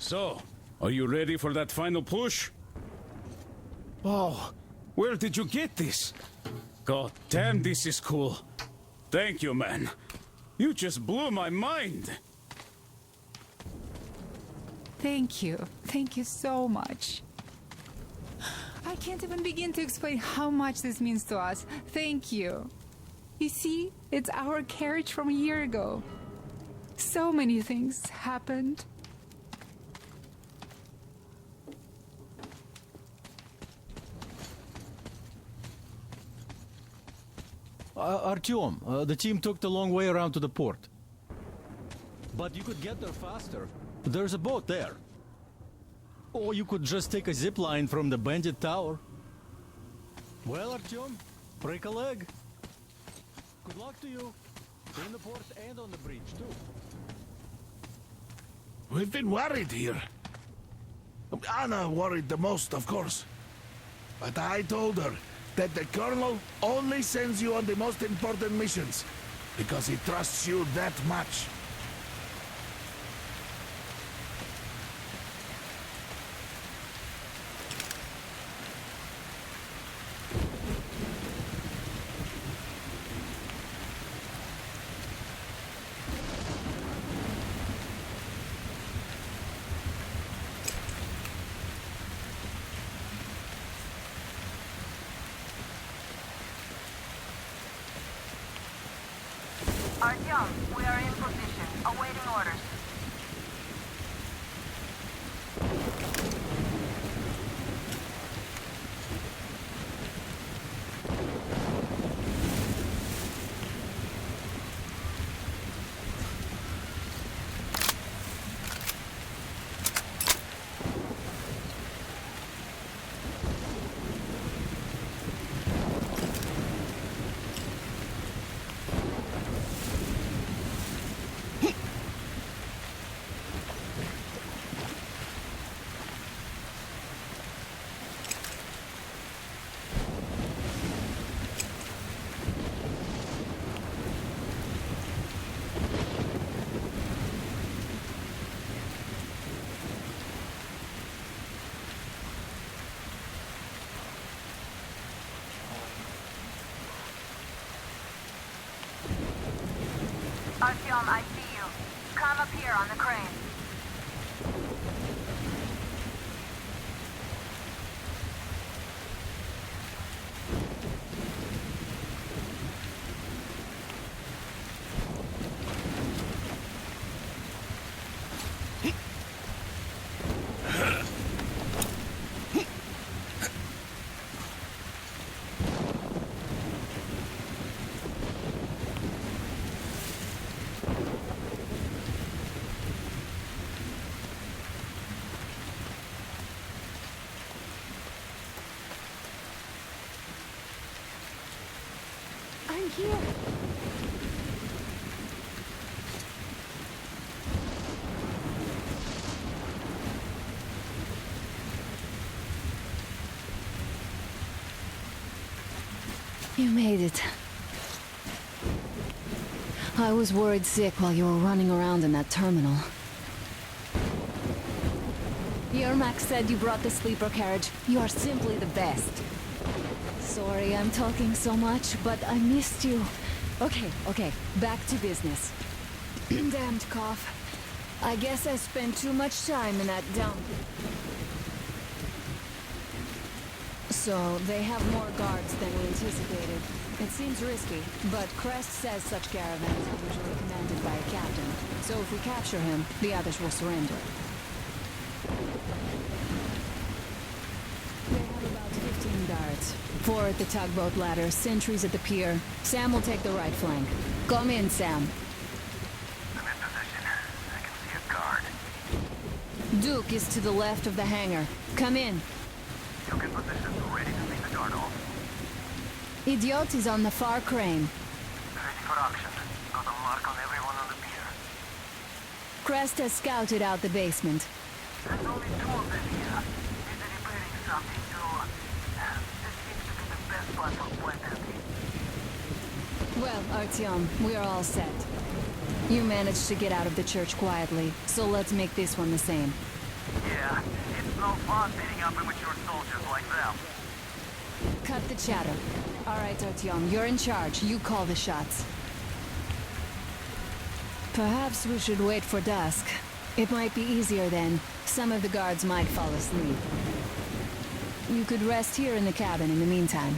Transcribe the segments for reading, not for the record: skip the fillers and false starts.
So, are you ready for that final push? Oh, where did you get this? God damn, this is cool. Thank you, man. You just blew my mind. Thank you. Thank you so much. I can't even begin to explain how much this means to us. Thank you. You see, it's our carriage from a year ago. So many things happened. Artyom, the team took the long way around to the port. But you could get there faster. There's a boat there. Or you could just take a zip line from the bandit tower. Well, Artyom, break a leg. Good luck to you. In the port and on the bridge, too. We've been worried here. Anna worried the most, of course. But I told her that the Colonel only sends you on the most important missions because he trusts you that much. Artyom, we are in position, awaiting orders. Artyom, I see you. Come up here on the crane. I'm here. You made it. I was worried sick while you were running around in that terminal. Yermak said you brought the sleeper carriage. You are simply the best. Sorry I'm talking so much, but I missed you. Okay, back to business. Damned cough. I guess I spent too much time in that dump. So, they have more guards than we anticipated. It seems risky, but Crest says such caravans are usually commanded by a captain. So if we capture him, the others will surrender. They have about 15 guards. 4 at the tugboat ladder, sentries at the pier. Sam will take the right flank. Come in, Sam. I'm in position. I can see a guard. Duke is to the left of the hangar. Come in. Duke in position, ready to take the guard off. Idiot is on the far crane. Ready for action. Got a mark on everyone on the pier. Crest has scouted out the basement. There's only 2 of them here. Busy repairing something too. This seems to be the best spot for Puente. Well, Artyom, we are all set. You managed to get out of the church quietly, so let's make this one the same. Yeah, it's no fun beating up immature soldiers like them. Cut the chatter. All right, Artyom, you're in charge. You call the shots. Perhaps we should wait for dusk. It might be easier then. Some of the guards might fall asleep. You could rest here in the cabin in the meantime.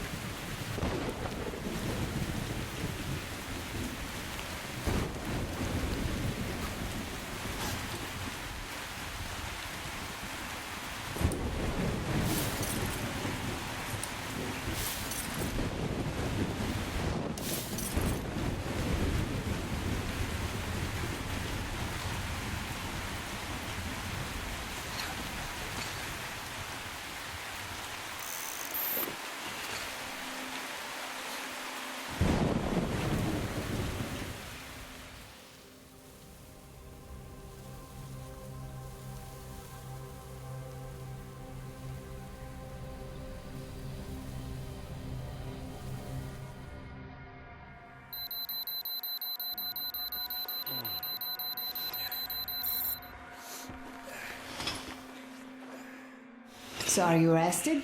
So are you rested?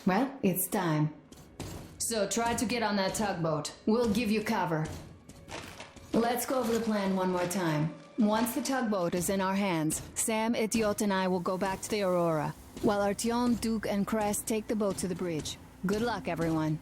Well, it's time. So try to get on that tugboat. We'll give you cover. Let's go over the plan one more time. Once the tugboat is in our hands, Sam, Idiot, and I will go back to the Aurora, while Artyom, Duke, and Crest take the boat to the bridge. Good luck, everyone.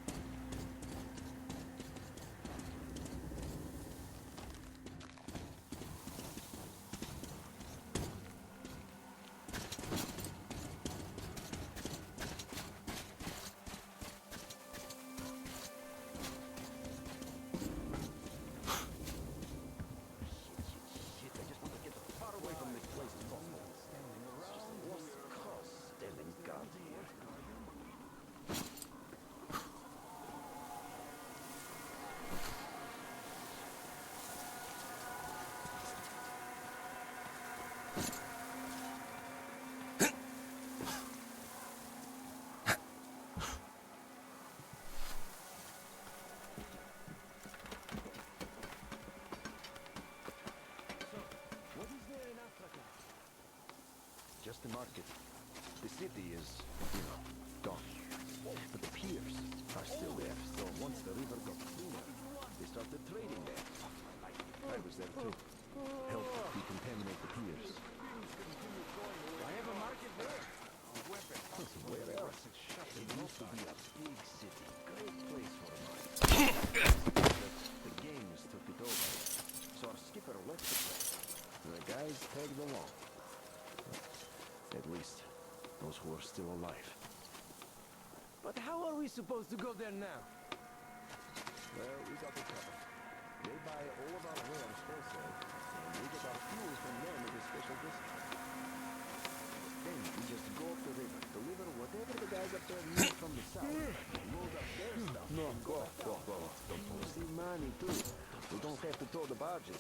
Just the market. The city is, gone. But the piers are still there. So once the river got cleaner, they started trading there. I was there too. Helped decontaminate the piers. I have a market there. Where else? It used to be a big city. Great place for a market. The gangs took it over. So our skipper left the place. The guys tagged along. At least, those who are still alive. But how are we supposed to go there now? Well, we got it covered. They buy all of our wares wholesale, and we get our fuel from them at a special discount. Then we just go up the river, deliver whatever the guys up there need from the south, load up their stuff, and go. See money too. We don't have to tow the barges.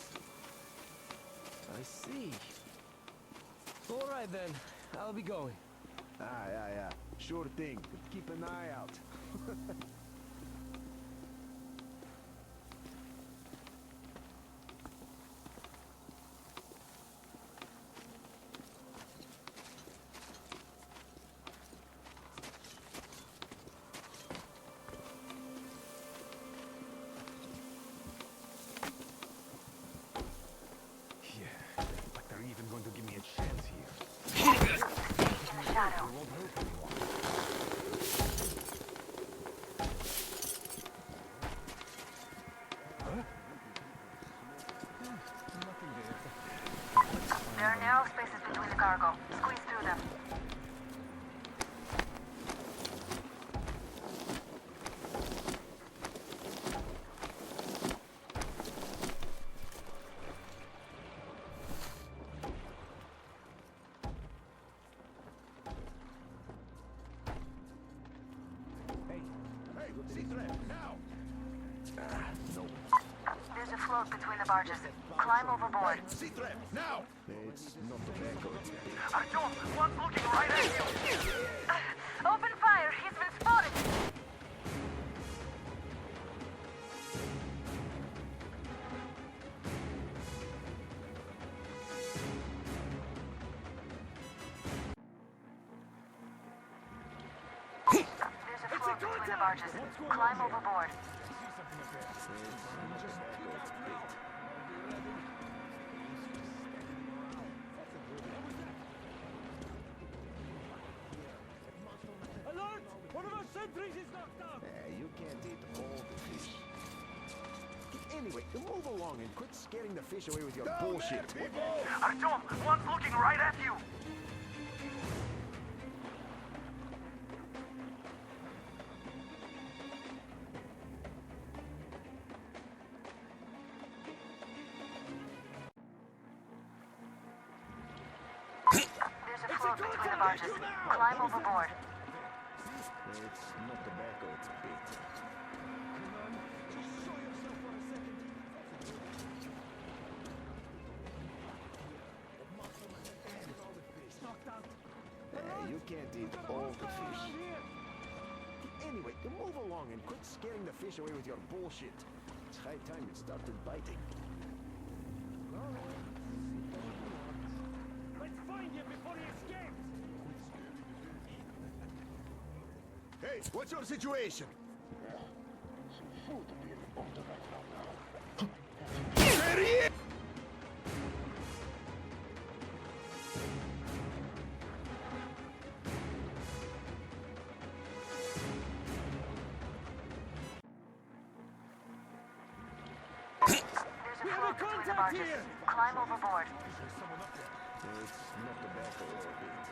I see. All right then, I'll be going. Yeah. Sure thing, but keep an eye out. Like they're even going to give me a chance here. Shadow. There are narrow spaces between the cargo. Squeeze through them. There's a float between the barges. Climb overboard. Now! It's not tobacco. Artyom, one's looking right at you! Open fire! He's been spotted! the barges. Climb overboard. Alert! One of our sentries is knocked out! You can't eat all the fish. Anyway, move along and quit scaring the fish away with your bullshit. Artyom, one's looking right at you! There's a float between the barges. Climb overboard. It's not tobacco, it's bait. You can't eat all the fish. Anyway, move along and quit scaring the fish away with your bullshit. It's high time it started biting. Let's find him before he escapes! Hey, what's your situation? There he is! There's a float between the barges. Climb overboard. It's not tobacco, it's bait.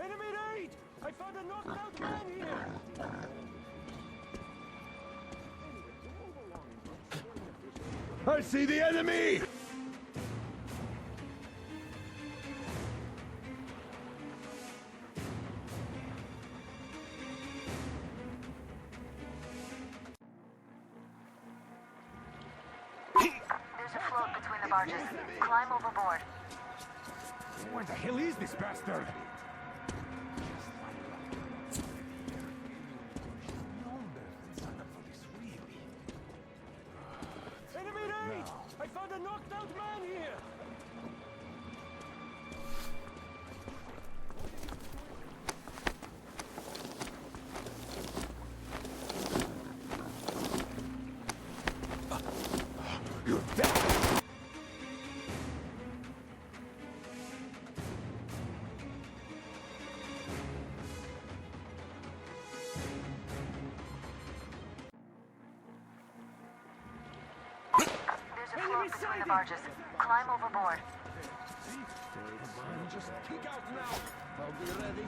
Enemy raid! I found a knocked out man here! I see the enemy! There's a float between the barges. Climb overboard. Where the hell is this bastard? Enemy raid! I found a knocked out man here! You're dead! There's a float between the barges. Climb overboard. Just peek out now. I'll be ready.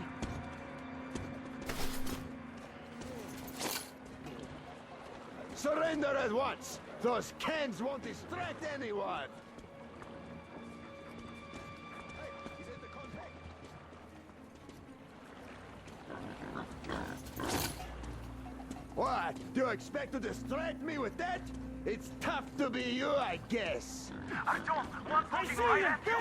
Surrender at once! Those cans won't distract anyone! What? Do you expect to distract me with that? It's tough to be you, I guess. Artyom, one's looking right at you!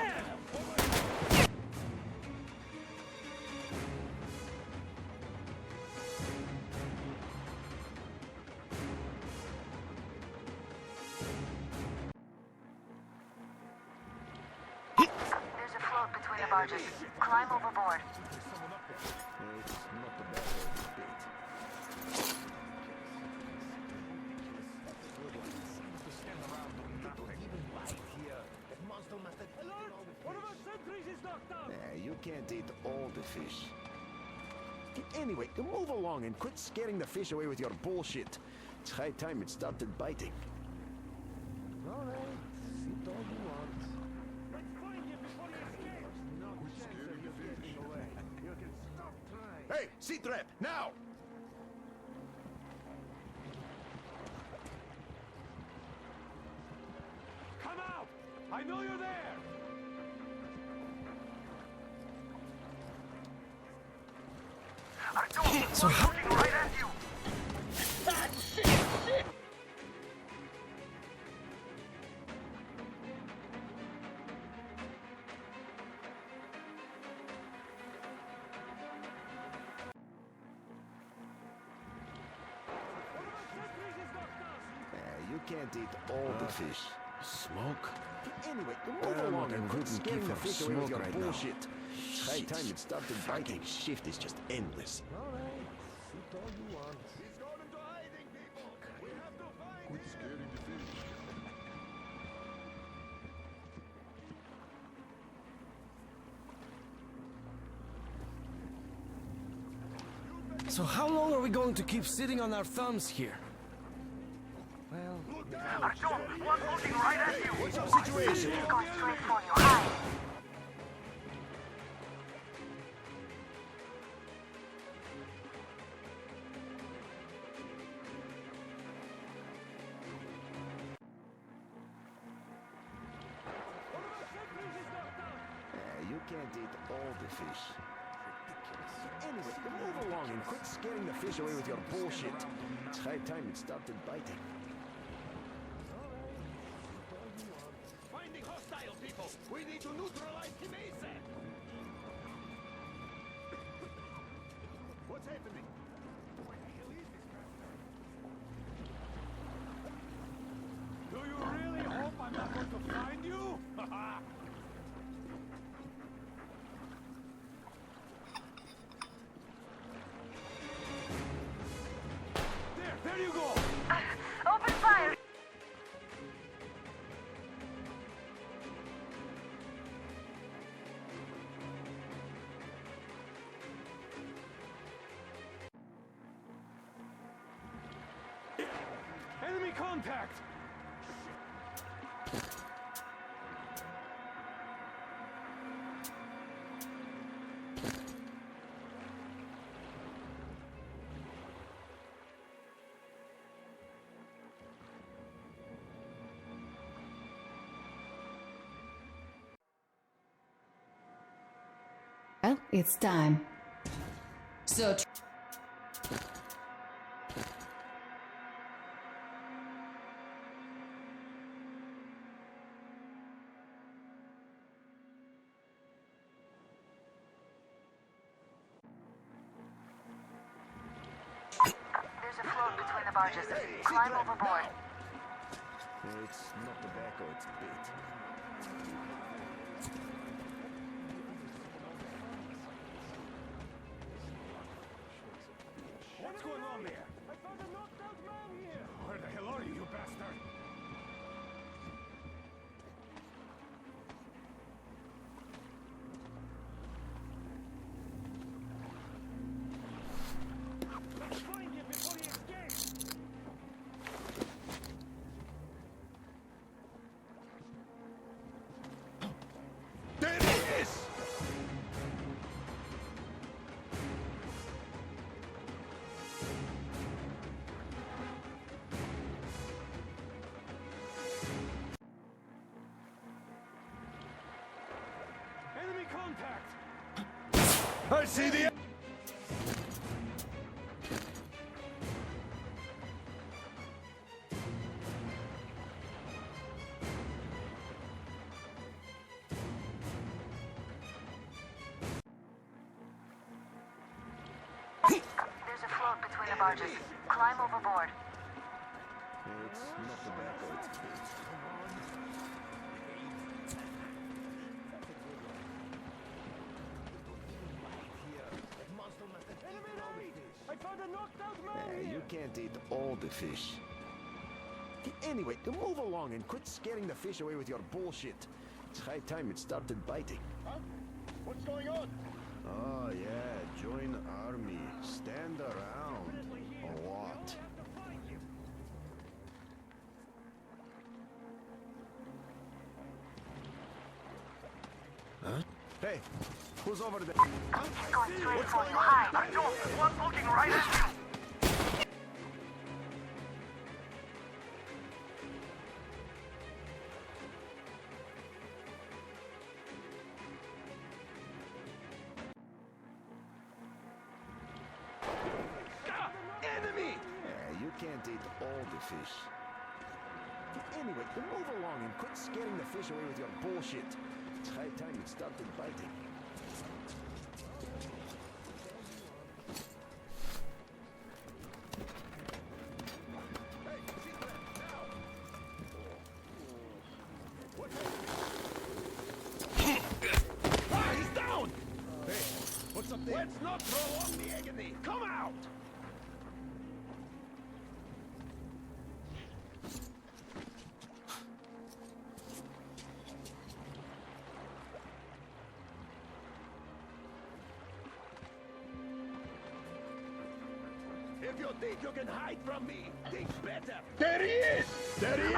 There's a float between the barges. Climb overboard. It's not tobacco, it's bait. Alert! One of our sentries is knocked out! You can't eat all the fish. Anyway, move along and quit scaring the fish away with your bullshit. It's high time it started biting. All right, eat all you want. Let's find him before he escapes! No chance of you getting away. You can stop trying. Hey, C-Trap, now! Come out! I know you're there! Artyom, one's looking right at you! You can't eat all the fish. Smoke? Anyway, move along and quit scaring the fish away with your bullshit. It's high time it started biting. Shift is just endless. Alright, shoot all you want. He's going into hiding, people! We have to find Quit scaring the fish. So how long are we going to keep sitting on our thumbs here? Well, Artyom, one looking right at you! What's your situation? He's going straight for you. Hide. You can't eat all the fish. Anyway, move along and quit scaring the fish away with your bullshit. It's high time it started biting. Finding hostile people! We need to neutralize the mesa! What's happening? Where the hell is this bastard? Do you really hope I'm not going to find you? There you go! Open fire! Enemy contact! Well, it's time. So. There's a float between the barges. Climb overboard. It's not tobacco, it's bait. What's going on there? I found a knocked out man here! Where the hell are you, you bastard? Let's find him before he escapes! There he is! Enemy contact! I see the... There's a float between the barges. Climb overboard. It's not tobacco, it's bait. Enemy right! I found a knocked out man You here! can't eat all the fish. Anyway, move along and quit scaring the fish away with your bullshit. It's high time it started biting. Huh? What's going on? Oh yeah, join army. Stand around. Or what? Huh? Hey, who's over there? He's going straight for you. Hide. Artyom, one looking right at you! Enemy! You can't eat all the fish. Anyway, move along and quit scaring the fish away with your bullshit. It's high time it started biting. What's happening? not prolong the agony! Come out! If you think you can hide from me, think better! There he is! There he is!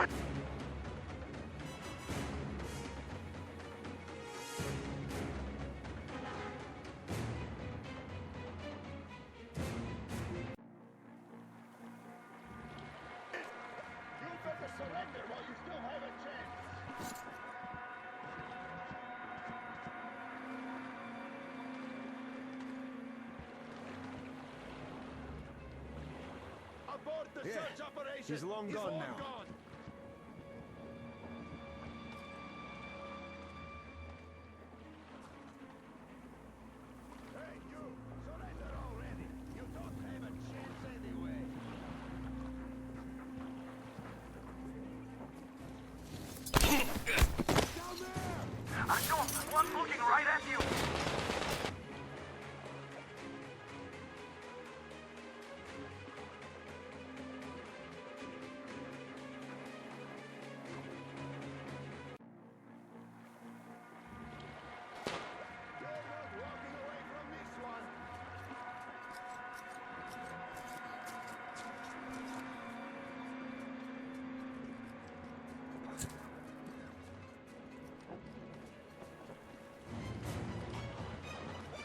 You better surrender while you still have a chance! Abort the search operation! He's long gone now. Gone. Hey, you! Surrender already! You don't have a chance anyway! Down there! Artyom, one looking right at you! You're not walking away from this one!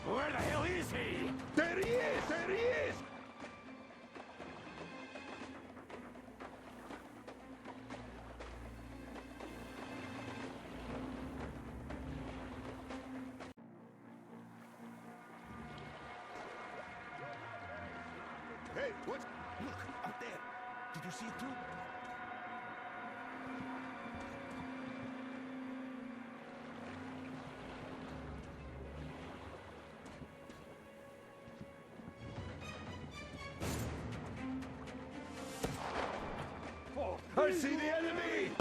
Where the hell is he? There he is! There he is! Hey, what? Look, up there. Did you see it too? I see the enemy!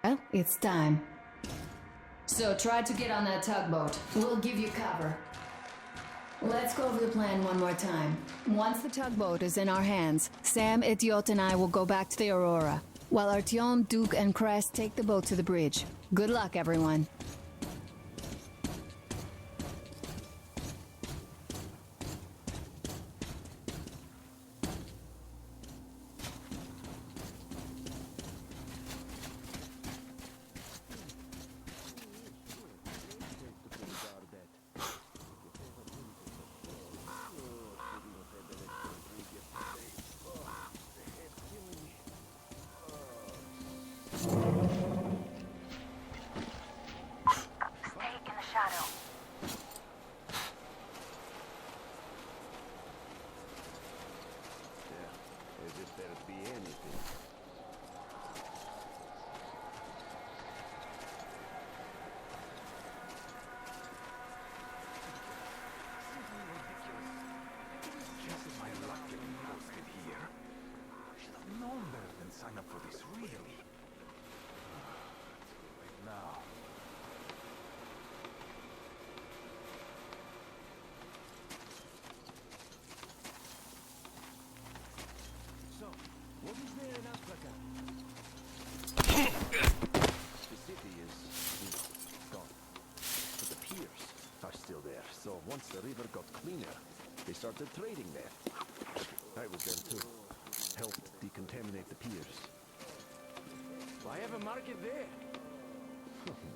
Well, it's time. So try to get on that tugboat. We'll give you cover. Let's go over the plan one more time. Once the tugboat is in our hands, Sam, Idiot, and I will go back to the Aurora, while Artyom, Duke, and Crest take the boat to the bridge. Good luck, everyone. Stay in the shadow. Yeah, as if there'd be anything. Just my luck getting posted here. Should have known better than sign up for this, really. Now. So, what is there in Africa? The city is gone. But the piers are still there. So once the river got cleaner, they started trading there. I was there too. Helped decontaminate the piers. I have a market there.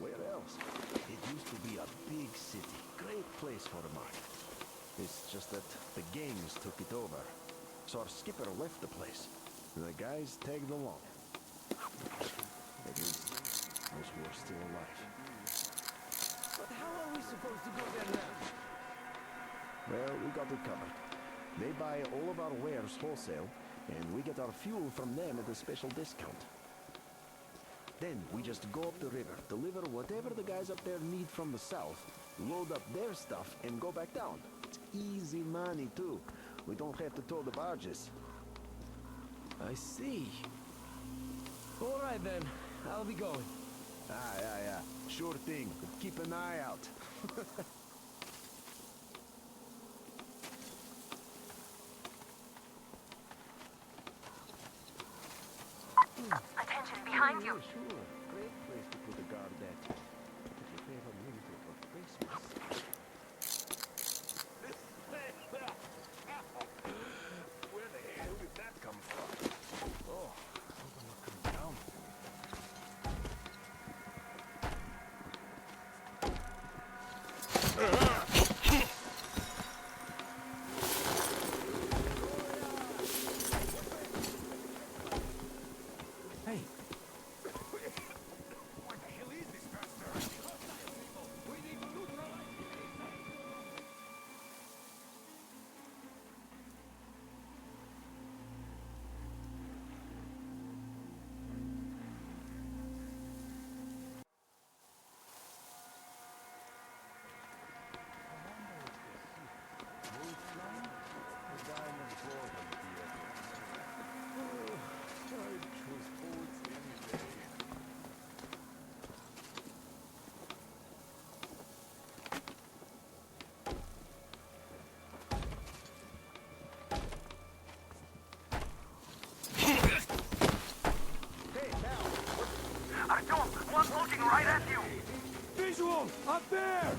Where else? It used to be a big city. Great place for a market. It's just that the gangs took it over. So our skipper left the place. And the guys tagged along. At least, those who are still alive. supposed to go there now? Well, we got it covered. They buy all of our wares wholesale, and we get our fuel from them at a special discount. Then we just go up the river, deliver whatever the guys up there need from the south, load up their stuff, and go back down. It's easy money, too. We don't have to tow the barges. I see. All right, then. I'll be going. Yeah. Sure thing. But keep an eye out. Attention, behind you. Sure. Great place to put a guard at. If you ever need it for Christmas. Where the hell did that come from? Oh, hope I'm not coming down. Hey, What the hell is this bastard? We need to neutralize it. Artyom, one looking right at you. visual! Up there!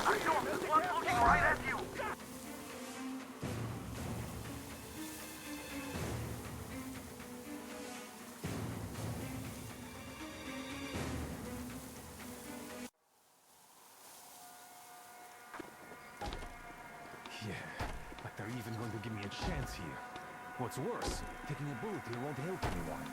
Artyom, one looking right at you. Yeah, like they're even going to give me a chance here. What's worse, taking a bullet here won't help anyone.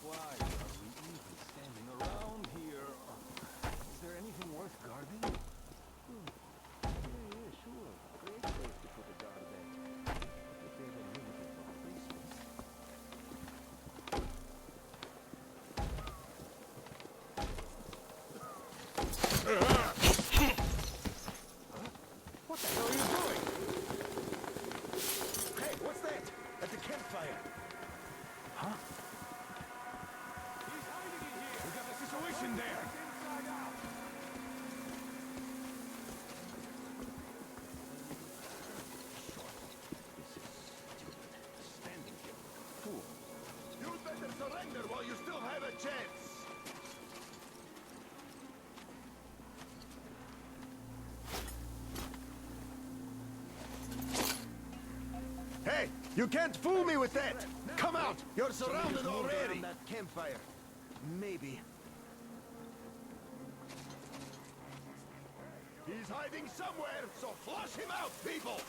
Why are we even standing around here? Is there anything worth guarding? Yeah, sure. Great place to put a guard at. If they ever need it for Christmas. What the hell are you doing? Hey, what's that? At the campfire. Huh? He's hiding in here! We got a situation there! Inside out! Standing here. Fool. You'd better surrender while you still have a chance. Hey, you can't fool me with that! Come out! You're surrounded already! That campfire. Maybe. He's hiding somewhere, so flush him out, people!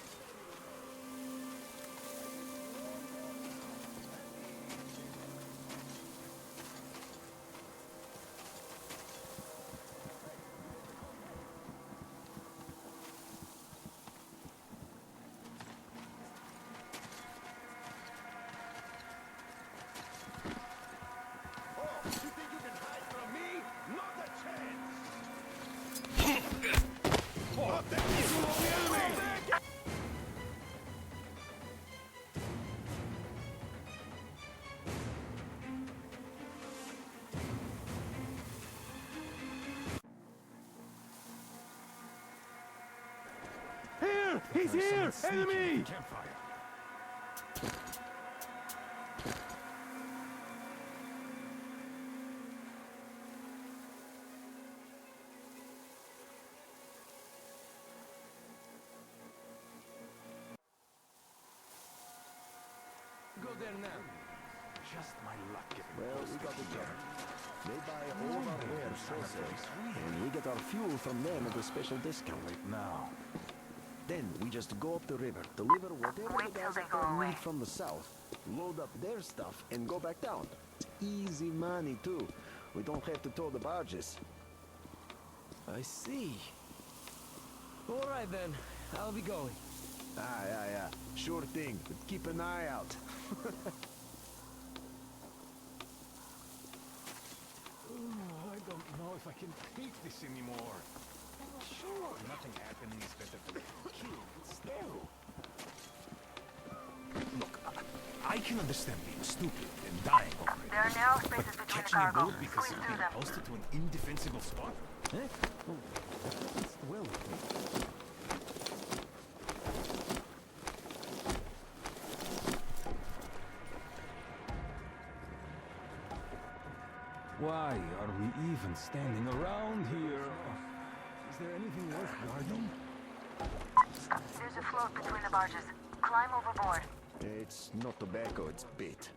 Oh, you think you can hide from me? Not a chance! Here! He's here! Enemy! Campfire. Go there now. Just my luck getting Well, close we to got the here. job. They buy all of our wares wholesale, and we get our fuel from them at a special discount. Now, Then we just go up the river, deliver whatever Wait the till guys they up go there away. need from the south, load up their stuff, and go back down. Easy money, too. We don't have to tow the barges. I see. All right then, I'll be going. Yeah. Sure thing, but keep an eye out. I don't know if I can take this anymore. Sure, nothing happening is better than killed, but still. Look, I can understand being stupid and dying over it. There are narrow spaces But between the catching a cargo. bullet because Squeeze you're through being them. posted to an indefensible spot? Eh? Oh, that's well with me. Why are we even standing around here? Is there anything worth guarding? There's a float between the barges. Climb overboard. It's not tobacco, it's bait.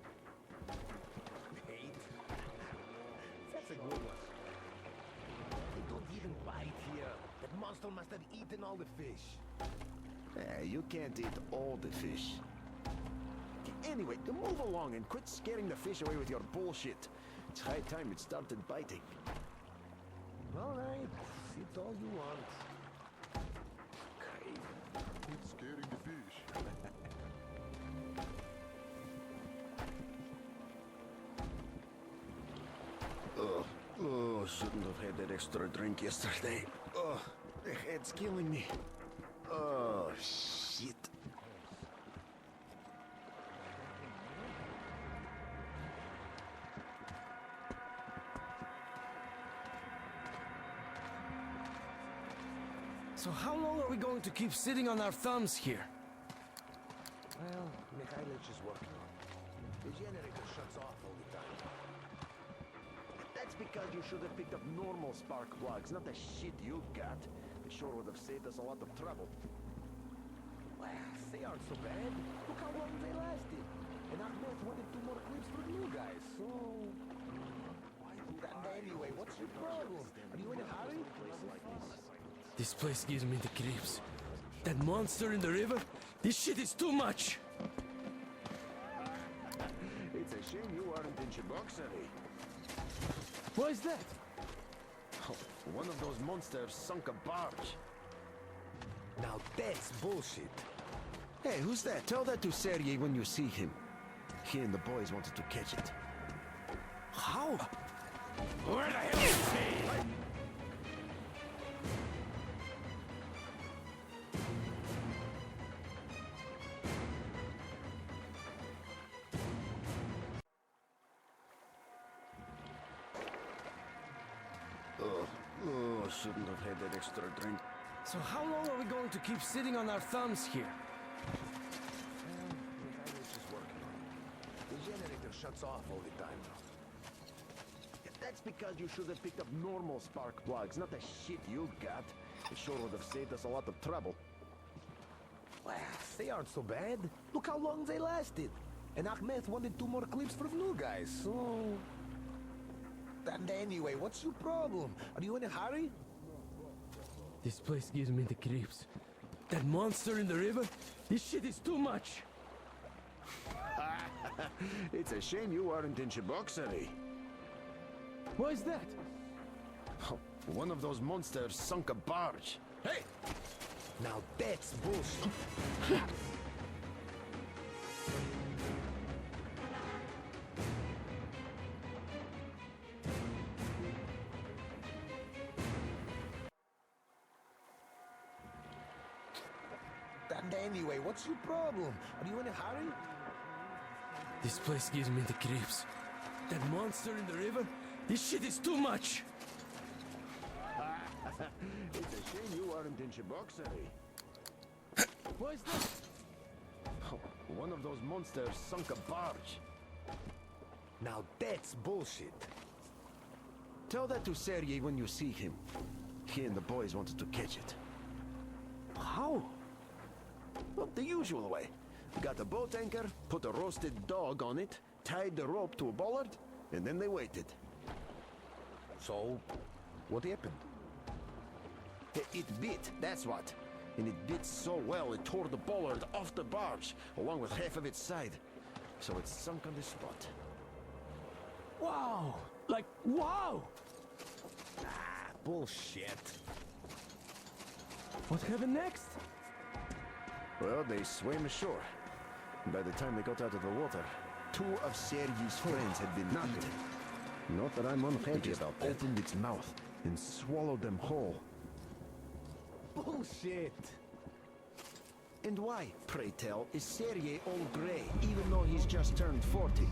Bait? That's a good one. They don't even bite here. That monster must have eaten all the fish. You can't eat all the fish. Anyway, move along and quit scaring the fish away with your bullshit. It's high time it started biting. All right, it's all you want. Okay. Quit scaring the fish. Oh, shouldn't have had that extra drink yesterday. Oh, the head's killing me. Oh, shit. So how long are we going to keep sitting on our thumbs here? Well, Mikhailich is working on it. The generator shuts off all the time. That's because you should have picked up normal spark plugs, not the shit you got. It sure would have saved us a lot of trouble. Well, they aren't so bad. Look how long they lasted. And Ahmed wanted 2 more clips for you guys, so... And anyway, what's your problem? Are you in a hurry? This place gives me the creeps. That monster in the river? This shit is too much! It's a shame you aren't in Cheboksary. What is that? Oh, one of those monsters sunk a barge. Now that's bullshit. Hey, who's that? Tell that to Sergei when you see him. He and the boys wanted to catch it. How? Where the hell is he? Oh, shouldn't have had that extra drink. So how long are we going to keep sitting on our thumbs here? Well, Mikhailich is working on it. The generator shuts off all the time now. That's because you should have picked up normal spark plugs, not the shit you got. It sure would have saved us a lot of trouble. Well, they aren't so bad. Look how long they lasted. And Ahmed wanted 2 more clips for the new guys, so... And anyway, what's your problem? Are you in a hurry? This place gives me the creeps. That monster in the river? This shit is too much! It's a shame you aren't in Cheboksary. What is that? Oh, one of those monsters sunk a barge. Hey! Now that's bullshit. And anyway, what's your problem? Are you in a hurry? This place gives me the creeps. That monster in the river? This shit is too much! It's a shame you aren't in Shiboksary. What is that? One of those monsters sunk a barge. Now that's bullshit. Tell that to Sergei when you see him. He and the boys wanted to catch it. How? Well, the usual way. Got a boat anchor, put a roasted dog on it, tied the rope to a bollard, and then they waited. So, what happened? It bit, that's what. And it bit so well it tore the bollard off the barge, along with half of its side. So it's sunk on the spot. Wow! Like, wow! Bullshit. What happened next? Well, they swam ashore. By the time they got out of the water, 2 of Sergei's friends had been eaten. Not that I'm unhappy about that. Opened its mouth and swallowed them whole. Bullshit. And why, pray tell, is Sergei all gray, even though he's just turned 40?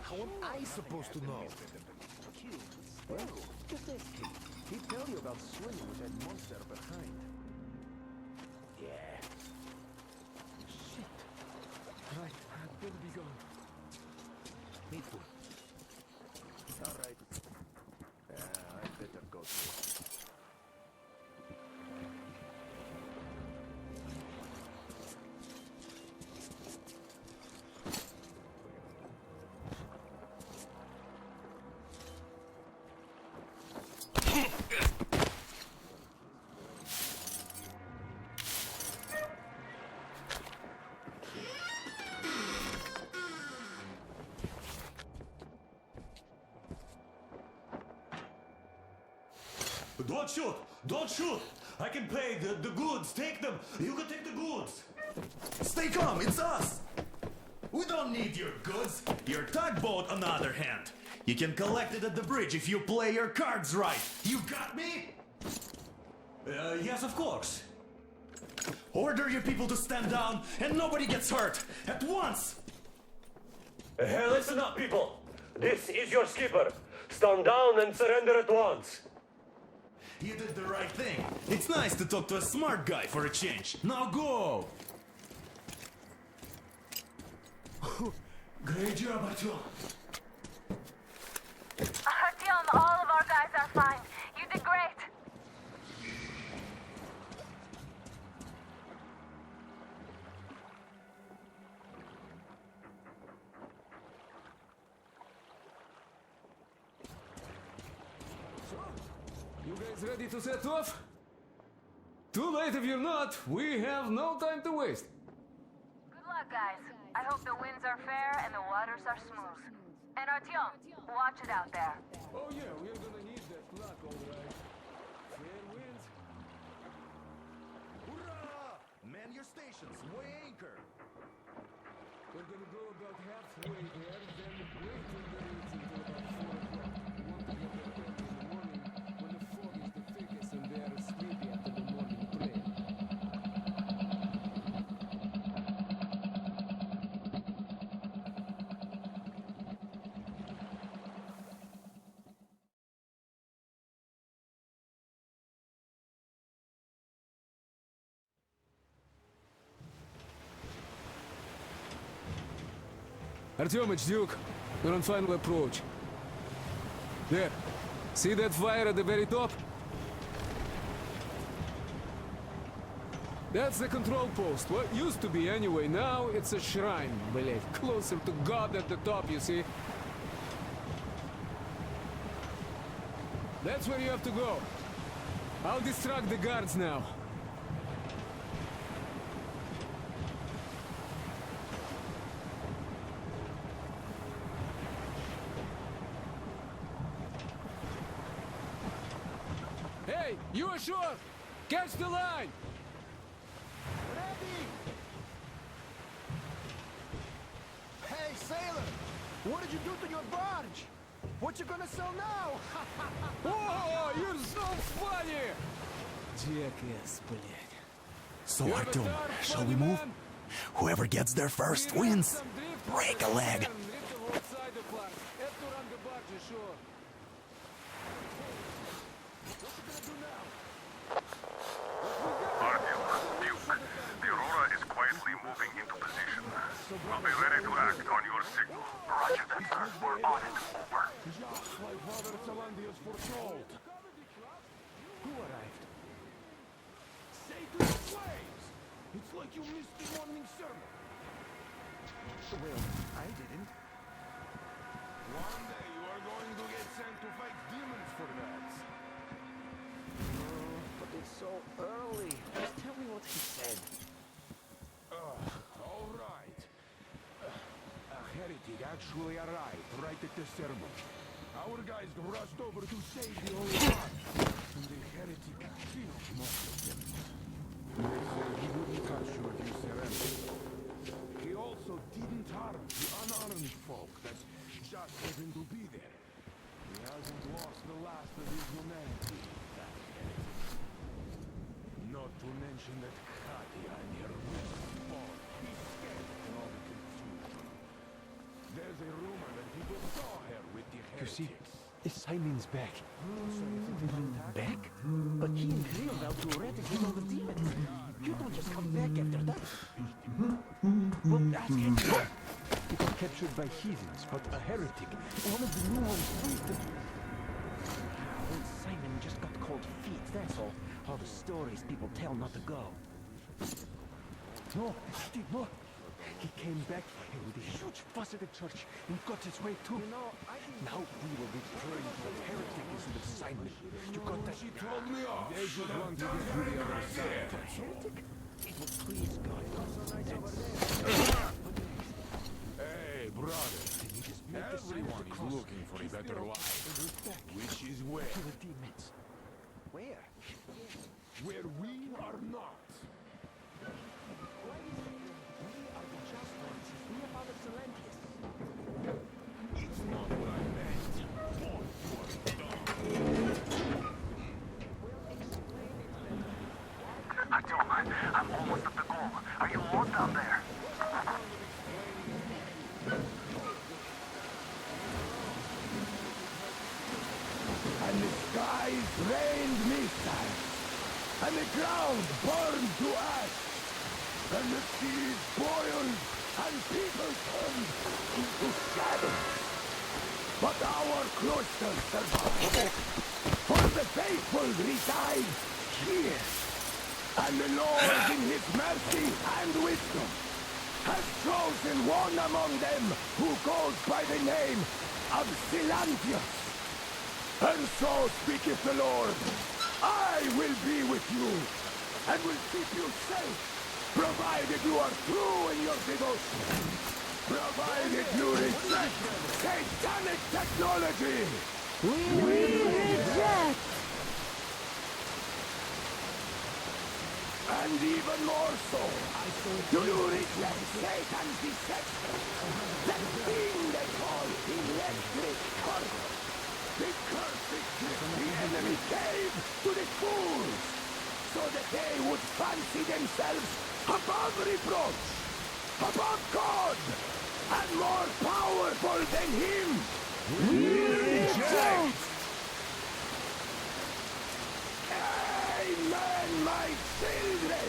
How am I supposed to know? Well, just ask him. He'd tell you about swimming with that monster behind. Yeah. Shit. Right, I'd better be gone. Me too. All right. I better go too. Don't shoot! Don't shoot! I can pay the goods. Take them. You can take the goods. Stay calm. It's us. We don't need your goods. Your tugboat, on the other hand, you can collect it at the bridge if you play your cards right. You got me? Yes, of course. Order your people to stand down and nobody gets hurt. At once. Hey, listen up, people. This is your skipper. Stand down and surrender at once. You did the right thing. It's nice to talk to a smart guy for a change. Now go! Great job, Artyom. Artyom, all of our guys are fine. You did great. You guys ready to set off? Too late if you're not. We have no time to waste. Good luck, guys. I hope the winds are fair and the waters are smooth. And Artyom, watch it out there. Oh yeah, we're gonna need that luck, all right. Fair winds. Hurrah! Man your stations. Weigh anchor. We're gonna go about halfway there, then wait till the reeds until about 4 o'clock. We want to get there early in the morning when the fog is the thickest and they are sleepy after the morning prayer. Artyom, it's Duke. We're on final approach. There. See that fire at the very top? That's the control post. What used to be anyway. Now it's a shrine, believe. Closer to God at the top, you see. That's where you have to go. I'll distract the guards now. Hey, you ashore! Catch the line! Ready! Hey, sailor! What did you do to your barge? What you gonna sell now? Oh, you're so funny! Jackass, блядь. So, Artyom, shall we move? Whoever gets there first wins. Break a leg. Artyom, Duke, the Aurora is quietly moving into position. We'll be ready to act on your signal. Roger that, sir. We're on it. Over. Just like Father Salandius foretold. Who arrived? Say to the slaves! It's like you missed the morning sermon. Well, I didn't. One day you are going to get sent to fight demons for that. But it's so early. Just tell me what he said. All right. A heretic actually arrived right at the ceremony. Our guys rushed over to save the Holy Land. And the heretic killed most of them. They said he wouldn't touch you if you surrendered. He also didn't harm the unarmed folk that just happened to be there. He hasn't lost the last of his humanity, that heretic. Not to mention that Katia and her witch spawn. He's scared in all the confusion. There's a rumor that people saw her with the heretics. Simon's back. Back? But he and Creel vowed to eradicate all the demons. You don't just come back after that. Well, ask him. He got captured by heathens, but a heretic. One of the new ones freed them. Old Simon just got cold feet, that's all. All the stories people tell not to go. No, he did not. He came back and with a huge fuss at the church and got his way too. Now we will be praying for the heretic instead of Simon. You got that? She told me off. They should want to get to the other side. Heretic? Well, please, God. Hey, brother. Everyone is looking for a better life. Which is where? To the demons. Where? Where we are not. It's not what I meant. Artyom, I'm almost at the goal. Are you almost down there? And the skies rained missiles, and the ground burned to ash, and the seas boiled, and people turned into shadows. But our cloister survived, for the faithful reside here. And the Lord, in his mercy and wisdom, has chosen one among them who goes by the name of Silantius. And so speaketh the Lord, I will be with you, and will keep you safe, provided you are true in your devotion, provided you reject satanic technology. We reject! And even more so, do you reject Satan's deception? That thing they call electric current. The cursed gift the enemy gave to the fools, so that they would fancy themselves above reproach, above God, and more powerful than Him. We reject! Amen, my children!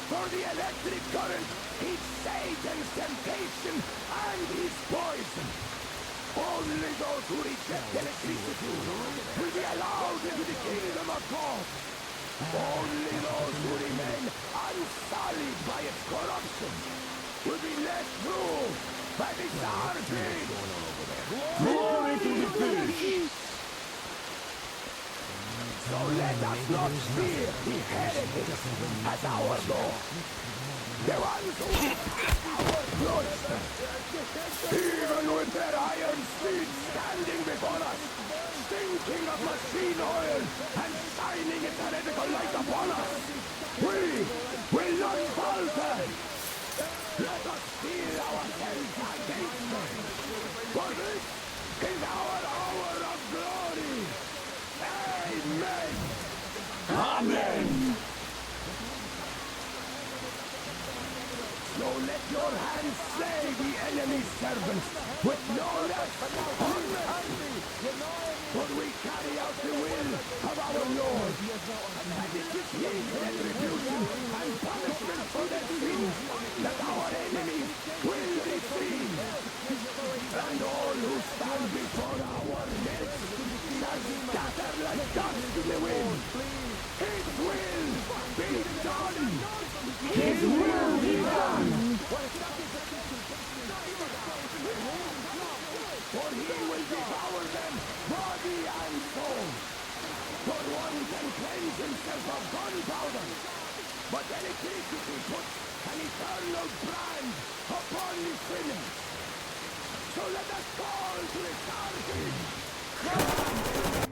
For the electric current is Satan's temptation and his poison. Only those who reject electricity will be allowed into the kingdom of God. Only those who remain unsullied by its corruption will be let through by the Sarping. Glory to the fish! So let us not fear the heretics as our Lord. The ones who our cloister, even with their iron steeds standing before us, stinking of machine oil and shining its heretical light upon us, we will not falter. Let us steel ourselves against them, for this is our hour of glory. Amen. Amen. your hands slay the enemy's servants with no rest or mercy. For we carry out the will of our Lord. And it is his retribution and punishment for their sins that our enemies will receive. And all who stand before our midst shall scatter like dust in the wind. His will be done! His will be done! For he will devour them, body and soul. For one can cleanse himself of gunpowder, but electricity puts an eternal brand upon the sinners. So let us call to the Sargis! Come!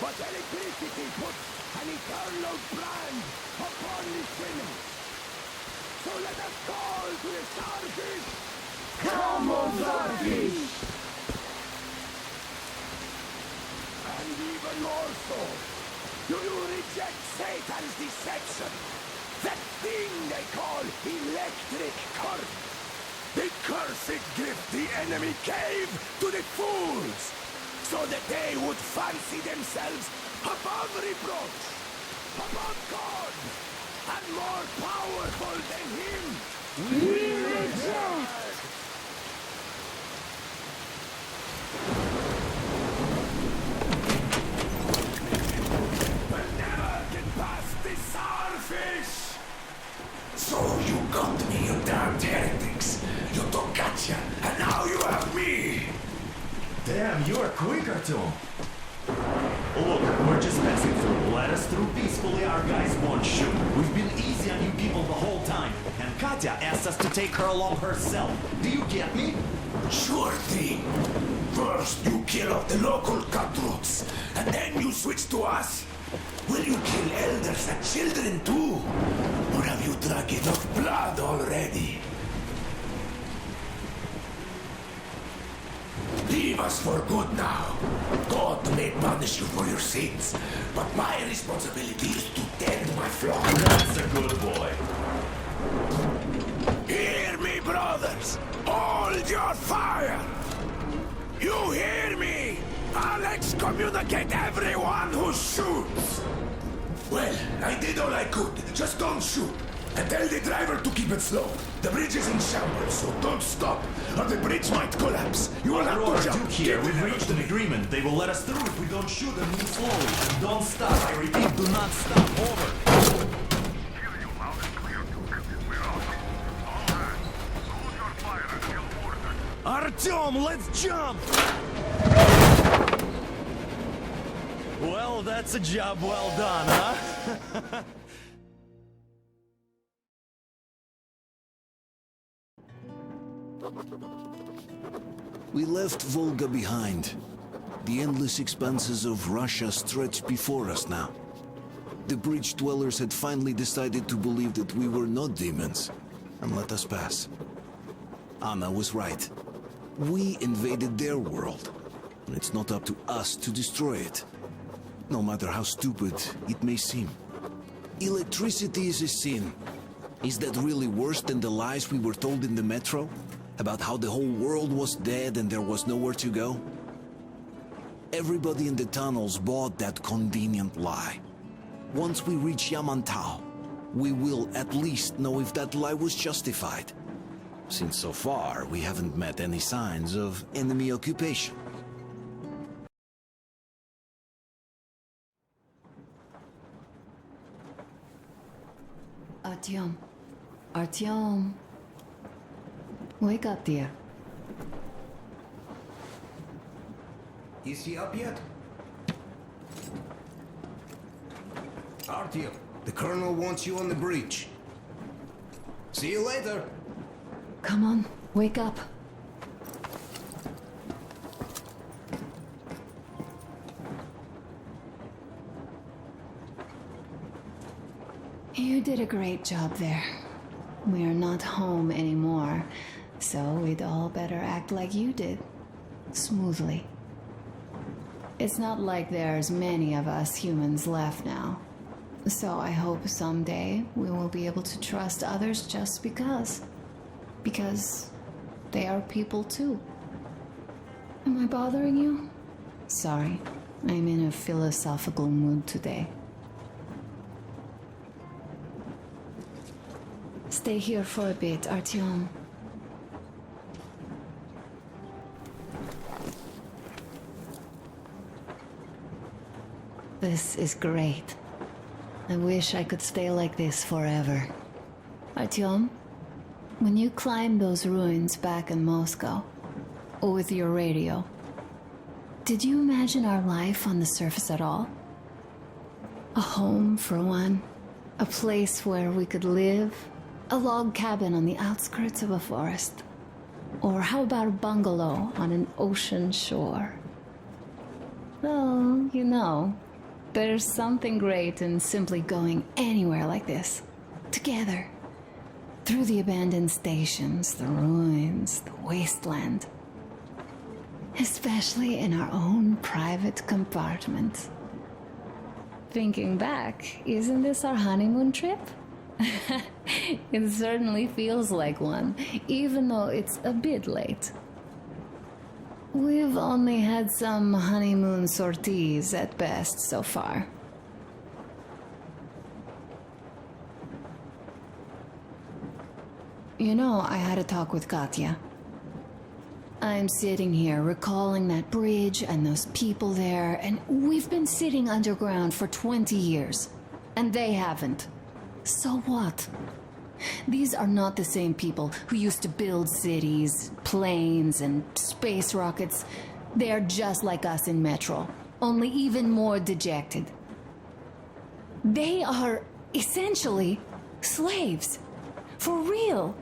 But electricity puts an eternal brand upon the sinners. So let us call to the Sargis! Come on, Sargis! And even more so, do you reject Satan's deception? That thing they call electric current. The cursed gift the enemy gave to the fools, so that they would fancy themselves above reproach, above God, and more powerful than Him. We reject! But never get past the starfish! So you got me, you damned heretics. You took Katya, and now you have me! Damn, you're quick, Artyom. Look, we're just passing through. Let us through peacefully, our guys won't shoot. We've been easy on you people the whole time. And Katya asked us to take her along herself. Do you get me? Sure thing. First you kill off the local cutthroats, and then you switch to us? Will you kill elders and children too? Or have you drunk enough blood already? Leave us for good now. God may punish you for your sins, but my responsibility is to tend my flock. That's a good boy. Hear me, brothers! Hold your fire! You hear me? I'll excommunicate everyone who shoots! Well, I did all I could. Just don't shoot. And tell the driver to keep it slow. The bridge is in shambles, so don't stop, or the bridge might collapse. You will have to jump. Here, we've reached an agreement. They will let us through if we don't shoot and move slowly. Don't stop. I repeat, do not stop. Over. Hear you loud and clear, Duke. We're out. All hands, hold your fire until ordered. Artyom, let's jump! Well, that's a job well done, huh? We left Volga behind. The endless expanses of Russia stretched before us now. The bridge dwellers had finally decided to believe that we were not demons, and let us pass. Anna was right. We invaded their world, and it's not up to us to destroy it, no matter how stupid it may seem. Electricity is a sin. Is that really worse than the lies we were told in the metro? About how the whole world was dead and there was nowhere to go? Everybody in the tunnels bought that convenient lie. Once we reach Yamantau, we will at least know if that lie was justified. Since so far, we haven't met any signs of enemy occupation. Artyom. Artyom. Wake up, dear. Is he up yet? Artyom, the Colonel wants you on the breach. See you later. Come on, wake up. did a great job there. We're not home anymore, so we'd all better act like you did. Smoothly. It's not like there's many of us humans left now. So I hope someday we will be able to trust others just because. Because they are people too. Am I bothering you? Sorry, I'm in a philosophical mood today. Stay here for a bit, Artyom. This is great. I wish I could stay like this forever. Artyom, when you climbed those ruins back in Moscow, with your radio, did you imagine our life on the surface at all? A home, for one. A place where we could live. A log cabin on the outskirts of a forest. Or how about a bungalow on an ocean shore? Well, you know, there's something great in simply going anywhere like this. Together. Through the abandoned stations, the ruins, the wasteland. Especially in our own private compartment. Thinking back, isn't this our honeymoon trip? It certainly feels like one, even though it's a bit late. We've only had some honeymoon sorties at best so far. You know, I had a talk with Katya. I'm sitting here recalling that bridge and those people there, and we've been sitting underground for 20 years, and they haven't. So what? These are not the same people who used to build cities, planes, and space rockets. They are just like us in Metro, only even more dejected. They are essentially slaves. For real.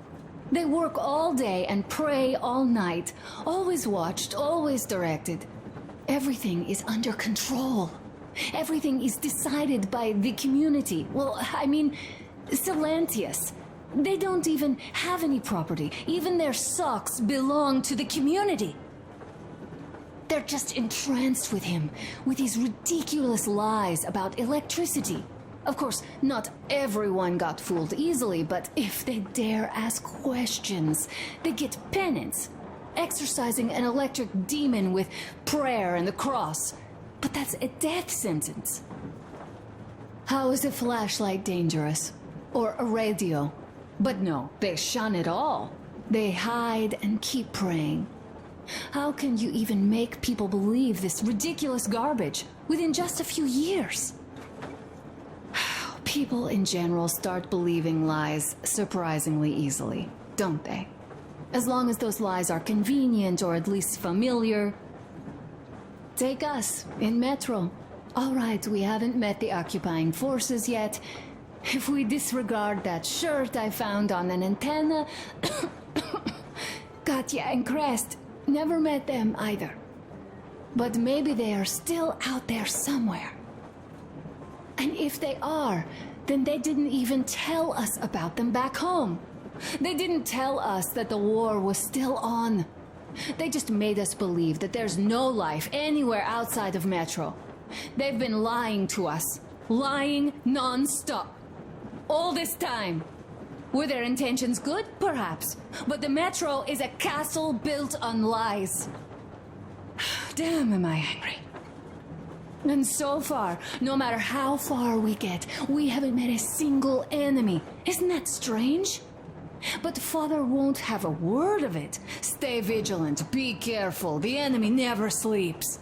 They work all day and pray all night. Always watched, always directed. Everything is under control. Everything is decided by the community. Well, I mean, Silantius. They don't even have any property. Even their socks belong to the community. They're just entranced with him, with these ridiculous lies about electricity. Of course, not everyone got fooled easily, but if they dare ask questions, they get penance, exorcising an electric demon with prayer and the cross. But that's a death sentence. How is a flashlight dangerous? Or a radio? But no, they shun it all. They hide and keep praying. How can you even make people believe this ridiculous garbage within just a few years? People in general start believing lies surprisingly easily, don't they? As long as those lies are convenient or at least familiar. Take us, in Metro. All right, we haven't met the occupying forces yet. If we disregard that shirt I found on an antenna... Katya and Crest, never met them either. But maybe they are still out there somewhere. And if they are, then they didn't even tell us about them back home. They didn't tell us that the war was still on. They just made us believe that there's no life anywhere outside of Metro. They've been lying to us. Lying non-stop. All this time. Were their intentions good? Perhaps. But the Metro is a castle built on lies. Damn, am I angry. And so far, no matter how far we get, we haven't met a single enemy. Isn't that strange? But Father won't have a word of it. Stay vigilant, be careful, the enemy never sleeps.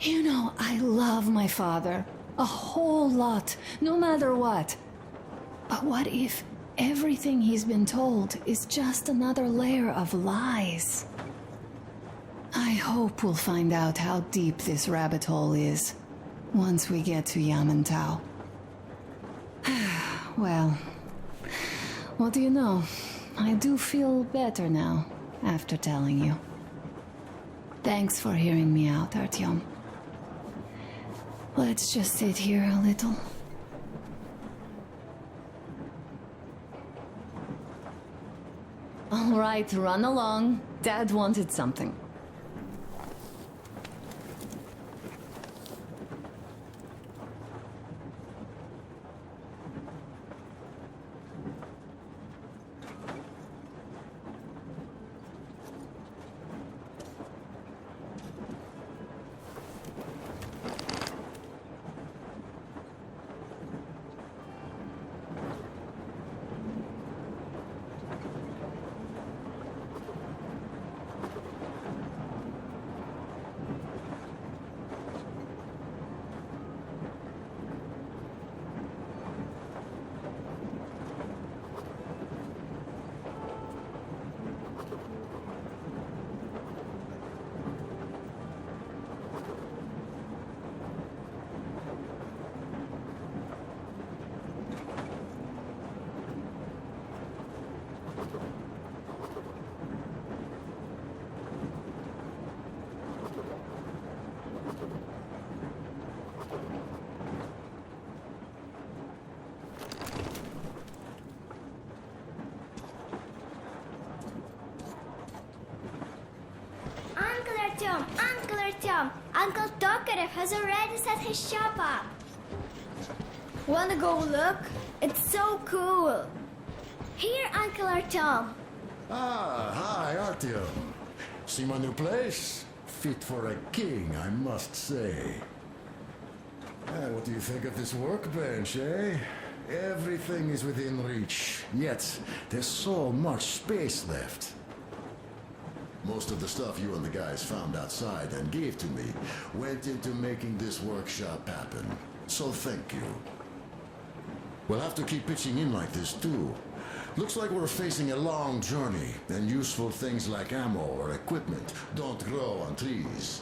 You know, I love my father. A whole lot, no matter what. But what if everything he's been told is just another layer of lies? I hope we'll find out how deep this rabbit hole is once we get to Yamantau. Well, what do you know? I do feel better now after telling you. Thanks for hearing me out, Artyom. Let's just sit here a little. All right, run along. Dad wanted something. Uncle Artyom, Uncle Tokarev has already set his shop up. Wanna go look? It's so cool. Here, Uncle Artyom. Ah, hi, Artyom. See my new place? Fit for a king, I must say. What do you think of this workbench, eh? Everything is within reach, yet there's so much space left. Most of the stuff you and the guys found outside and gave to me went into making this workshop happen. So thank you. We'll have to keep pitching in like this too. Looks like we're facing a long journey, and useful things like ammo or equipment don't grow on trees.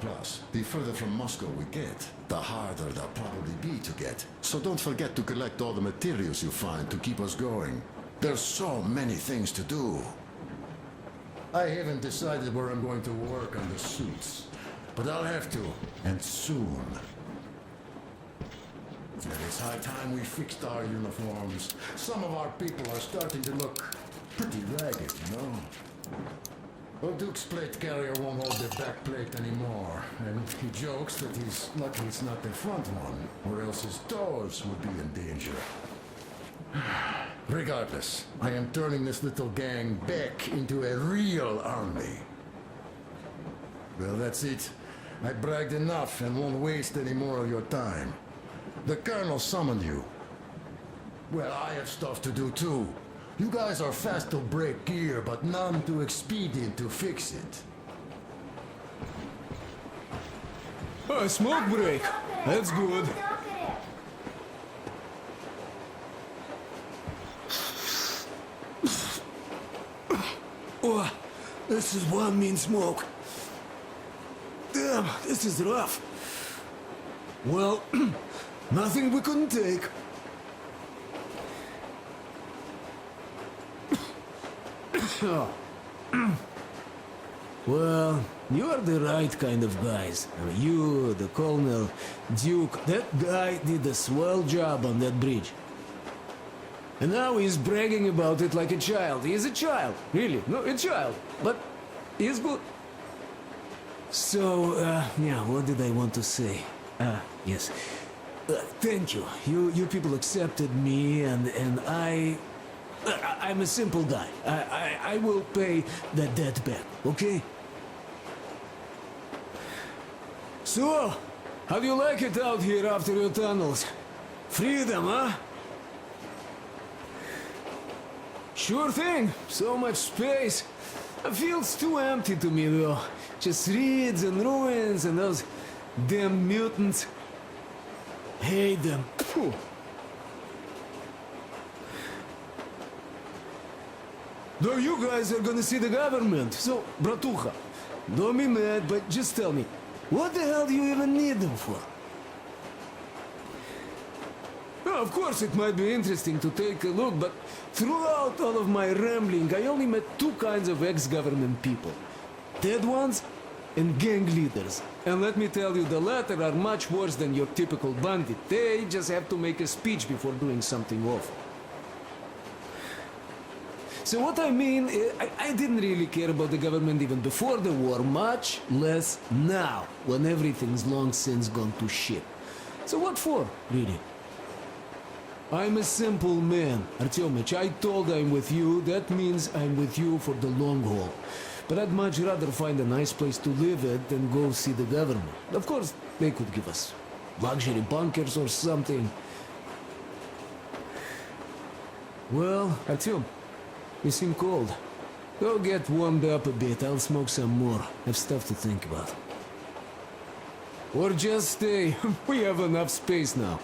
Plus, the further from Moscow we get, the harder they'll probably be to get. So don't forget to collect all the materials you find to keep us going. There's so many things to do. I haven't decided where I'm going to work on the suits, but I'll have to, and soon. And it's high time we fixed our uniforms. Some of our people are starting to look pretty ragged, you know? Well, Duke's plate carrier won't hold the back plate anymore, and he jokes that he's lucky it's not the front one, or else his toes would be in danger. Regardless, I am turning this little gang back into a real army. Well, that's it. I bragged enough and won't waste any more of your time. The Colonel summoned you. Well, I have stuff to do too. You guys are fast to break gear, but none too expedient to fix it. Oh, smoke break. That's good. Oh, this is one mean smoke. Damn, this is rough. Well, nothing we couldn't take. Well, you are the right kind of guys. You, the Colonel, Duke, that guy did a swell job on that bridge. And now he's bragging about it like a child. He is a child, really. No, a child. But he's good. So, yeah, what did I want to say? Yes. Thank you. You people accepted me, and I'm a simple guy. I will pay that debt back, okay? So, how do you like it out here after your tunnels? Freedom, huh? Sure thing. So much space. It feels too empty to me, though. Just reeds and ruins and those damn mutants. Hate them. Phew. Though you guys are gonna see the government, so, bratucha, don't be mad, but just tell me, what the hell do you even need them for? Well, of course, it might be interesting to take a look, but throughout all of my rambling, I only met two kinds of ex-government people. Dead ones and gang leaders. And let me tell you, the latter are much worse than your typical bandit. They just have to make a speech before doing something awful. So what I mean, I didn't really care about the government even before the war, much less now, when everything's long since gone to shit. So what for, really? I'm a simple man, Artyomich. I told I'm with you, that means I'm with you for the long haul. But I'd much rather find a nice place to live at than go see the government. Of course, they could give us luxury bunkers or something. Well, Artyom, you seem cold. Go get warmed up a bit, I'll smoke some more. Have stuff to think about. Or just stay. We have enough space now.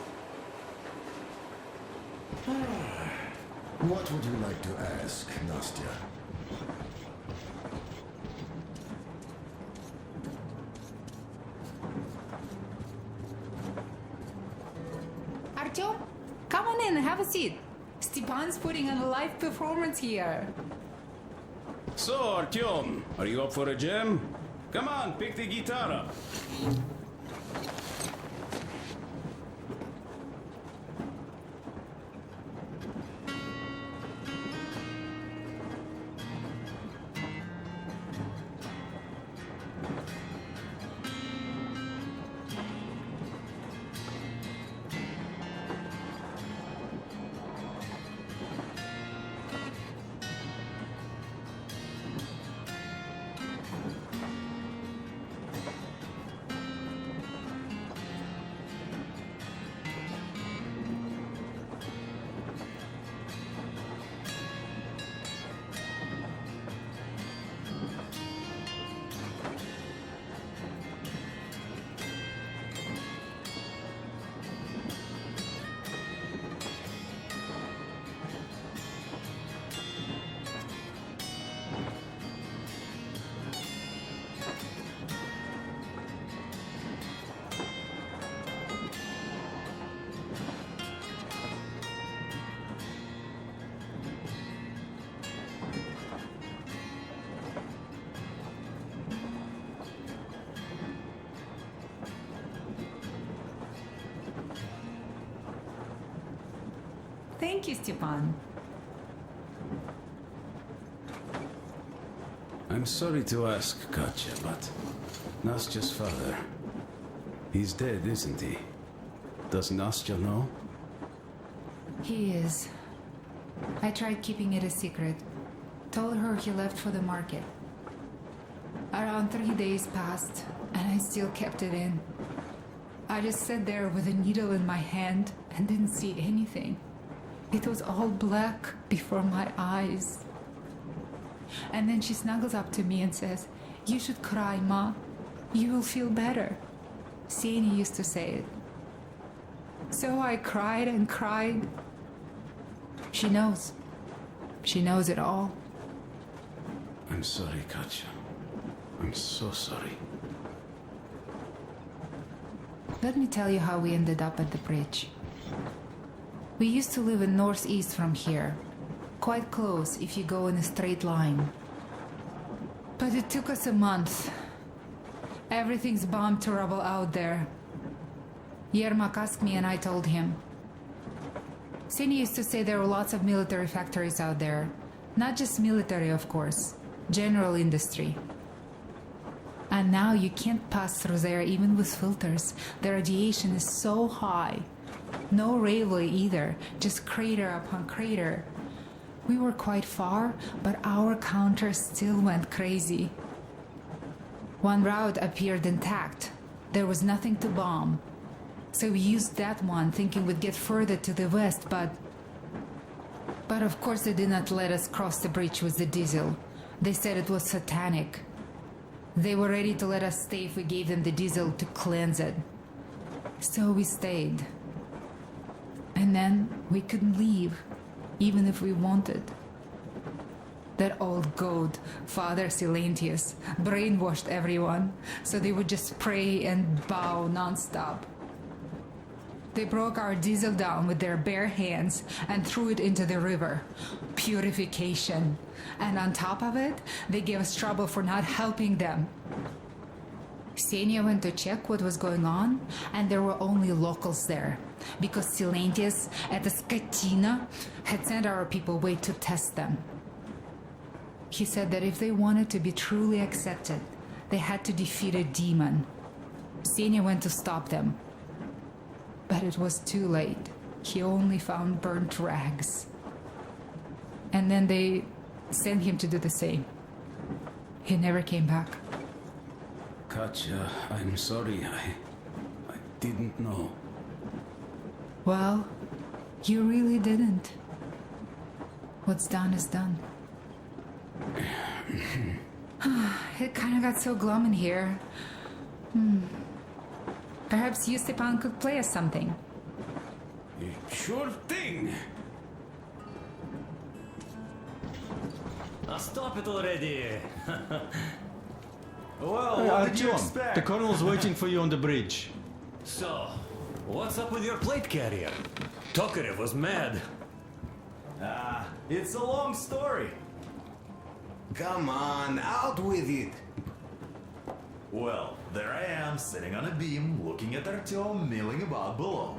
What would you like to ask, Nastya? Artyom, come on in, have a seat. Stepan's putting on a live performance here. So, Artyom, are you up for a jam? Come on, pick the guitar up. Thank you, Stepan. I'm sorry to ask, Katya, but Nastya's father, he's dead, isn't he? Does Nastya know? He is. I tried keeping it a secret. Told her he left for the market. Around 3 days passed, and I still kept it in. I just sat there with a needle in my hand and didn't see anything. It was all black before my eyes. And then she snuggles up to me and says, "You should cry, Ma. You will feel better." Sani used to say it. So I cried and cried. She knows. She knows it all. I'm sorry, Katya. I'm so sorry. Let me tell you how we ended up at the bridge. We used to live in northeast from here. Quite close if you go in a straight line. But it took us a month. Everything's bombed to rubble out there. Yermak asked me and I told him. Sini used to say there were lots of military factories out there. Not just military, of course. General industry. And now you can't pass through there even with filters. The radiation is so high. No railway either, just crater upon crater. We were quite far, but our counter still went crazy. One route appeared intact. There was nothing to bomb. So we used that one, thinking we'd get further to the west, but of course they did not let us cross the bridge with the diesel. They said it was satanic. They were ready to let us stay if we gave them the diesel to cleanse it. So we stayed. And then we couldn't leave, even if we wanted. That old goat, Father Silentius, brainwashed everyone, so they would just pray and bow non-stop. They broke our diesel down with their bare hands and threw it into the river. Purification. And on top of it, they gave us trouble for not helping them. Senia went to check what was going on, and there were only locals there, because Silentius at the Skatina had sent our people away to test them. He said that if they wanted to be truly accepted, they had to defeat a demon. Senya went to stop them. But it was too late. He only found burnt rags. And then they sent him to do the same. He never came back. Katya, I'm sorry. I didn't know. Well, you really didn't. What's done is done. It kind of got so glum in here. Perhaps you, Stepan, could play us something. Sure thing. Stop it already. Well, Hey, what did you Artyom, expect? the colonel's waiting for you on the bridge. So, what's up with your plate carrier? Tokarev was mad. It's a long story. Come on, out with it. Well, there I am, sitting on a beam, looking at Artyom milling about below.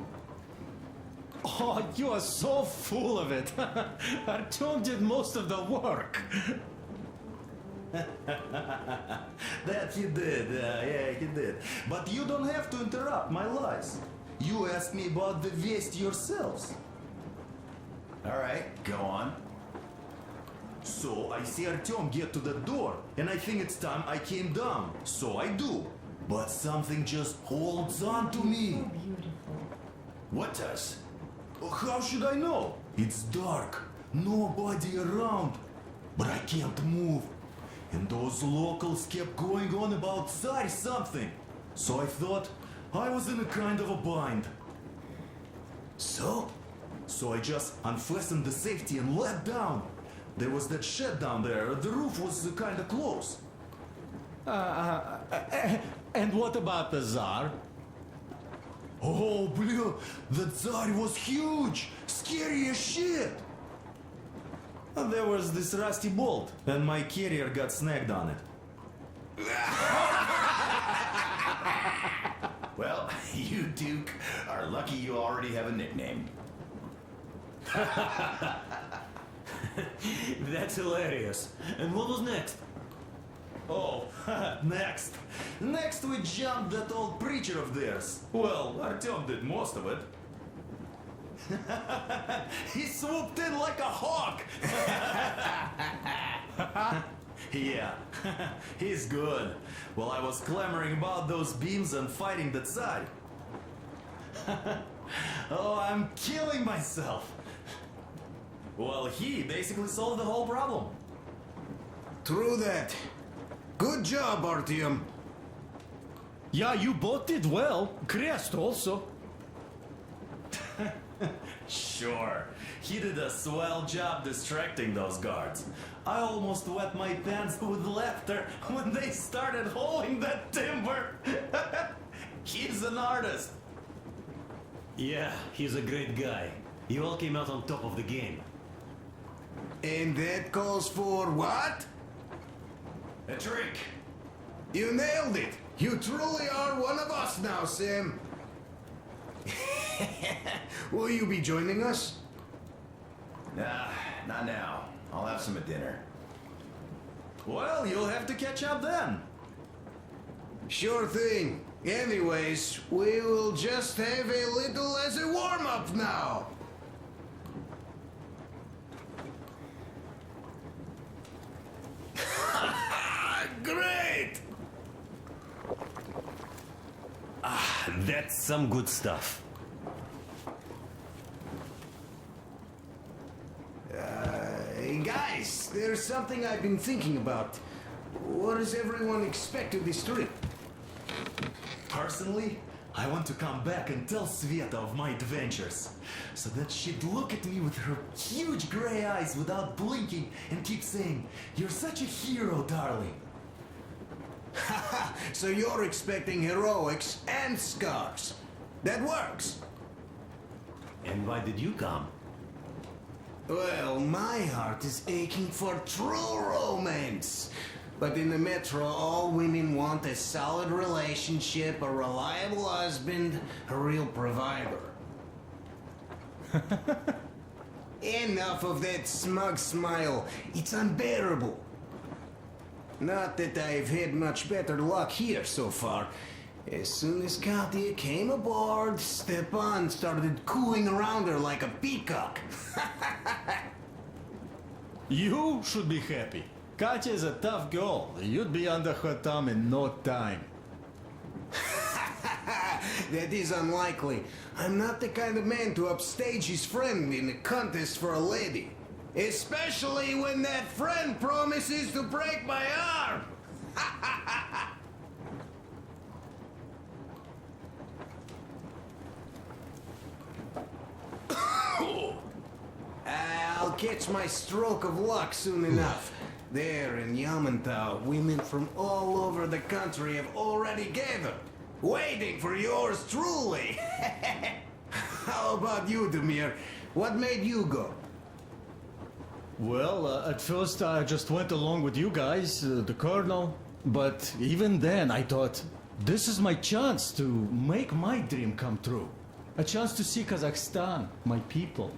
Oh, you are so full of it. Artyom did most of the work. That he did, yeah, he did. But you don't have to interrupt my lies. You asked me about the Vest yourselves. All right, go on. So I see Artyom get to the door, and I think it's time I came down. So I do. But something just holds on to me. What does? How should I know? It's dark, nobody around. But I can't move. And those locals kept going on about Tsar something. So I thought I was in a kind of a bind. So I just unfastened the safety and let down. There was that shed down there. The roof was kind of close. And what about the Tsar? Oh, blue, the Tsar was huge, scary as shit. And there was this rusty bolt, and my carrier got snagged on it. Well, you, Duke, are lucky you already have a nickname. That's hilarious. And what was next? Oh, next. Next we jumped that old preacher of theirs. Well, Artyom did most of it. He swooped in like a hawk. Yeah, he's good. While I was clamoring about those beams and fighting the Tsar. Oh, I'm killing myself. Well, he basically solved the whole problem. True that. Good job, Artyom. Yeah, you both did well. Krest also. Sure, he did a swell job distracting those guards. I almost wet my pants with laughter when they started hauling that timber. He's an artist. Yeah, he's a great guy. You all came out on top of the game. And that calls for what? A drink. You nailed it. You truly are one of us now, Sam. Will you be joining us? Nah, not now. I'll have some at dinner. Well, you'll have to catch up then. Sure thing. Anyways, we will just have a little as a warm-up now. Great! That's some good stuff. Hey guys, there's something I've been thinking about. What does everyone expect of this trip? Personally, I want to come back and tell Sveta of my adventures, so that she'd look at me with her huge gray eyes without blinking and keep saying, "You're such a hero, darling." So you're expecting heroics and scars. That works. And why did you come? Well, my heart is aching for true romance. But in the metro, all women want a solid relationship, a reliable husband, a real provider. Enough of that smug smile. It's unbearable. Not that I've had much better luck here so far. As soon as Katia came aboard, Stepan started cooing around her like a peacock. You should be happy. Katya is a tough girl. You'd be under her thumb in no time. That is unlikely. I'm not the kind of man to upstage his friend in a contest for a lady. Especially when that friend promises to break my arm. I'll catch my stroke of luck soon enough. There in Yamantau, women from all over the country have already gathered, waiting for yours truly. How about you, Demir? What made you go? Well, at first I just went along with you guys, the Colonel. But even then I thought, this is my chance to make my dream come true. A chance to see Kazakhstan, my people.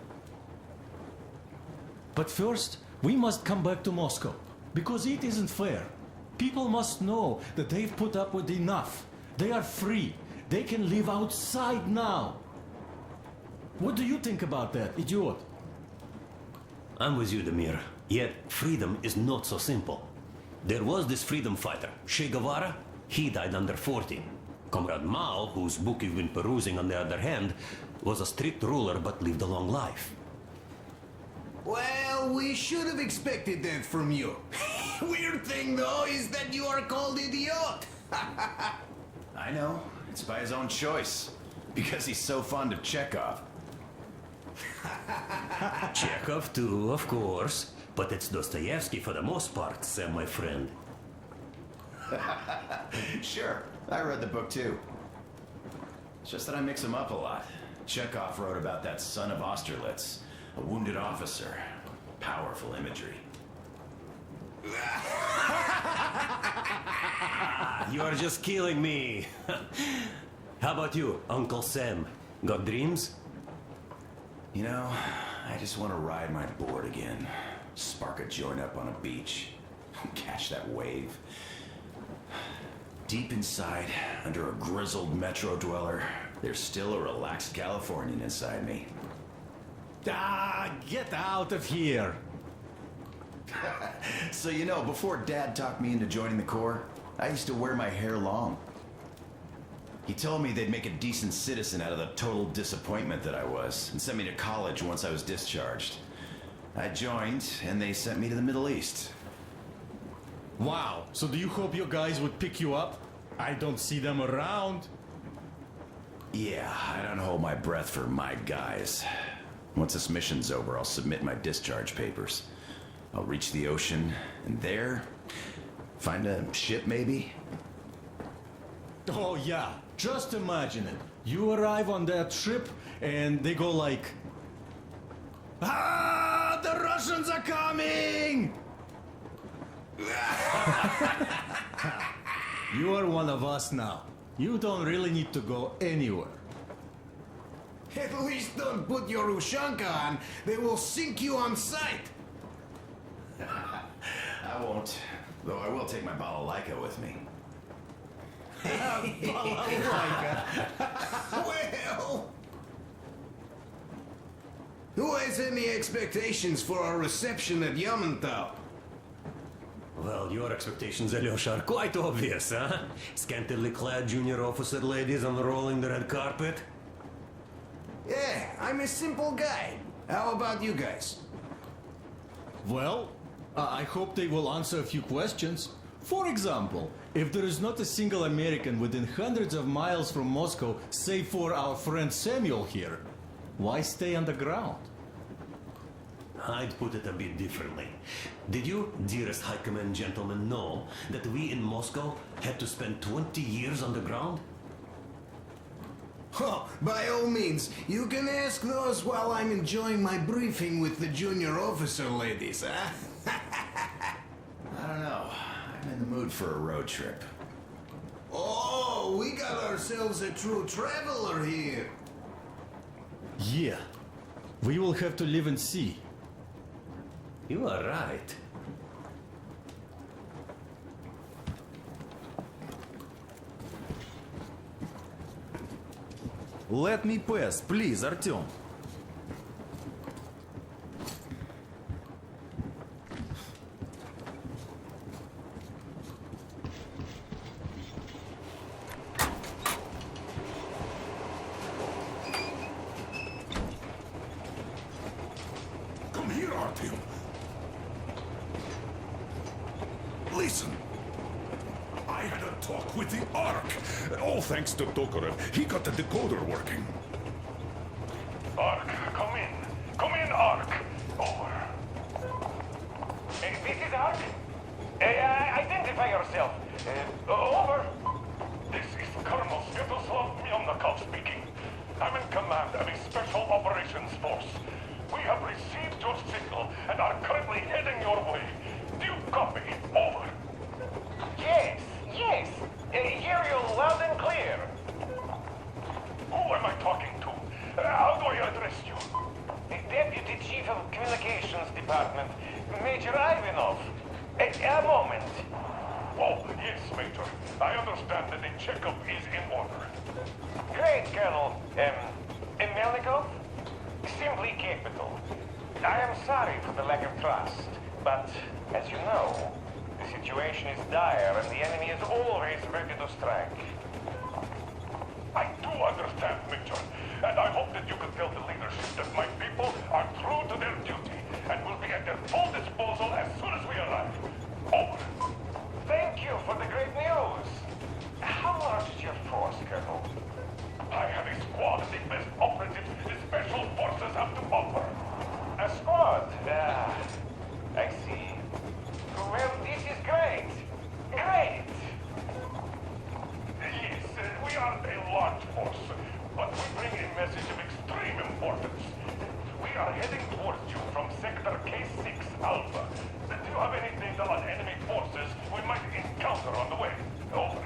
But first, we must come back to Moscow, because it isn't fair. People must know that they've put up with enough. They are free. They can live outside now. What do you think about that, idiot? I'm with you, Demir. Yet, freedom is not so simple. There was this freedom fighter, Che Guevara. He died under 40. Comrade Mao, whose book you've been perusing on the other hand, was a strict ruler but lived a long life. Well, we should have expected that from you. Weird thing, though, is that you are called idiot. I know. It's by his own choice. Because he's so fond of Chekhov. Chekhov too, of course. But it's Dostoevsky for the most part, Sam, my friend. Sure, I read the book too. It's just that I mix them up a lot. Chekhov wrote about that son of Austerlitz, a wounded officer. Powerful imagery. You are just killing me. How about you, Uncle Sam? Got dreams? You know, I just want to ride my board again. Spark a joint up on a beach. Catch that wave. Deep inside, under a grizzled metro dweller, there's still a relaxed Californian inside me. Ah, get out of here! So you know, before Dad talked me into joining the Corps, I used to wear my hair long. He told me they'd make a decent citizen out of the total disappointment that I was, and sent me to college once I was discharged. I joined, and they sent me to the Middle East. Wow, so do you hope your guys would pick you up? I don't see them around. Yeah, I don't hold my breath for my guys. Once this mission's over, I'll submit my discharge papers. I'll reach the ocean, and there, find a ship maybe? Oh yeah, just imagine it. You arrive on that ship, and they go like... Ah, the Russians are coming! You are one of us now. You don't really need to go anywhere. At least don't put your Ushanka on. They will sink you on sight. I won't. Though I will take my balalaika with me. Well... Who has any expectations for our reception at Yamantau? Well, your expectations, Alyosha, are quite obvious, huh? Scantily clad junior officer ladies unrolling the red carpet. Yeah, I'm a simple guy. How about you guys? Well, I hope they will answer a few questions. For example, if there is not a single American within hundreds of miles from Moscow, save for our friend Samuel here, why stay underground? I'd put it a bit differently. Did you, dearest High Command gentlemen, know that we in Moscow had to spend 20 years underground? Oh, by all means, you can ask those while I'm enjoying my briefing with the junior officer ladies, huh? I don't know. I'm in the mood for a road trip. Oh, we got ourselves a true traveler here. Yeah, we will have to live and see. You are right. Let me pass, please, Artyom. Come here, Artyom. Listen. I had a talk with the Ark. All thanks to Tokarev. He got the decoder working. Ark, come in. Come in, Ark. Over. This is Ark. Identify yourself. Over. This is Colonel Svetoslav Myelnikov speaking. I'm in command of a special operations force. We have received your signal and are currently heading your way. Do you copy? Over. Yes, yes. Hear you loud and clear. Who am I talking to? How do I address you? The Deputy Chief of Communications Department, Major Ivanov. A moment. Oh, yes, Major. I understand that the checkup is in order. Great, Colonel. Melnikov? Simply capital. I am sorry for the lack of trust, but as you know, the situation is dire and the enemy is always ready to strike. I do understand, Major, and I hope that you can tell the leadership that my people are true to their duty and will be at their full disposal as soon as we arrive. Over. Thank you for the great news. How large is your force, Colonel? I have a squad of the best operatives the Special Forces have to offer. A squad? I see. Well, this is great. Great! Yes, we are a large force, but we bring a message of extreme importance. We are heading towards you from Sector K6 Alpha. Do you have any data on enemy forces we might encounter on the way? Over.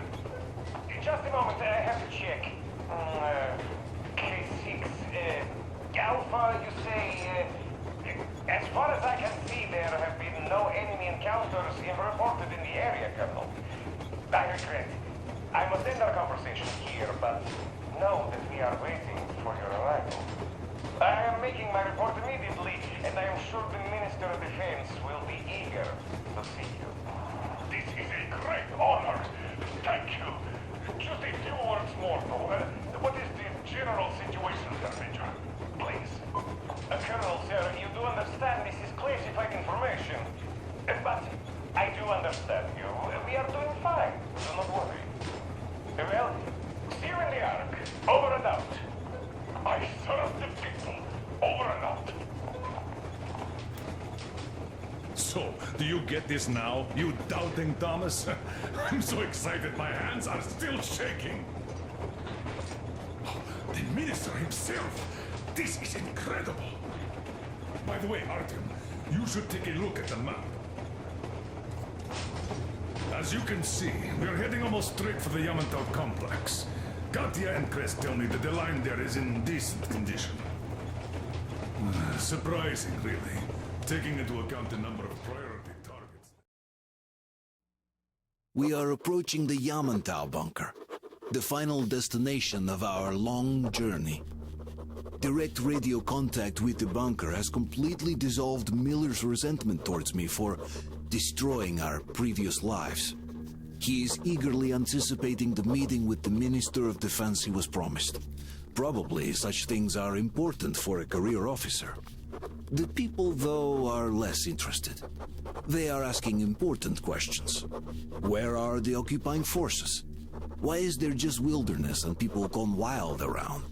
Just a moment, I have to check. K6 Alpha, you say? As far as I can see, there have been no enemy encounters reported in the area, Colonel. I regret. I must end our conversation here, but know that we are waiting for your arrival. I am making my report immediately, and I am sure the Minister of Defense will be eager to see you. This is a great honor. Thank you. Just a few words more, though. What is the general situation, Sir Major? Please. Colonel, sir, you do understand this is classified information. But I do understand you. We are doing fine. Do not worry. Well, see you in the Ark. Over and out. I serve the people. Over and out. So, do you get this now, you doubting Thomas? I'm so excited my hands are still shaking. The minister himself. This is incredible. By the way, Artyom, you should take a look at the map. As you can see, we're heading almost straight for the Yamantau complex. Katya and Crest tell me that the line there is in decent condition. Surprising, really, taking into account the number of priority targets. We are approaching the Yamantau bunker, the final destination of our long journey. Direct radio contact with the bunker has completely dissolved Miller's resentment towards me for destroying our previous lives. He is eagerly anticipating the meeting with the Minister of Defense he was promised. Probably such things are important for a career officer. The people, though, are less interested. They are asking important questions. Where are the occupying forces? Why is there just wilderness and people gone wild around?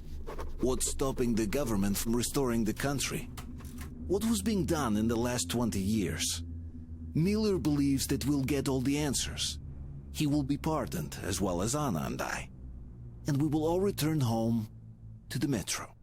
What's stopping the government from restoring the country? What was being done in the last 20 years? Miller believes that we'll get all the answers. He will be pardoned, as well as Anna and I. And we will all return home to the metro.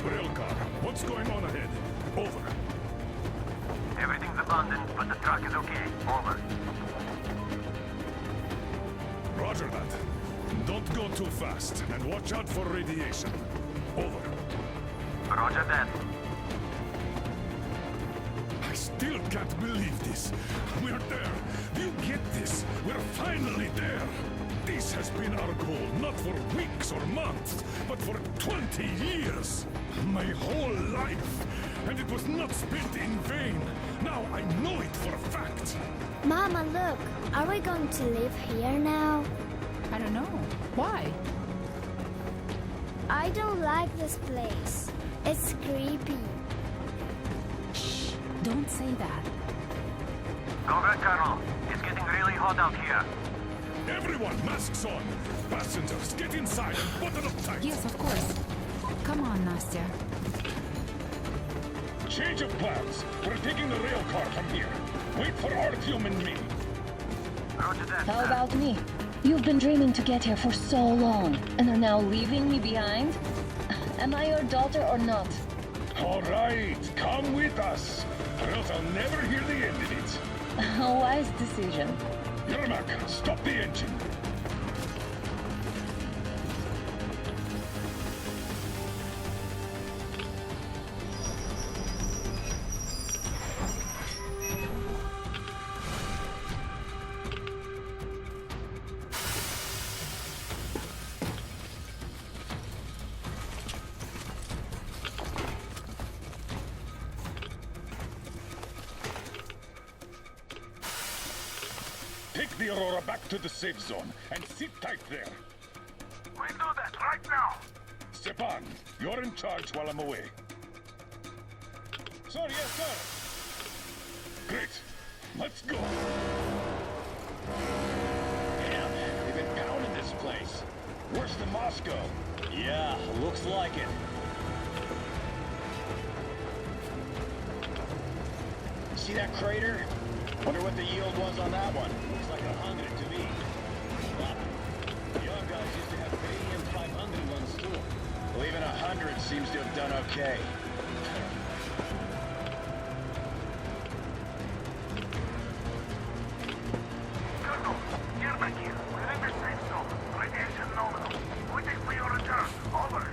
Railcar, what's going on ahead? Over. Everything's abandoned, but the truck is okay. Over. Roger that. Don't go too fast, and watch out for radiation. Over. Roger that. I still can't believe this. We're there. Do you get this? We're finally there. This has been our goal, not for weeks or months, but for 20 years. My whole life. And it was not spent in vain. Now I know it for a fact. Mama, look. Are we going to live here now? I don't know. Why? I don't like this place. It's creepy. Shh. Don't say that. Go good, Colonel. It's getting really hot out here. Everyone, masks on. Passengers, get inside and button up tight. Yes, of course. Come on, Nastya. Change of plans. We're taking the rail car from here. Wait for Artyom and me. Roger that. How about me? You've been dreaming to get here for so long, and are now leaving me behind? Am I your daughter or not? All right, come with us, or else I'll never hear the end of it. A wise decision. Yermak, stop the engine. Take the Aurora back to the safe zone and sit tight there. We do that right now. Stepan, you're in charge while I'm away. Sir, yes, sir. Great. Let's go. Damn, they've been pounding this place. Worse than Moscow. Yeah, looks like it. See that crater? Wonder what the yield was on that one. Looks like 100 to me. Wow. Young guys used to have Canadian 500 ones too. Well, even 100 seems to have done okay. Colonel, Yermak here. We're in the safe zone. Radiation nominal. Waiting for your return. Over.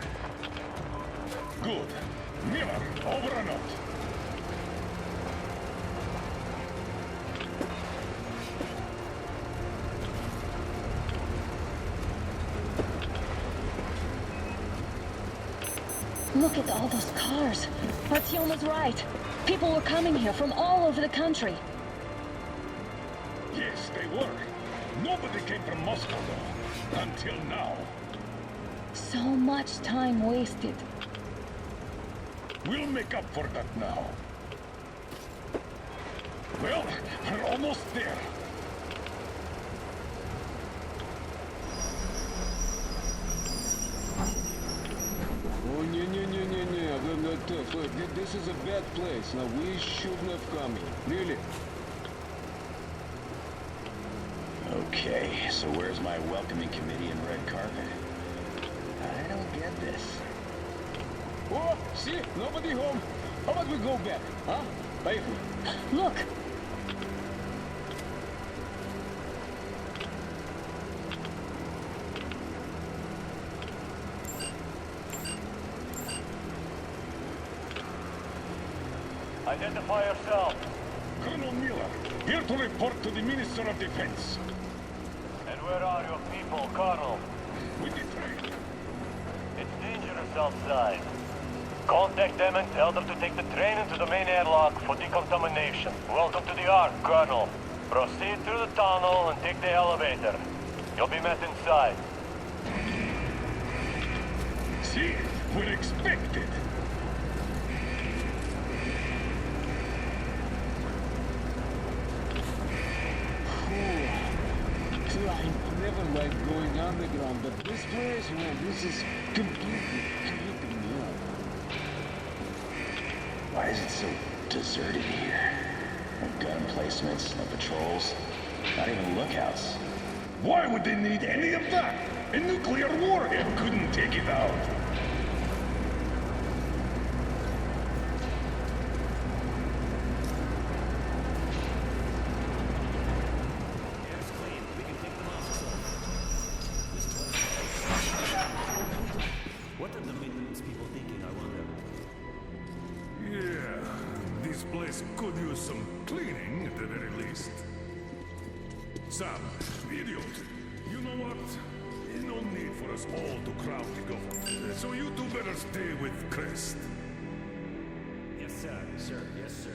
Good. Miller, over and out. Look at all those cars. Artyom was right. People were coming here from all over the country. Yes, they were. Nobody came from Moscow, though. Until now. So much time wasted. We'll make up for that now. Well, we're almost there. Oh, this is a bad place. Now, we shouldn't have come here. Really? Okay, so where's my welcoming committee and red carpet? I don't get this. Oh, see? Nobody home. How about we go back, huh? Поехали. Look! Identify yourself. Colonel Miller, here to report to the Minister of Defense. And where are your people, Colonel? With the train. It's dangerous outside. Contact them and tell them to take the train into the main airlock for decontamination. Welcome to the Ark, Colonel. Proceed through the tunnel and take the elevator. You'll be met inside. See, we're expected. I never liked going underground, but this place, man, this is completely creeping me out. Why is it so deserted here? No gun placements, no patrols, not even lookouts. Why would they need any of that? A nuclear warhead couldn't take it out. What are the maintenance people thinking, I wonder? Sam, idiot. You know what? There's no need for us all to crowd the government. So you two better stay with Crest. Yes, sir. Sir, yes, sir.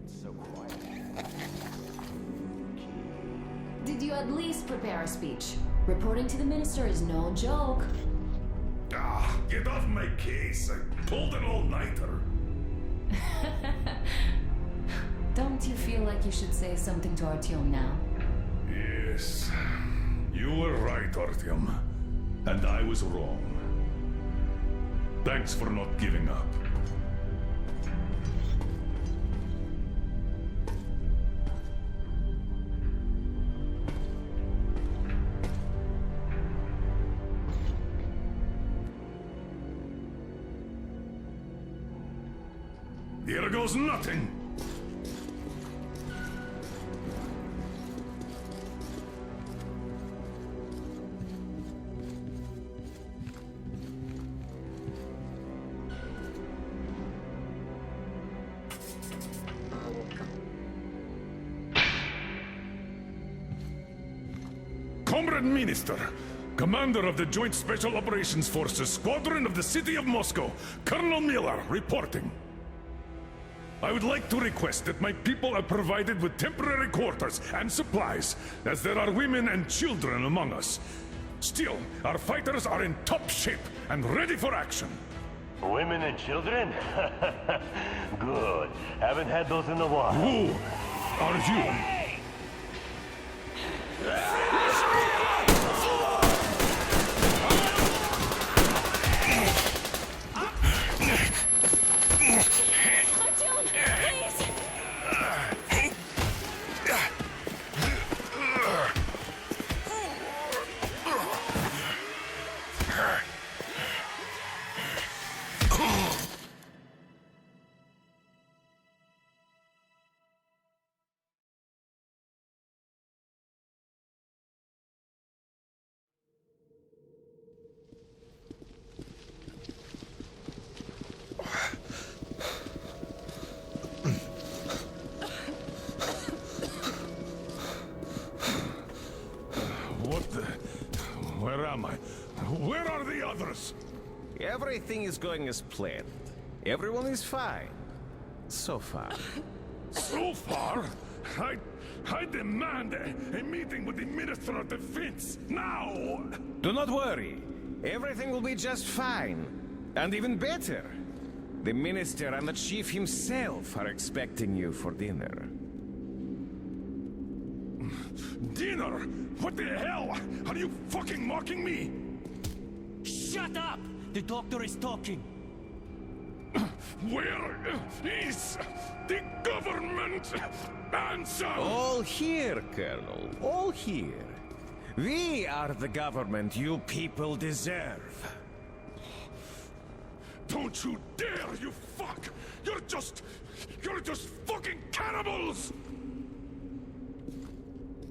So quiet. Did you at least prepare a speech? Reporting to the minister is no joke. Ah, get off my case. I pulled an all-nighter. Don't you feel like you should say something to Artyom now? Yes. You were right, Artyom. And I was wrong. Thanks for not giving up. Here goes nothing! Comrade Minister, Commander of the Joint Special Operations Forces, Squadron of the City of Moscow, Colonel Miller, reporting. I would like to request that my people are provided with temporary quarters and supplies, as there are women and children among us. Still, our fighters are in top shape and ready for action. Women and children? Good. Haven't had those in a while. Who are you? Where am I? Where are the others? Everything is going as planned. Everyone is fine. So far. So far? I demand a meeting with the Minister of Defense, now! Do not worry. Everything will be just fine. And even better. The Minister and the Chief himself are expecting you for dinner. Dinner? What the hell? Are you fucking mocking me? Shut up! The doctor is talking. Where is the government? Answer! All here, Colonel. All here. We are the government you people deserve. Don't you dare, you fuck! You're just fucking cannibals!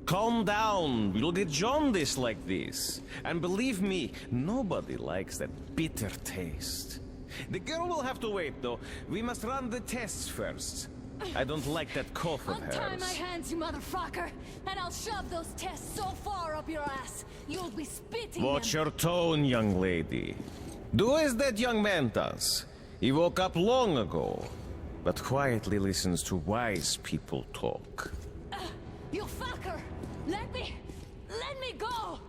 Calm down. We'll get jaundiced like this. And believe me, nobody likes that bitter taste. The girl will have to wait, though. We must run the tests first. I don't like that cough of Untie hers. my hands, you motherfucker, and I'll shove those tests so far up your ass, you'll be spitting Watch them. your tone, young lady. Do as that young man does. He woke up long ago, but quietly listens to wise people talk. You fucker! Let me go!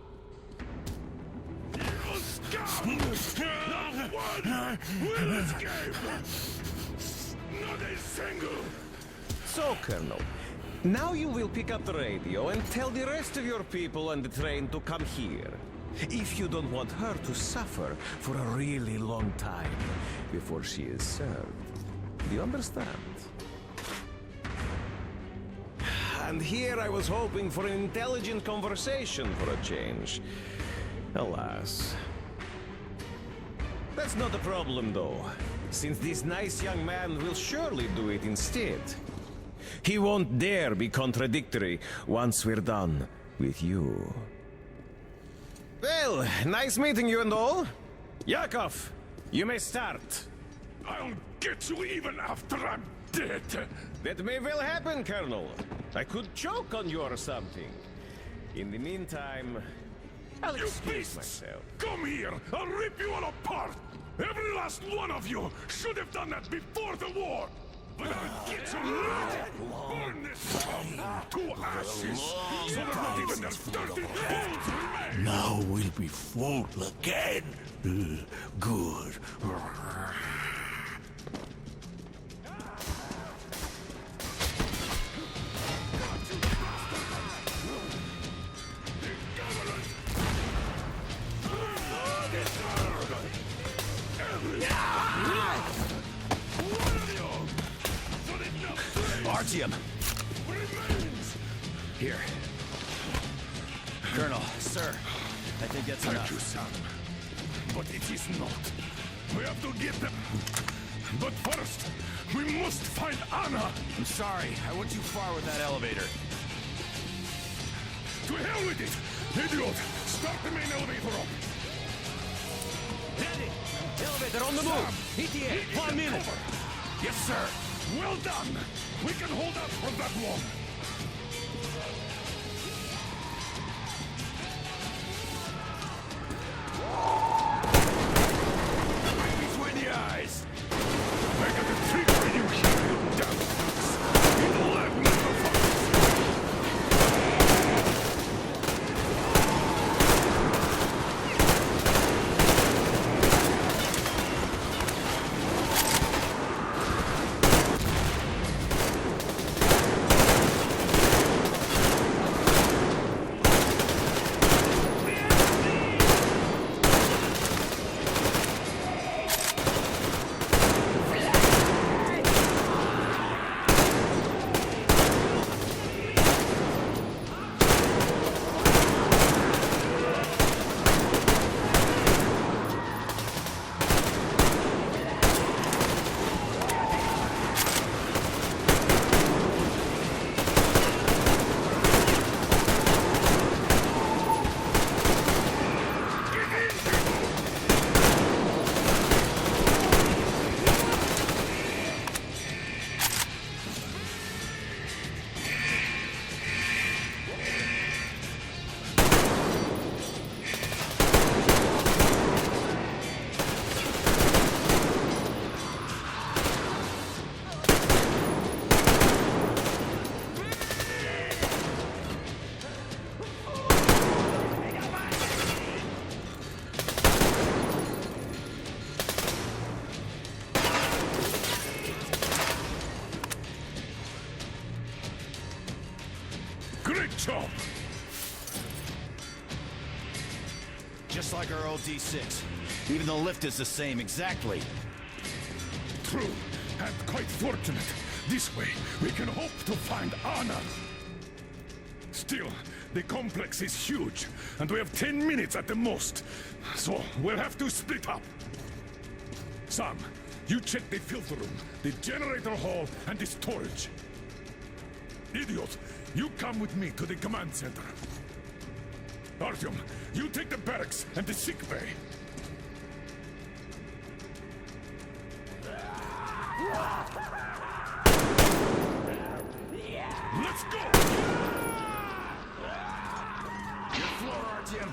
You scum! Not one will escape! Not a single! So, Colonel, now you will pick up the radio and tell the rest of your people on the train to come here. If you don't want her to suffer for a really long time before she is served. Do you understand? And here I was hoping for an intelligent conversation for a change. Alas. That's not a problem, though, since this nice young man will surely do it instead. He won't dare be contradictory once we're done with you. Well, Well, nice meeting you and all. Yakov, you may start. I'll get you even after I'm dead. That may well happen, Colonel. I could choke on you or something. In the meantime, I'll excuse myself. Come here! I'll rip you all apart! Every last one of you should have done that before the war! But I'll get you right! Burn this scum to ashes! So that not even their dirty bones remain! Now we'll be full again. Good. Artyom! Here. Colonel, sir, I think that's enough. Thank you, son. But it is not. We have to get them. But first, we must find Anna! I'm sorry, I went too far with that elevator. To hell with it! Idiot! Start the main elevator up! Daddy! Elevator on the move! ETA, 1 minute! Yes, sir! Well done! We can hold out for that long! Between the eyes! I got a trick for you here, you damn fools! It'll have motherfuckers! Great job! Just like our old D6. Even the lift is the same, exactly. True, and quite fortunate. This way, we can hope to find Anna. Still, the complex is huge, and we have 10 minutes at the most. So, we'll have to split up. Sam, you check the filter room, the generator hall, and the storage. Idiot, you come with me to the command center. Artyom, you take the barracks and the sick bay. Let's go! Your floor, Artyom.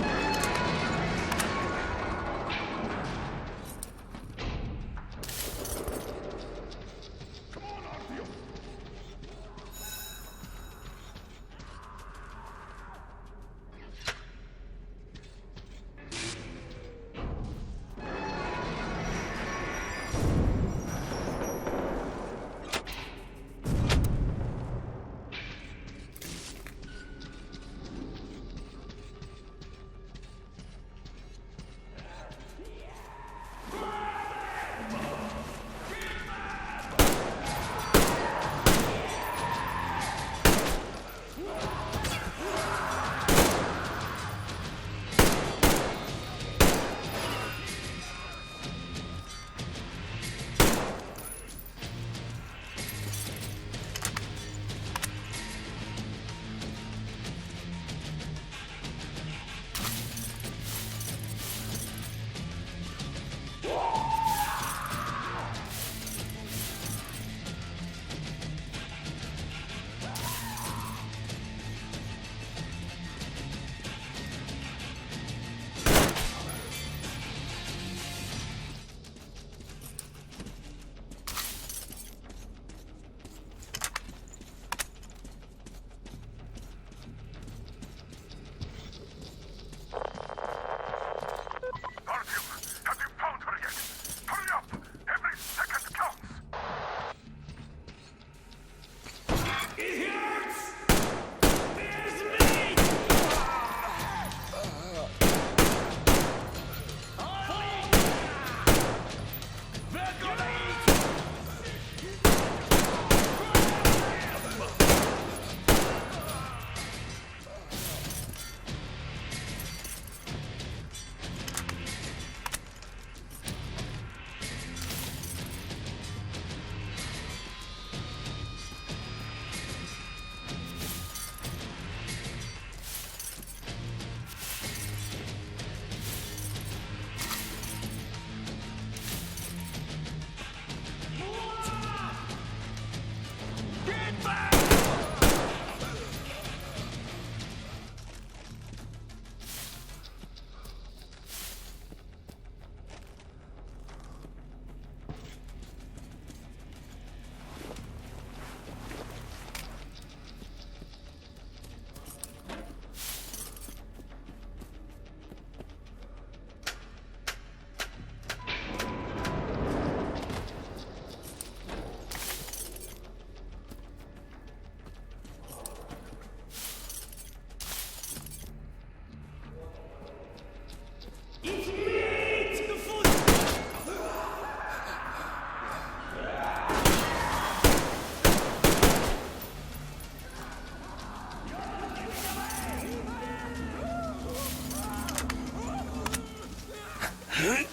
Why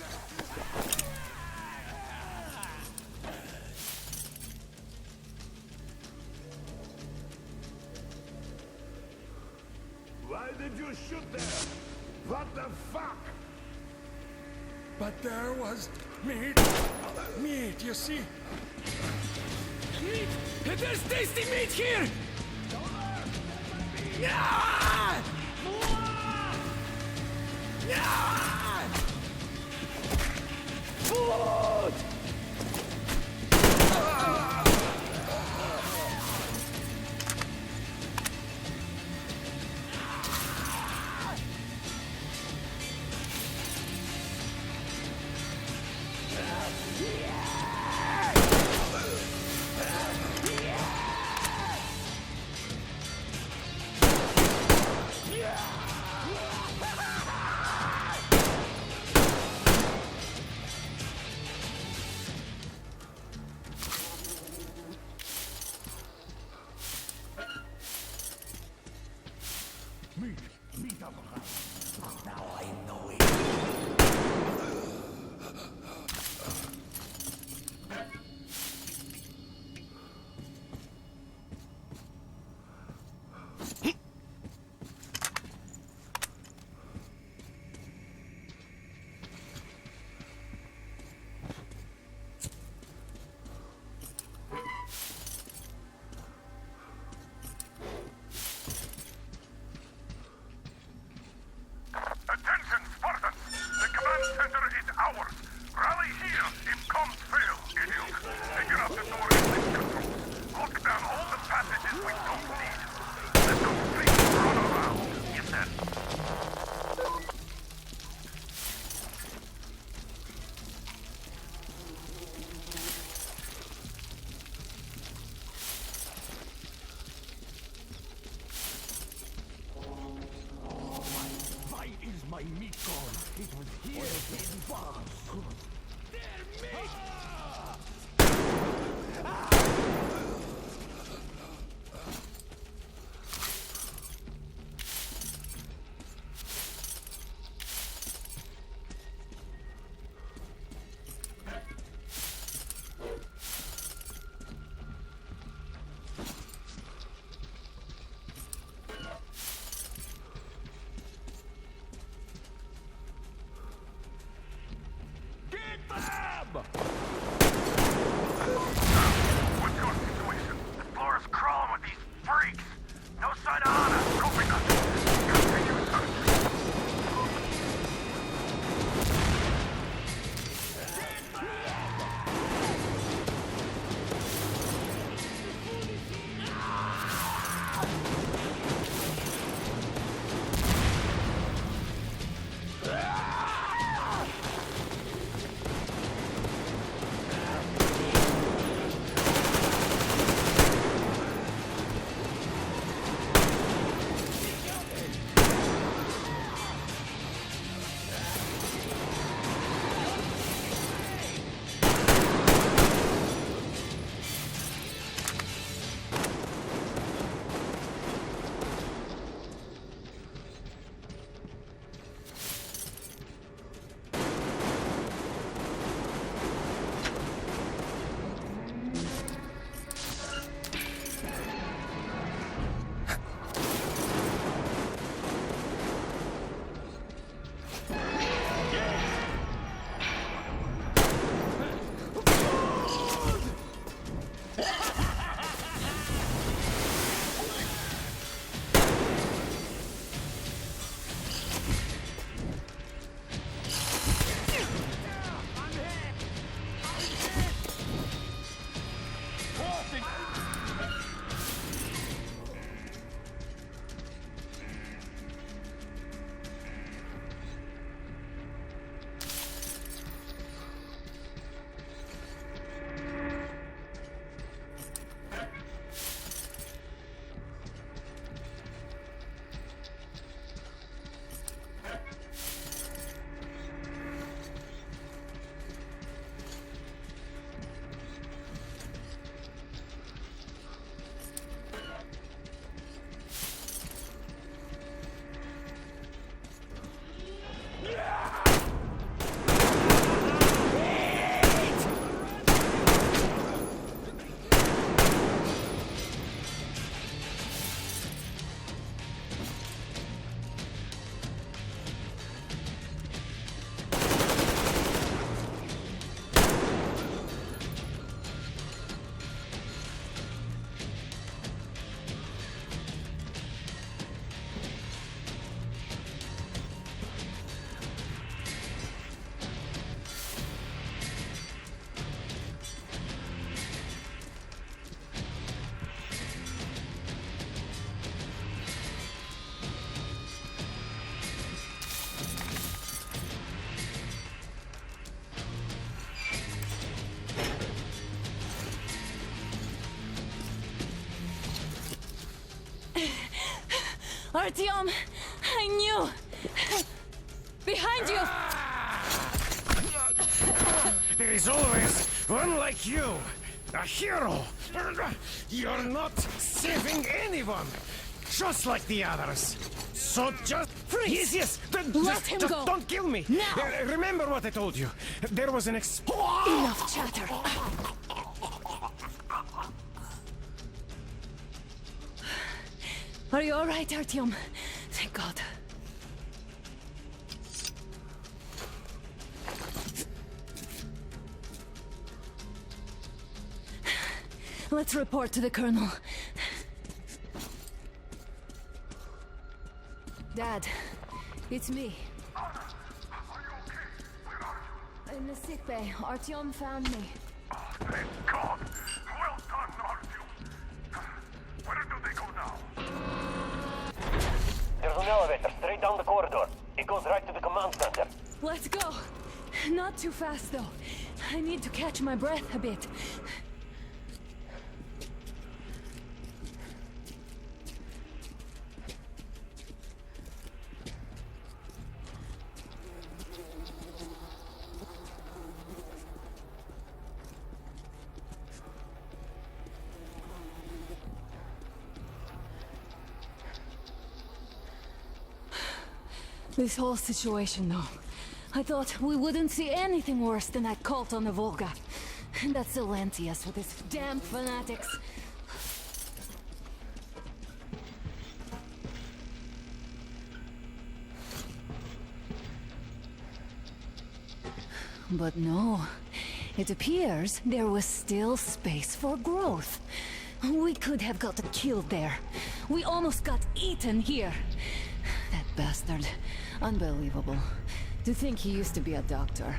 did you shoot there? What the fuck? But there was meat. Meat, you see? Meat! There's tasty meat here! Yeah! Yeah! Food! Now I know it. Attention, Spartans! The command center is ours! Rally here if comms fail, idiots! Figure out the door exit controls. Lock down all the passages we don't need. Let those freaks run around. Yes, sir. Why is my meat gone? It was here in bombs. Their meat! What's your Artyom, I knew! Behind you! There is always one like you, a hero. You're not saving anyone, just like the others. So just freeze! Yes. Let him go. Don't kill me. Now. Remember what I told you. There was an Enough chatter. Are you all right, Artyom? Thank God. Let's report to the Colonel. Dad, it's me. In the sick bay, Artyom found me. Thank God. Well done, Artyom. Where do they go now? There's an elevator straight down the corridor. It goes right to the command center. Let's go. Not too fast, though. I need to catch my breath a bit. This whole situation, though. I thought we wouldn't see anything worse than that cult on the Volga. And that's Silencius with his damn fanatics. But no. It appears there was still space for growth. We could have gotten killed there. We almost got eaten here. That bastard. Unbelievable. To think he used to be a doctor.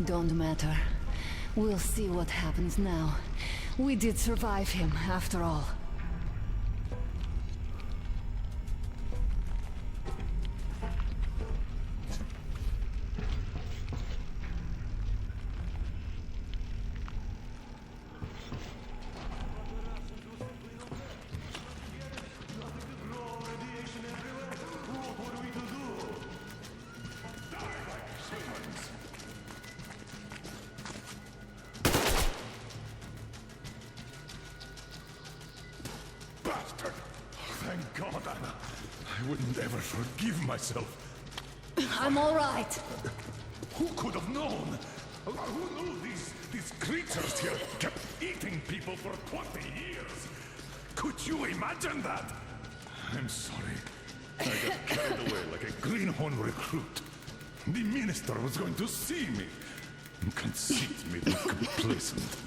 Don't matter. We'll see what happens now. We did survive him, after all. Bastard! Thank God, Anna. I wouldn't ever forgive myself. I'm all right. Who could have known? Who knew these creatures here kept eating people for 20 years? Could you imagine that? I'm sorry. I got carried away like a greenhorn recruit. The minister was going to see me. Conceit made me complacent.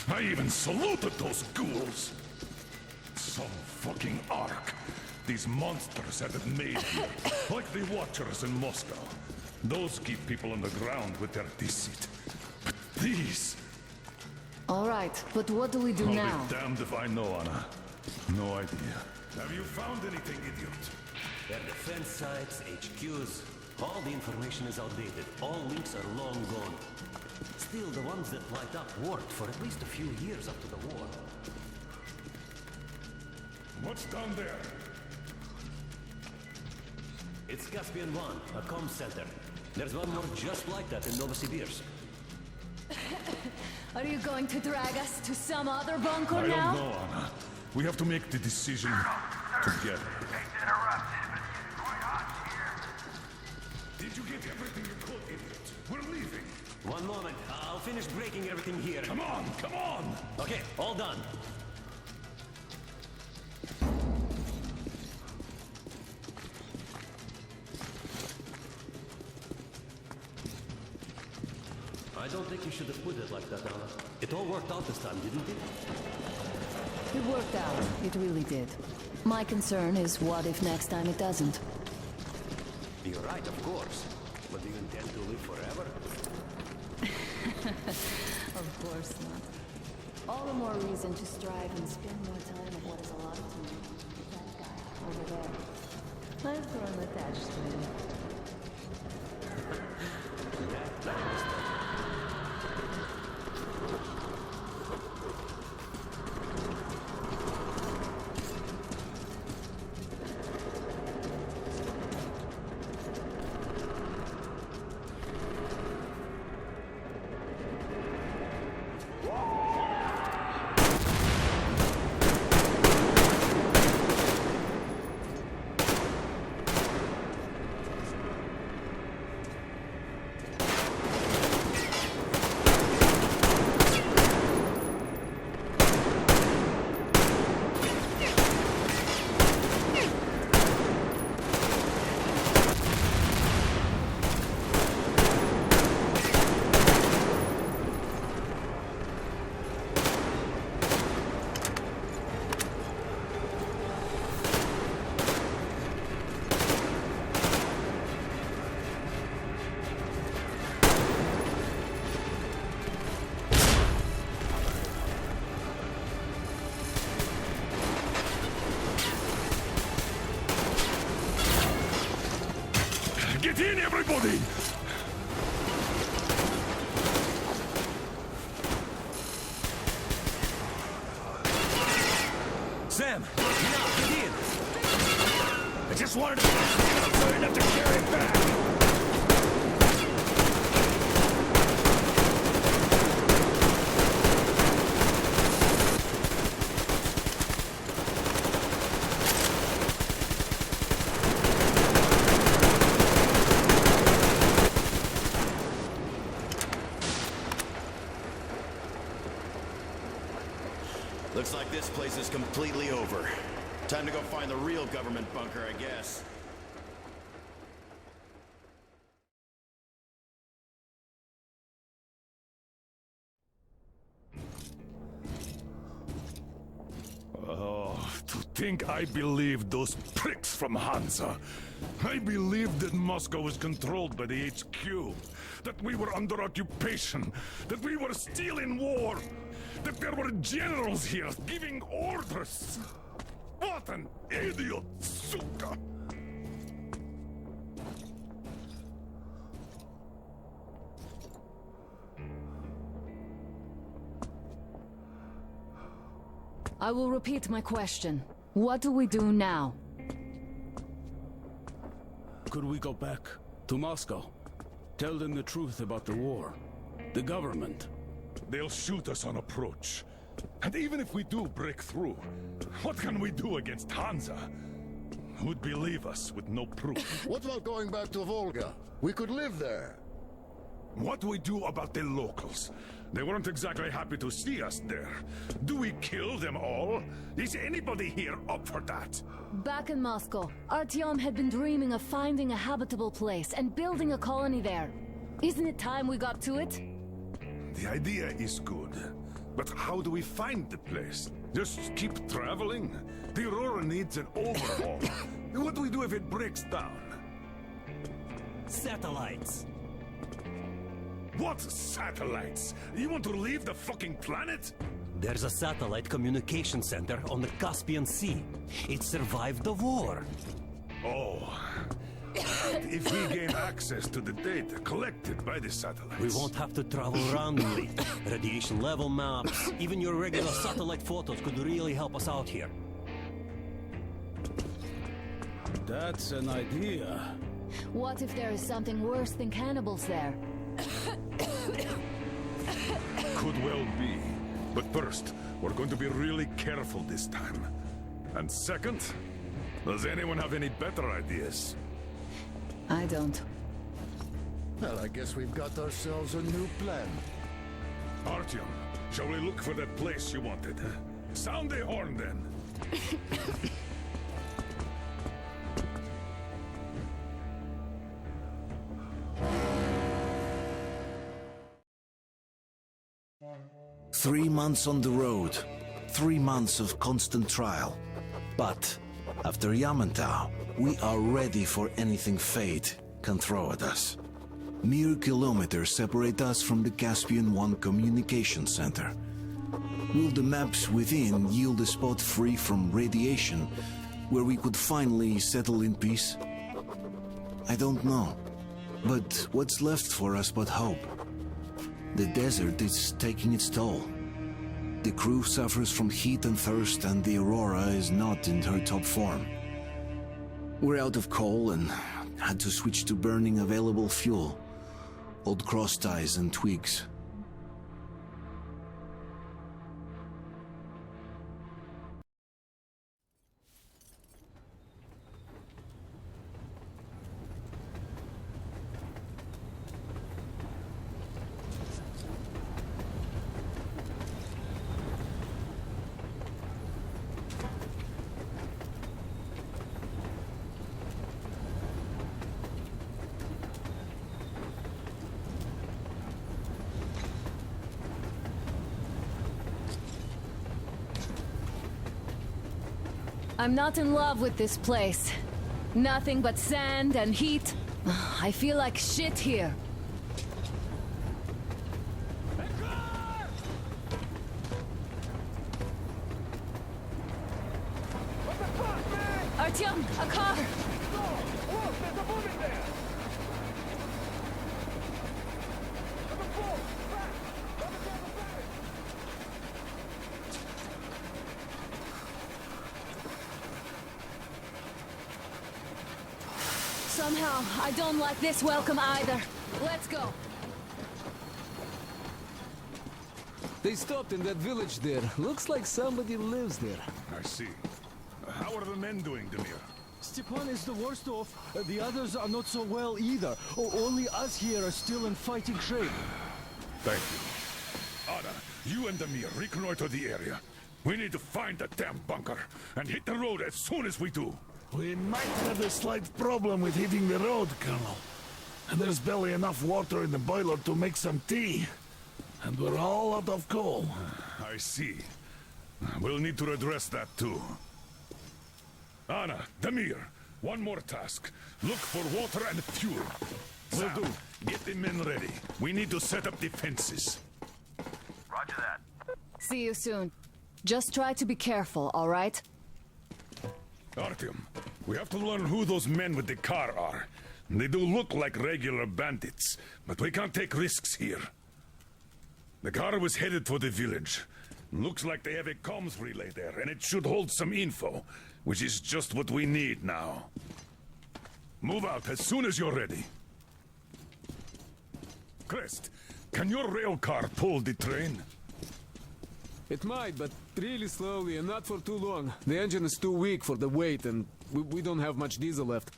I even saluted those ghouls. Some fucking ark. These monsters had it made here, like the Watchers in Moscow. Those keep people on the ground with their deceit. But these... All right, but what do we do I'll now? be damned if I know, Anna. No idea. Have you found anything, idiot? Their defense sites, HQs, all the information is outdated. All links are long gone. Still, the ones that light up worked for at least a few years after the war. What's down there? It's Caspian 1, a comm center. There's one more just like that in Novosibirsk. Are you going to drag us to some other bunker I now? don't know, Anna. We have to make the decision together. Did you get everything you could, idiot? We're leaving. One moment. I'll finish breaking everything here. Come on, come on! Okay, all done. I don't think you should have put it like that, Anna. It all worked out this time, didn't it? It worked out. It really did. My concern is what if next time it doesn't? You're right, of course. But do you intend to live forever? Of course not. All the more reason to strive and spend more time of what is allotted to me. That guy over there. I've grown attached to him. Get in, everybody! Sam, now, get in! I just wanted to outside enough to carry it back! Looks like this place is completely over. Time to go find the real government bunker, I guess. Oh, to think I believed those pricks from Hansa. I believed that Moscow was controlled by the HQ. That we were under occupation. That we were still in war. That there were generals here giving orders. What an idiot, suka! I will repeat my question. What do we do now? Could we go back to Moscow? Tell them the truth about the war. The government. They'll shoot us on approach. And even if we do break through, what can we do against Hansa? Who'd believe us with no proof? What about going back to Volga? We could live there. What do we do about the locals? They weren't exactly happy to see us there. Do we kill them all? Is anybody here up for that? Back in Moscow, Artyom had been dreaming of finding a habitable place and building a colony there. Isn't it time we got to it? The idea is good. But how do we find the place? Just keep traveling? The Aurora needs an overhaul. What do we do if it breaks down? Satellites! What satellites? You want to leave the fucking planet? There's a satellite communication center on the Caspian Sea. It survived the war. Oh. And if we gain access to the data collected by the satellites... We won't have to travel randomly. Radiation level maps, even your regular satellite photos could really help us out here. That's an idea. What if there is something worse than cannibals there? Could well be. But first, we're going to be really careful this time. And second, does anyone have any better ideas? I don't. Well, I guess we've got ourselves a new plan. Artyom, shall we look for that place you wanted? Sound the horn, then. Three months on the road, 3 months of constant trial. But after Yamantau, we are ready for anything fate can throw at us. Mere kilometers separate us from the Caspian 1 communication center. Will the maps within yield a spot free from radiation, where we could finally settle in peace? I don't know. But what's left for us but hope? The desert is taking its toll. The crew suffers from heat and thirst, and the Aurora is not in her top form. We're out of coal and had to switch to burning available fuel. Old cross ties and twigs. I'm not in love with this place. Nothing but sand and heat. I feel like shit here. What the fuck, man? Artyom, a car! Look, there's a woman there! Somehow, I don't like this welcome either. Let's go. They stopped in that village there. Looks like somebody lives there. I see. How are the men doing, Demir? Stepan is the worst off. The others are not so well either. Only us here are still in fighting shape. Thank you. Anna, you and Demir reconnoiter the area. We need to find the damn bunker and hit the road as soon as we do. We might have a slight problem with hitting the road, Colonel. And there's barely enough water in the boiler to make some tea. And we're all out of coal. I see. We'll need to address that too. Anna, Demir, one more task. Look for water and fuel. Will do. Get the men ready. We need to set up defenses. Roger that. See you soon. Just try to be careful, all right? Artyom, we have to learn who those men with the car are. They do look like regular bandits, but we can't take risks here. The car was headed for the village. Looks like they have a comms relay there, and it should hold some info, which is just what we need now. Move out as soon as you're ready. Crest, can your rail car pull the train? It might, but really slowly and not for too long. The engine is too weak for the weight, and we don't have much diesel left.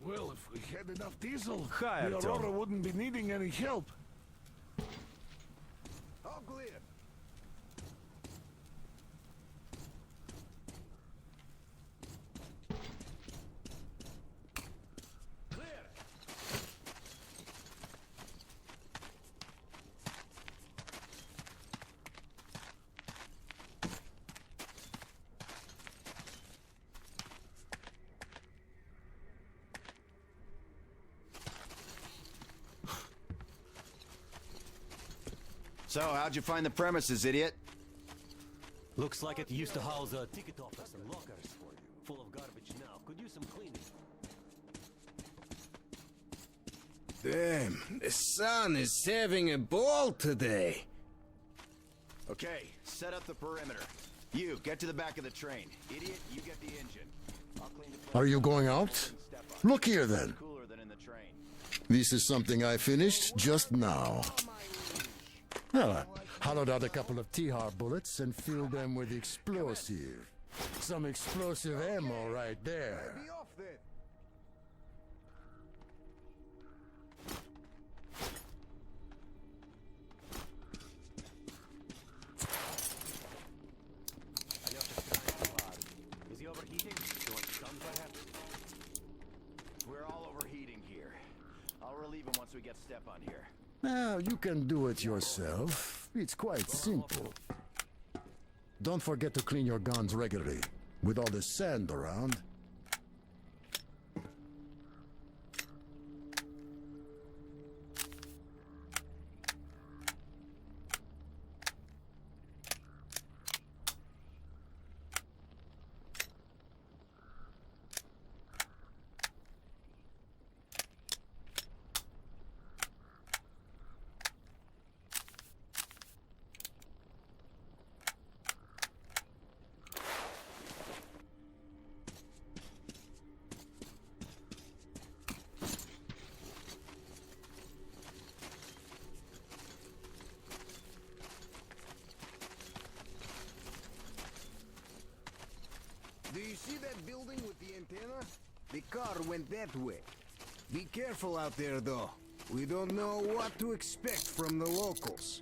Well, if we had enough diesel, Hi, the Artyom. Aurora wouldn't be needing any help. All clear. So, how'd you find the premises, idiot? Looks like it used to house a ticket office and lockers. Full of garbage now. Could use some cleaning. Damn, the sun is having a ball today. Okay, set up the perimeter. You, get to the back of the train. Idiot, you get the engine. I'll clean the place. Are you going out? Look here then. Cooler than in the train. This is something I finished just now. Well, I hollowed out a couple of T-Har bullets and filled them with explosive. Some explosive ammo right there. Be off then. Is he overheating? You want some perhaps? We're all overheating here. I'll relieve him once we get step on here. Now, you can do it yourself. It's quite simple. Don't forget to clean your guns regularly. With all the sand around. Do you see that building with the antenna? The car went that way. Be careful out there, though. We don't know what to expect from the locals.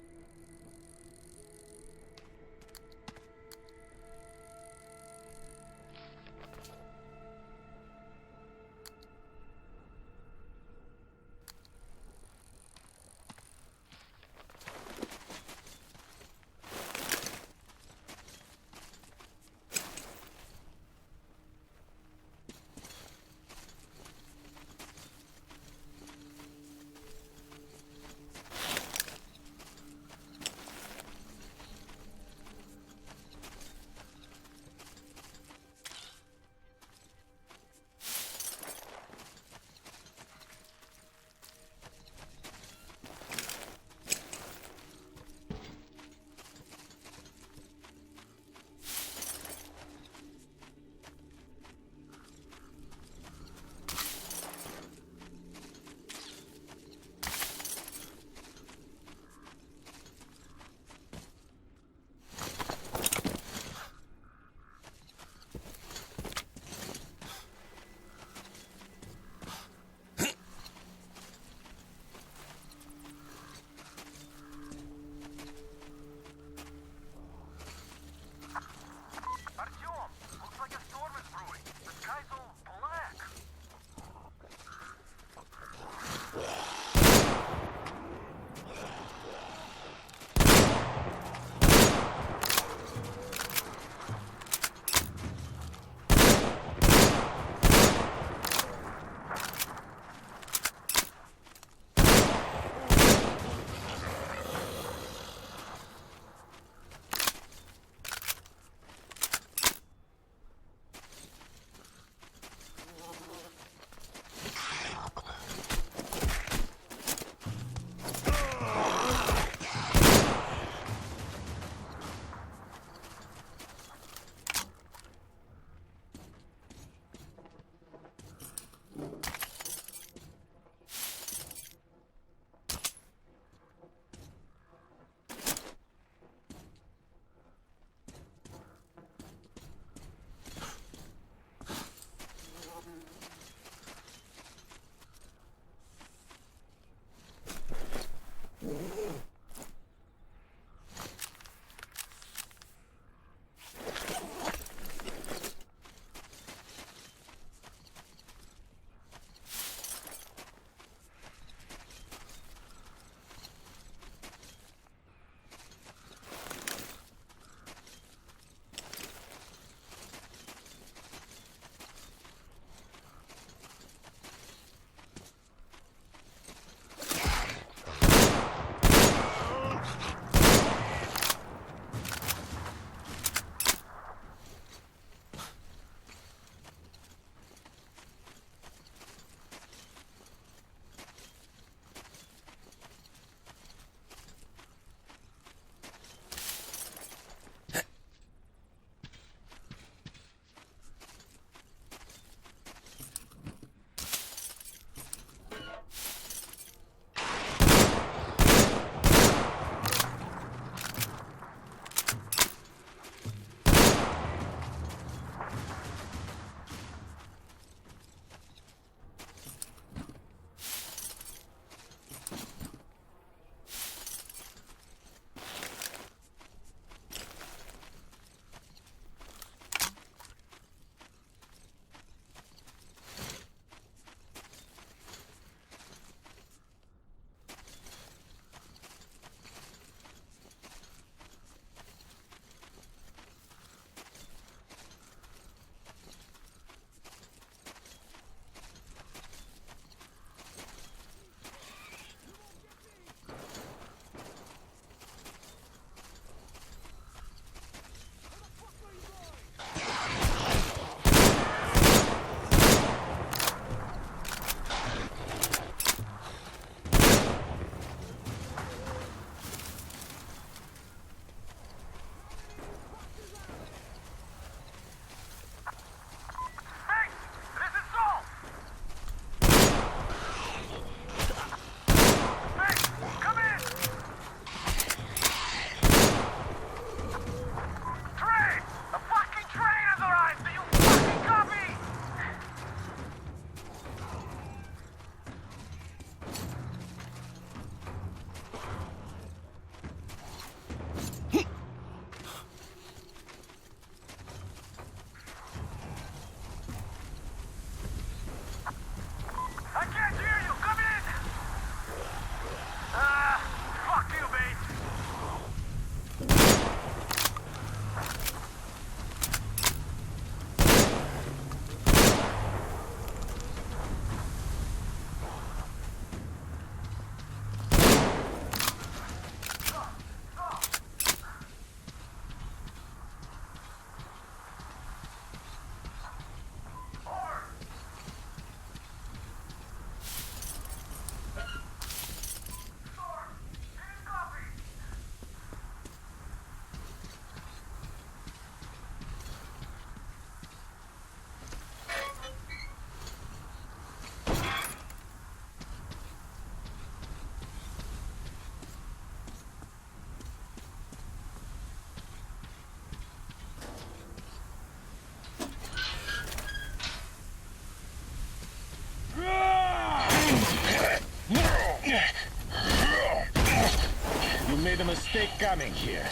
You made a mistake coming here.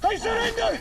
I surrender!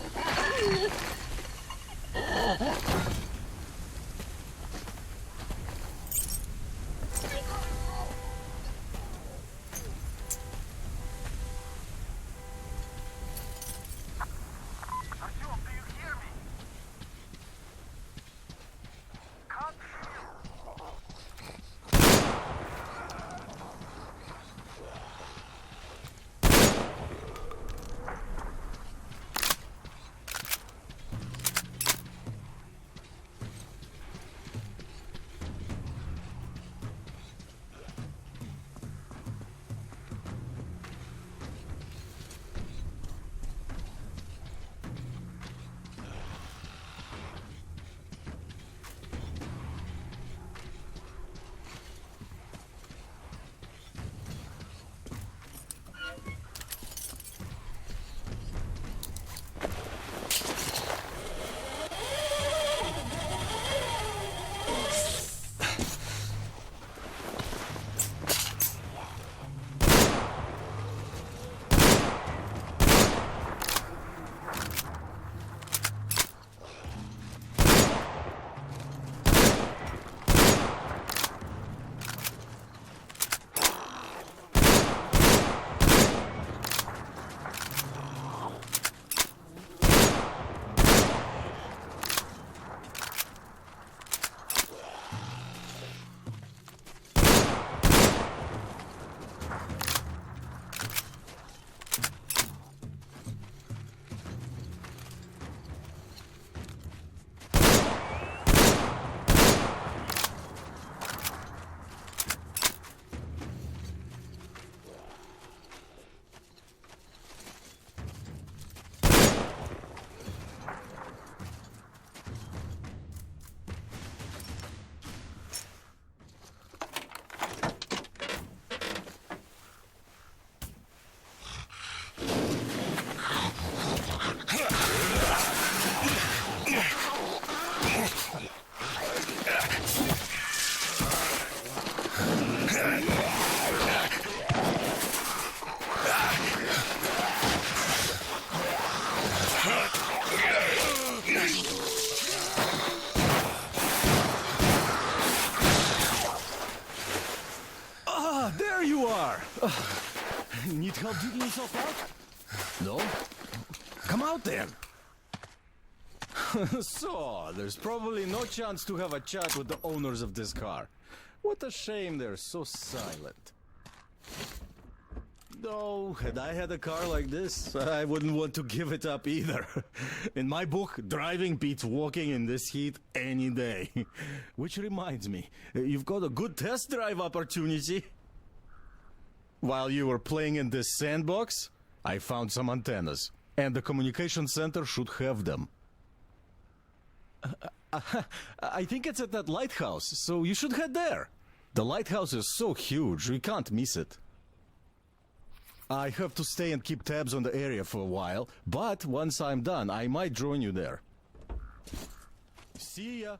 Need help digging yourself out? No? Come out then! So, there's probably no chance to have a chat with the owners of this car. What a shame they're so silent. Though, had I had a car like this, I wouldn't want to give it up either. In my book, driving beats walking in this heat any day. Which reminds me, you've got a good test drive opportunity. While you were playing in this sandbox, I found some antennas, and the communication center should have them. I think it's at that lighthouse, so you should head there. The lighthouse is so huge, we can't miss it. I have to stay and keep tabs on the area for a while, but once I'm done, I might join you there. See ya!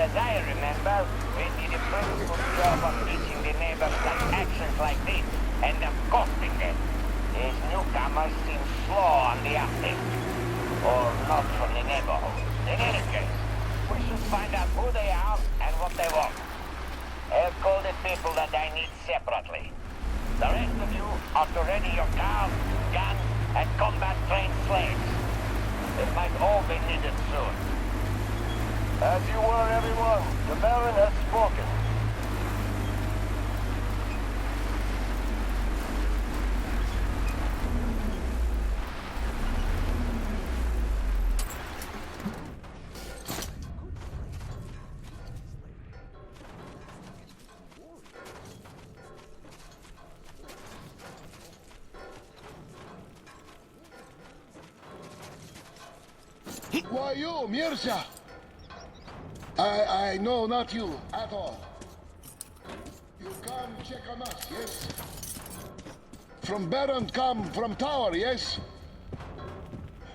as I remember, we did a pretty good job of teaching the neighbors that actions like this end up costing them. These newcomers seem slow on the uptake. Or not from the neighborhood. In any case, we should find out who they are and what they want. I'll call the people that I need separately. The rest of you are to ready your cars, guns, and combat-trained slaves. They might all be needed soon. As you were, everyone. The Baron has spoken. Why you, Mirza? I know not you at all. You come check on us, yes? From Baron come from tower, yes?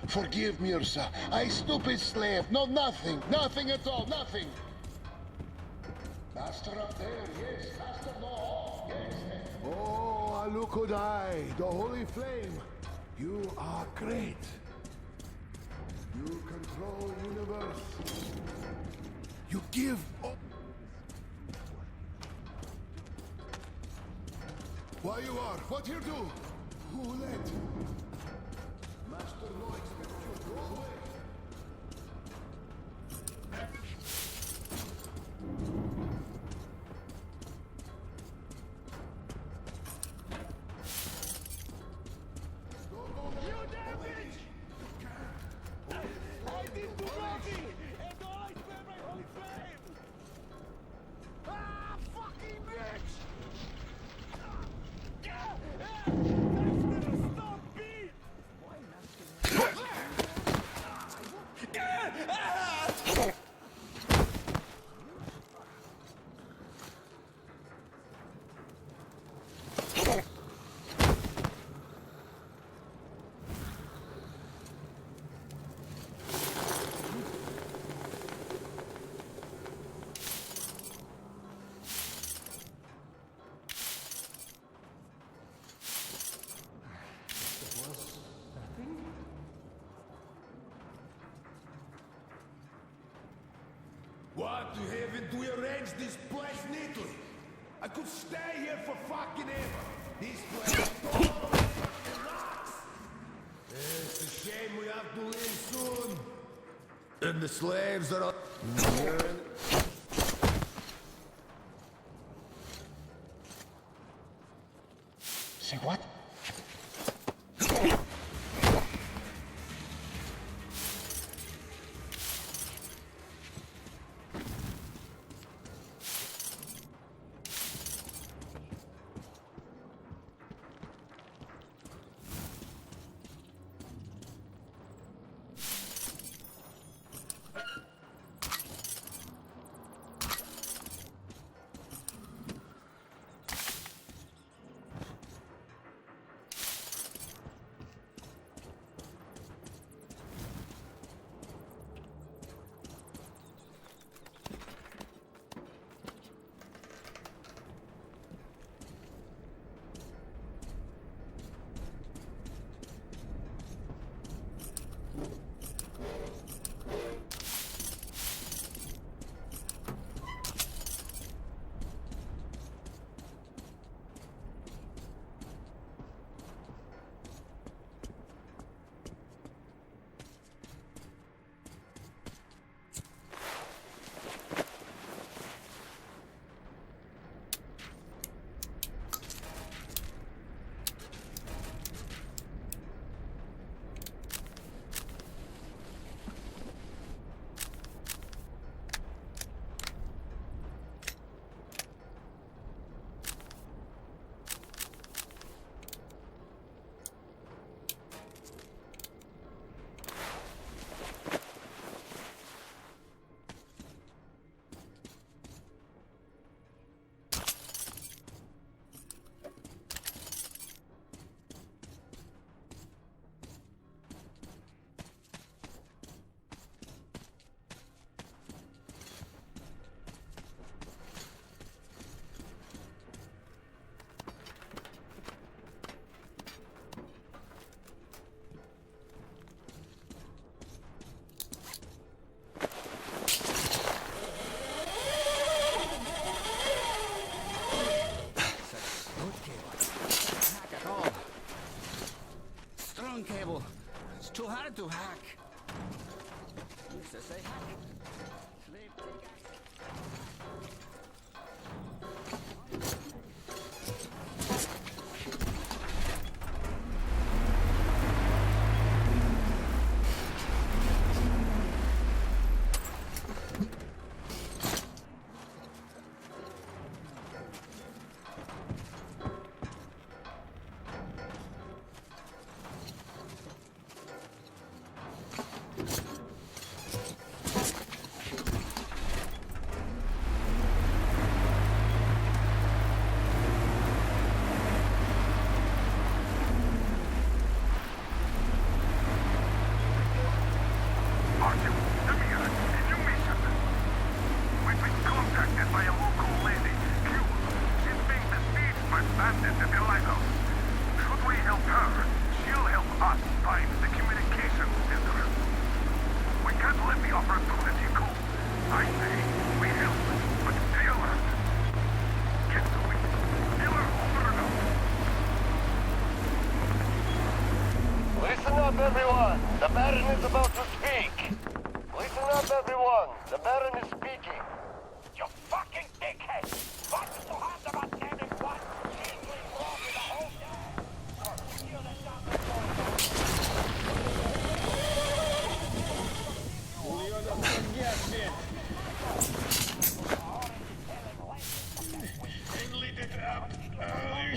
Forgive Mirza. I stupid slave. No, nothing. Nothing at all. Nothing. Master up there, yes. Master no, yes. Oh, Alukodai, the holy flame. You are great. You control universe. You give. Why you are? What you do? Who let? Master no expect you. Go away. What to heaven do we arrange this place neatly? I could stay here for fucking ever. This place is totally fucking rocks. It's a shame we have to leave soon. And the slaves are all... Say what?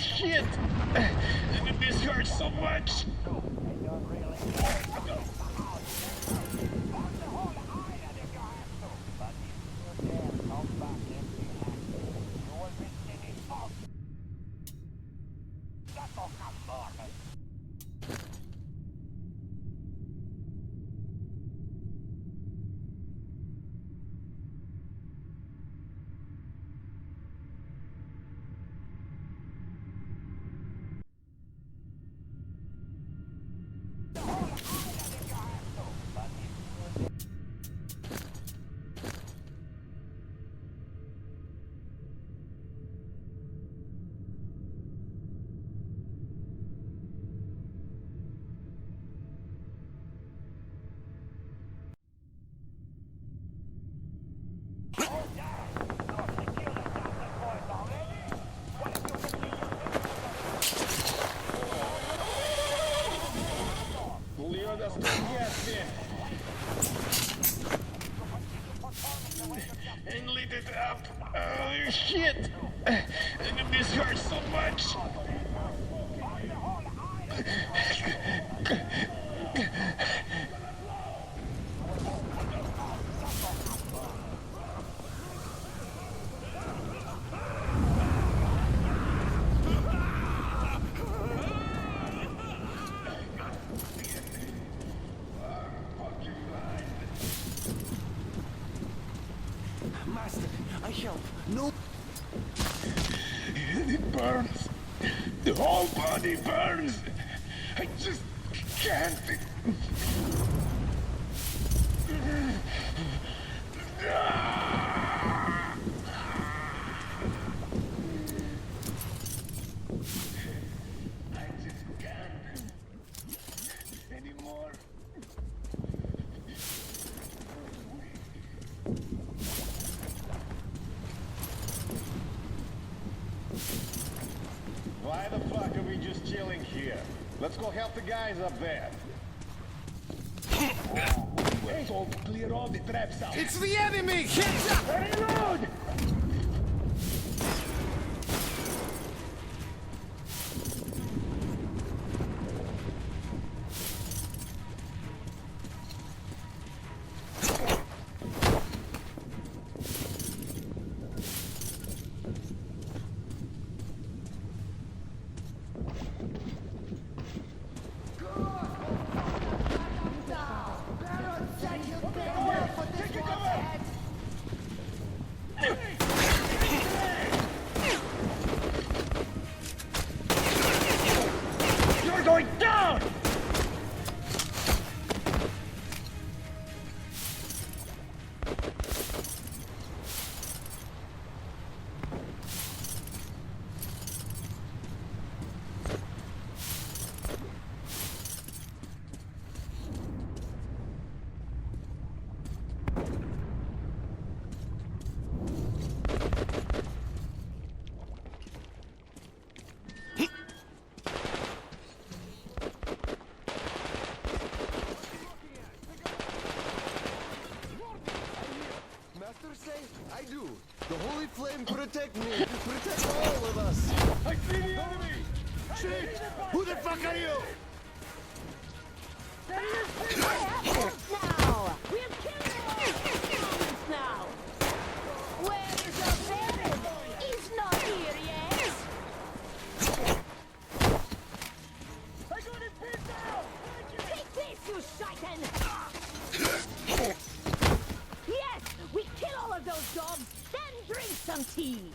shit! This hurts so much! And lit it up. Oh, shit! This hurts so much! Master, I help. No. It burns. The whole body burns. I just can't. I just can't anymore. Why the fuck are we just chilling here? Let's go help the guys up there. We're told to clear all the traps out. It's the enemy! Heads up! Reload! You're going down! Master say, I do. The holy flame protect me, protect all of us. I see the enemy! Shit! Who the fuck are you? Now! We'll kill you now! Where is your baby? He's not here yet! I got him pinned down! Take this, you shaitan! Yes! We kill all of those dogs, then drink some tea!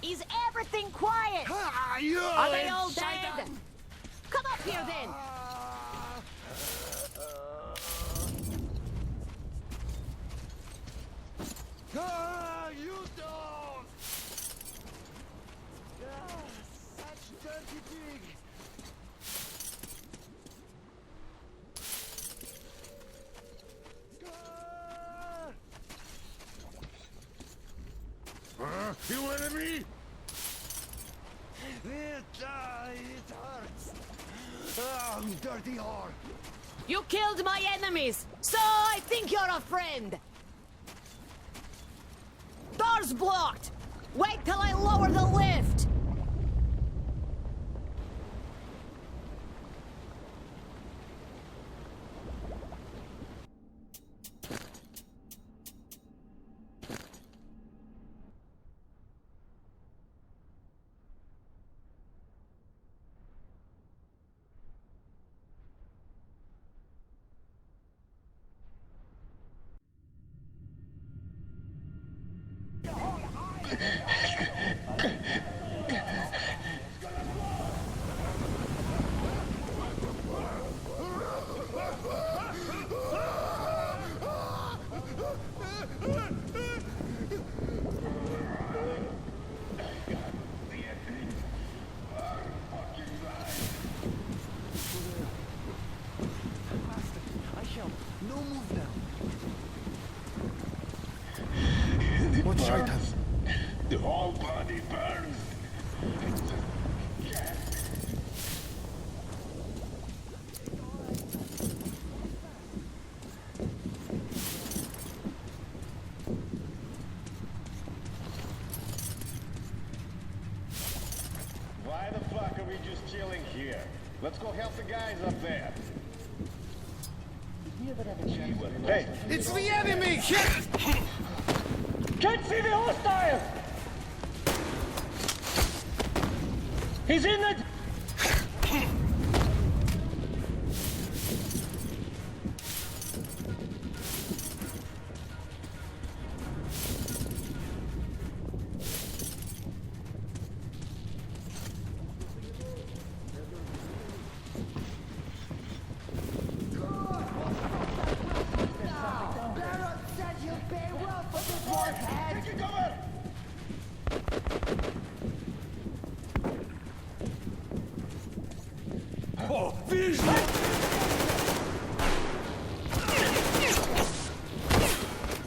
Is everything quiet? Are they all dead? Come up here then! You dog! Such dirty pig! You enemy? It hurts. Dirty whore. You killed my enemies, so I think you're a friend. Door's blocked. Wait till I lower the lift! No move now. What shaitan? The whole body burns. Why the fuck are we just chilling here? Let's go help the guys up there. Hey, It's the enemy! Can't see the hostile! He's in the... Oh, vision!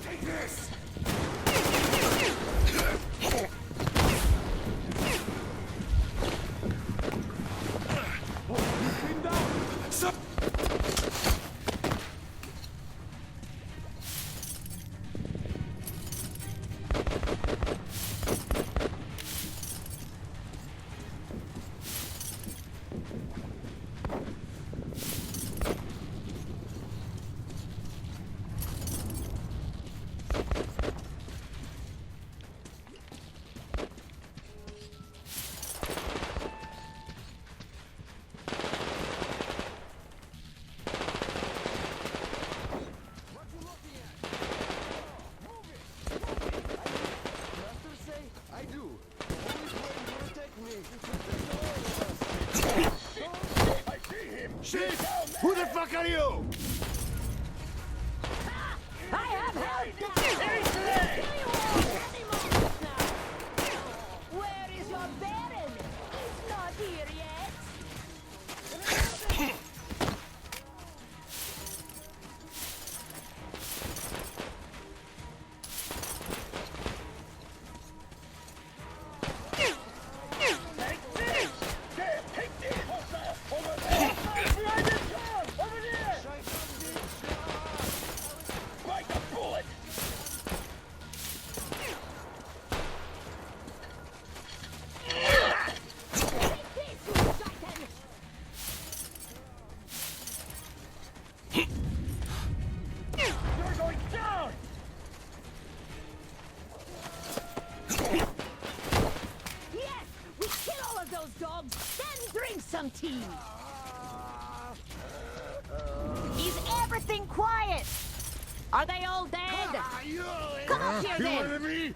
Take this! Shit! Who the fuck are you? I have help now! Where is your baron? He's not here yet. Some tea. Is everything quiet? Are they all dead? Come up here then.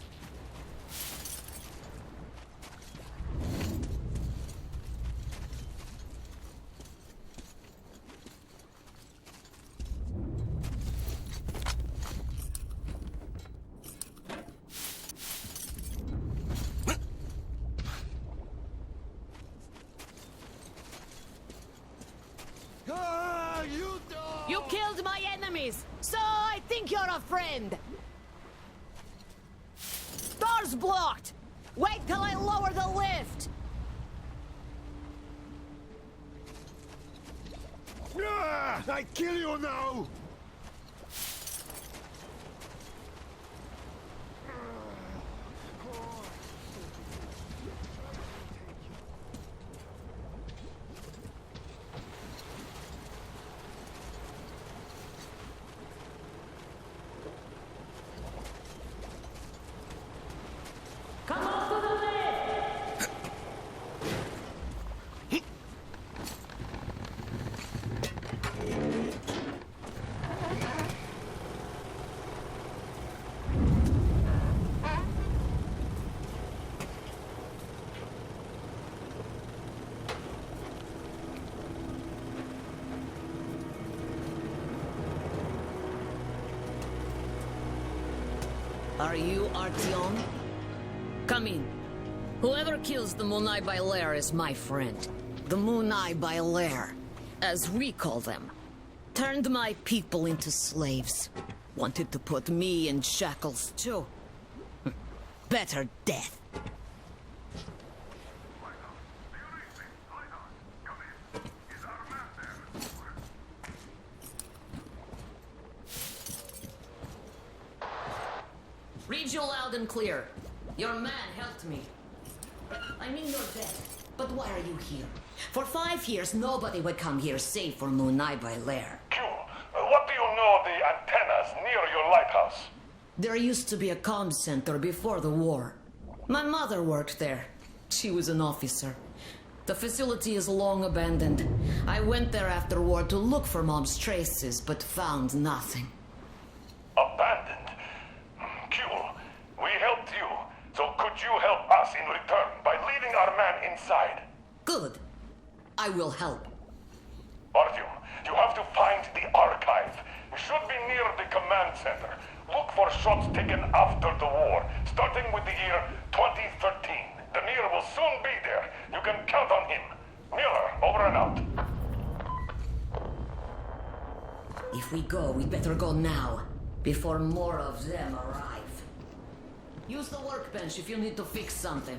You killed my enemies, so I think you're a friend. Door's blocked. Wait till I lower the lift. I kill you now! Are you Artyom? Come in. Whoever kills the Munai Bailer is my friend. The Munai Bailer, as we call them, turned my people into slaves. Wanted to put me in shackles too. Better death. Read you loud and clear. Your man helped me. I mean you're dead, but why are you here? For 5 years, nobody would come here save for Munai Bailer. Q, what do you know of the antennas near your lighthouse? There used to be a comm center before the war. My mother worked there. She was an officer. The facility is long abandoned. I went there after war to look for Mom's traces, but found nothing. Abandoned? Q, we helped you, so could you help us in return by leading our man inside? Good. I will help. Artyom, you have to find the archive. It should be near the command center. Look for shots taken after the war, starting with the year 2013. Demir will soon be there. You can count on him. Mueller, over and out. If we go, we'd better go now, before more of them arrive. Use the workbench if you need to fix something.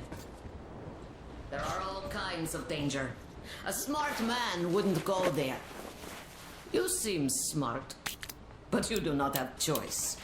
There are all kinds of danger. A smart man wouldn't go there. You seem smart, but you do not have choice.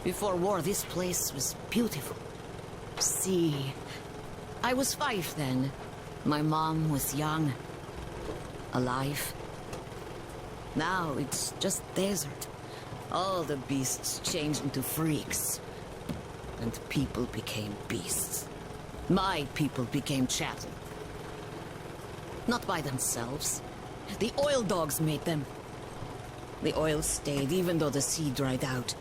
Before war, this place was beautiful. Sea. I was 5 then. My mom was young. Alive. Now it's just desert. All the beasts changed into freaks. And people became beasts. My people became chattel. Not by themselves. The oil dogs made them. The oil stayed even though the sea dried out.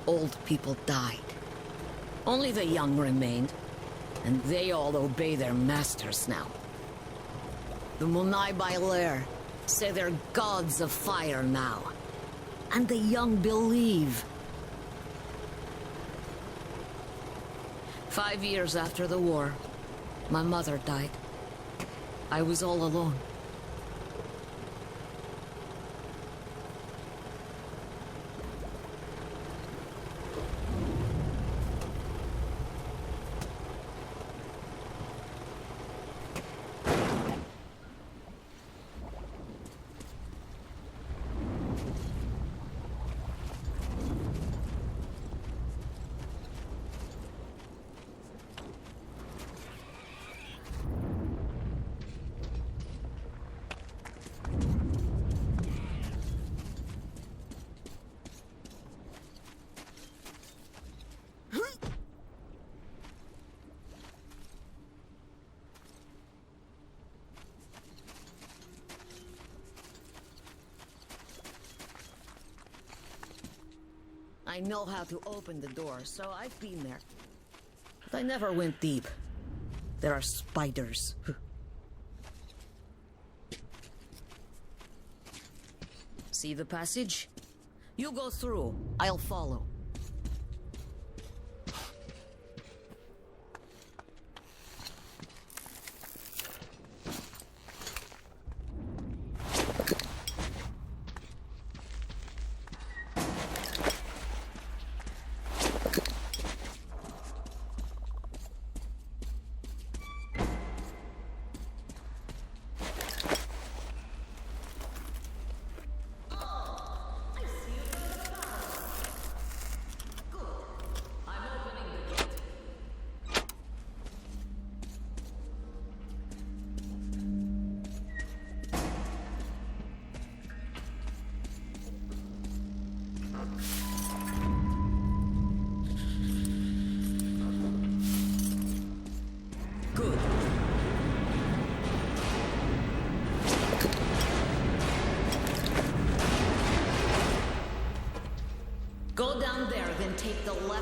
Old people died. Only the young remained, and they all obey their masters now. The Munai Bailer say they're gods of fire now, and the young believe. 5 years after the war, my mother died. I was all alone. I know how to open the door, so I've been there. But I never went deep. There are spiders. See the passage? You go through. I'll follow.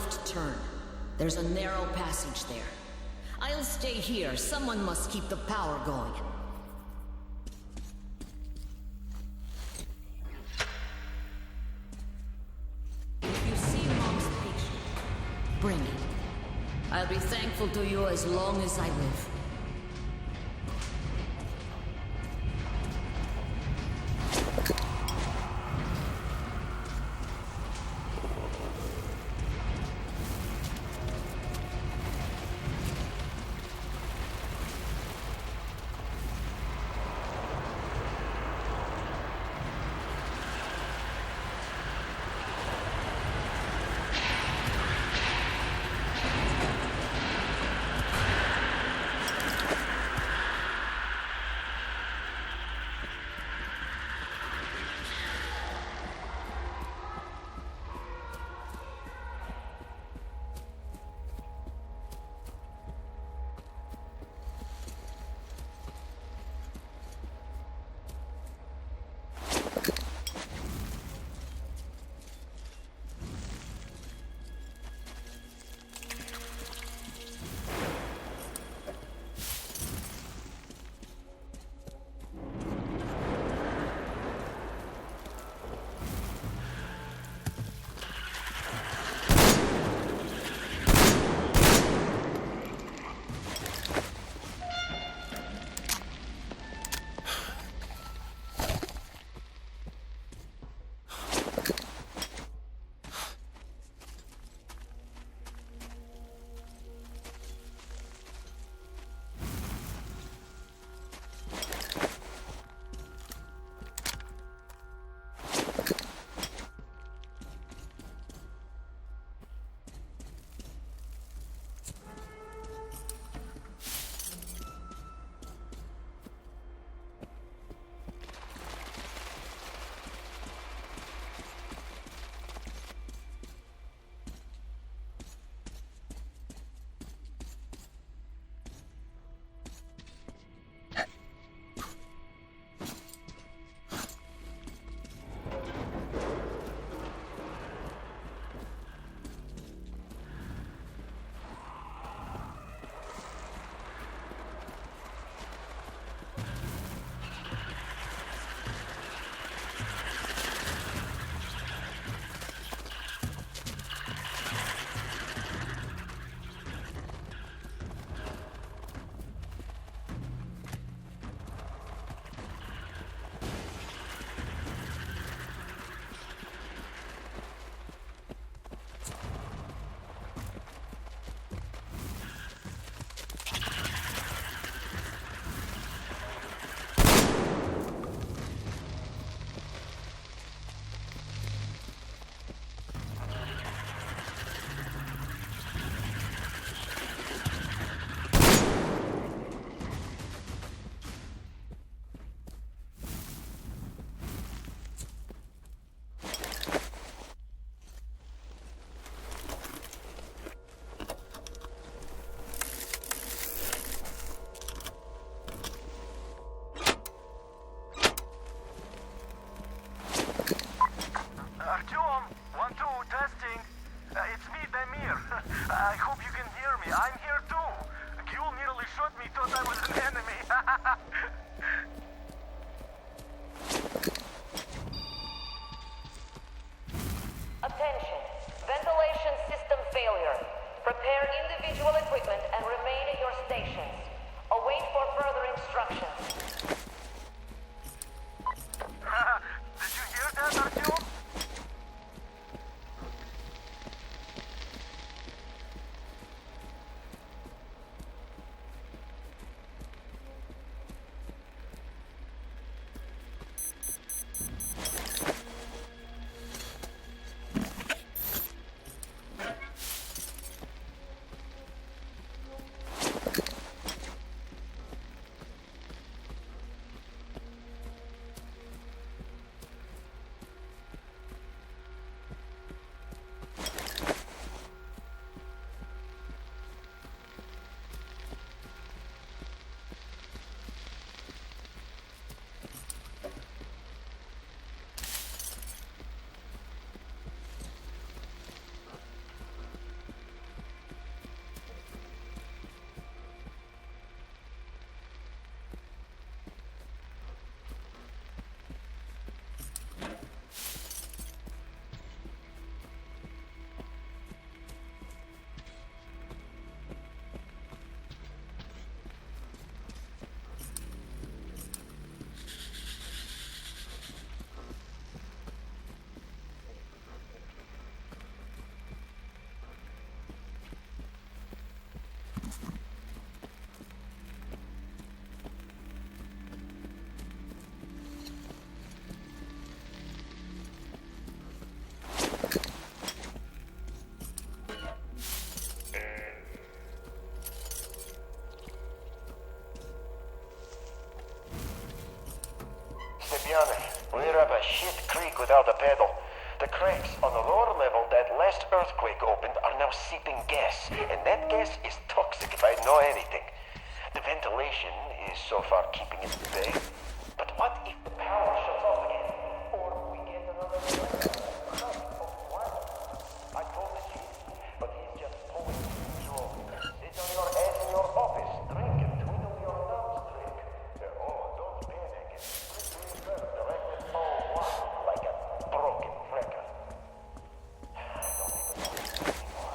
left turn. There's a narrow passage there. I'll stay here. Someone must keep the power going. If you see Mom's picture, bring it. I'll be thankful to you as long as I live. without a pedal. The cracks on the lower level that last earthquake opened are now seeping gas, and that gas is toxic if I know anything. The ventilation is so far keeping it at bay. But what if the power shuts off again? Or we get another crack of water? I told the chief, but he's just pulling the usual. Sit on your ass in your office, drink and twiddle your thumbs trick. Don't panic. It's quickly reserved directly below one, like a broken record. I don't even know anymore.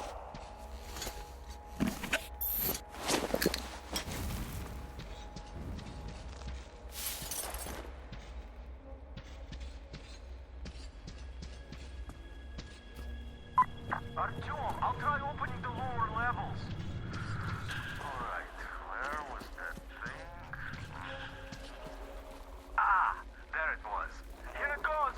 Artyom, I'll try opening the lower levels. Alright, where was that thing? Ah, there it was. Here it goes!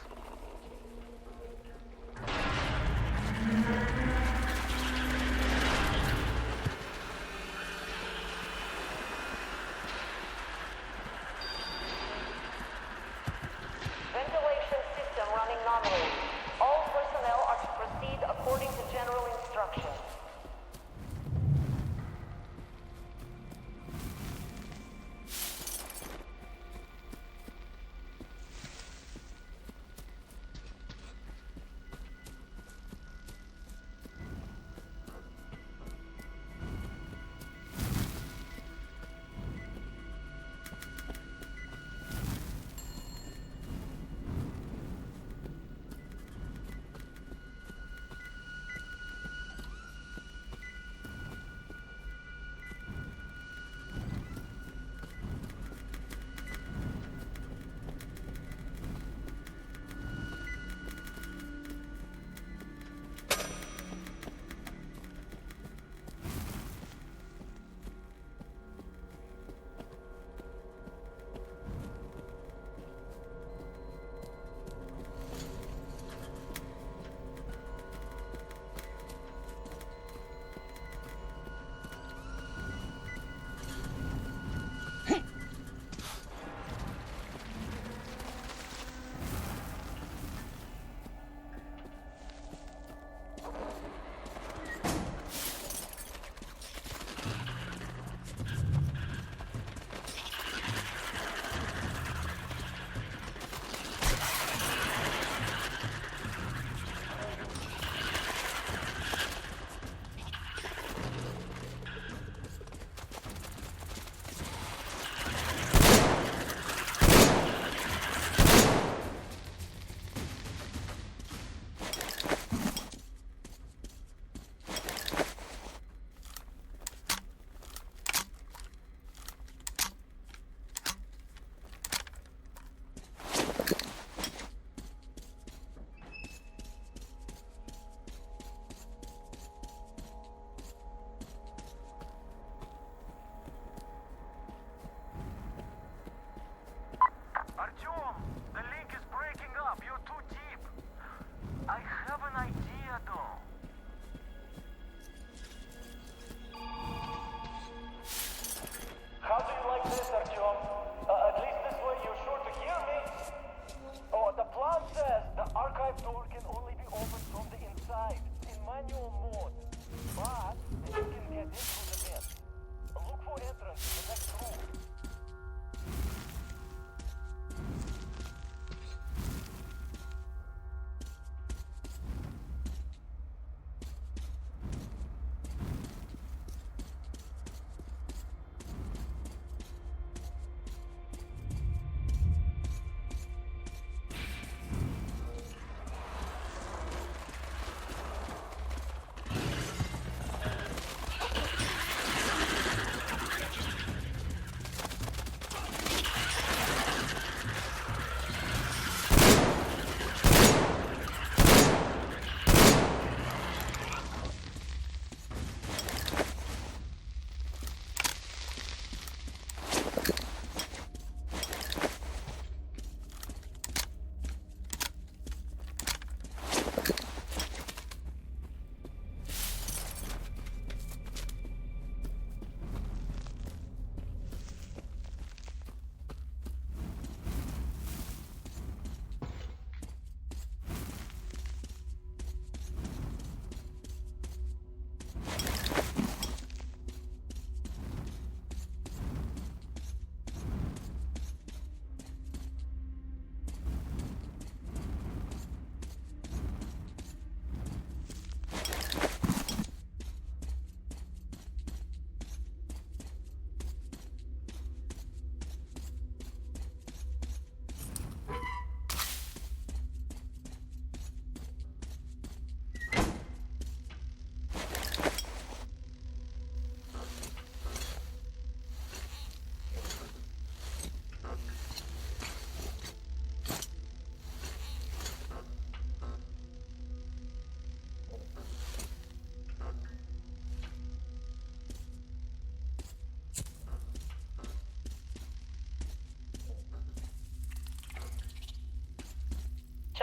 Ventilation system running nominally. All personnel are to proceed according to general instructions.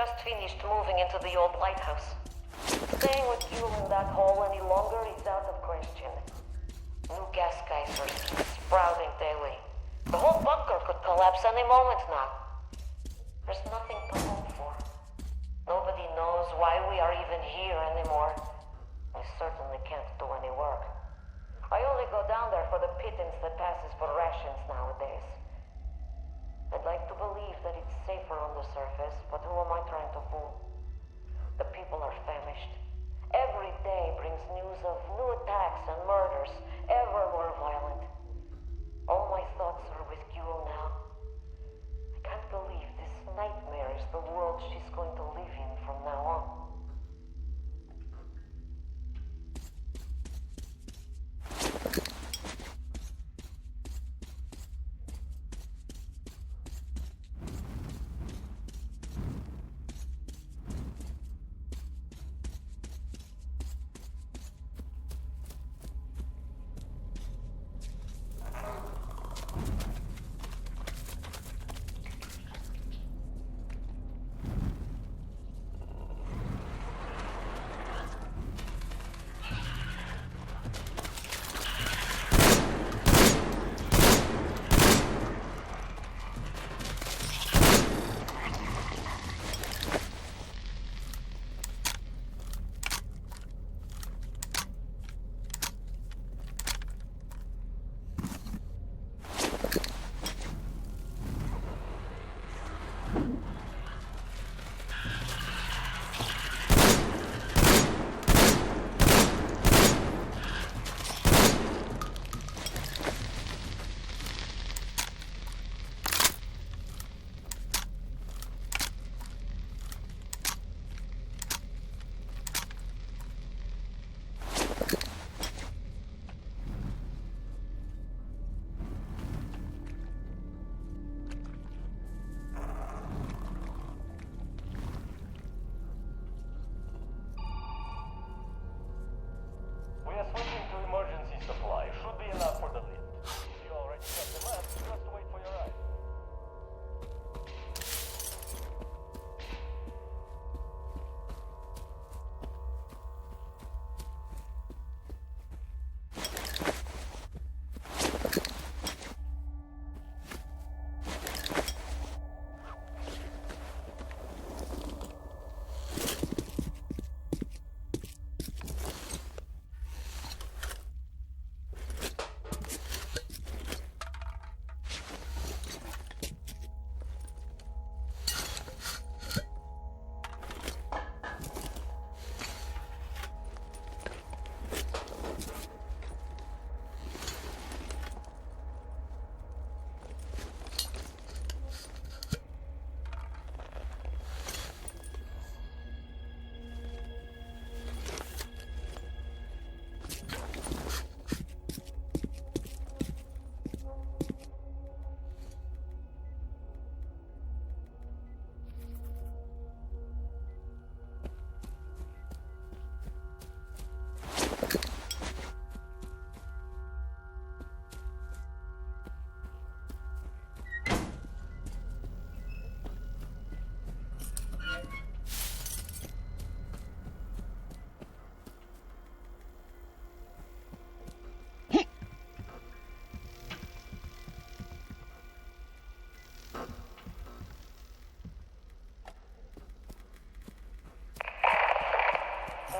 just finished moving into the old lighthouse. Staying with you in that hole any longer is out of question. New gas geysers keep sprouting daily. The whole bunker could collapse any moment now. There's nothing to hope for. Nobody knows why we are even here anymore. We certainly can't do any work. I only go down there for the pittance that passes for rations nowadays. I'd like to believe that it's safer on the surface, but who am I trying to fool? The people are famished. Every day brings news of new attacks and murders, ever more violent. All my thoughts are with Gule now. I can't believe this nightmare is the world she's going to live in from now on. Switching to emergency supply should be enough for the lift. If you already got the map, just wait for your ride.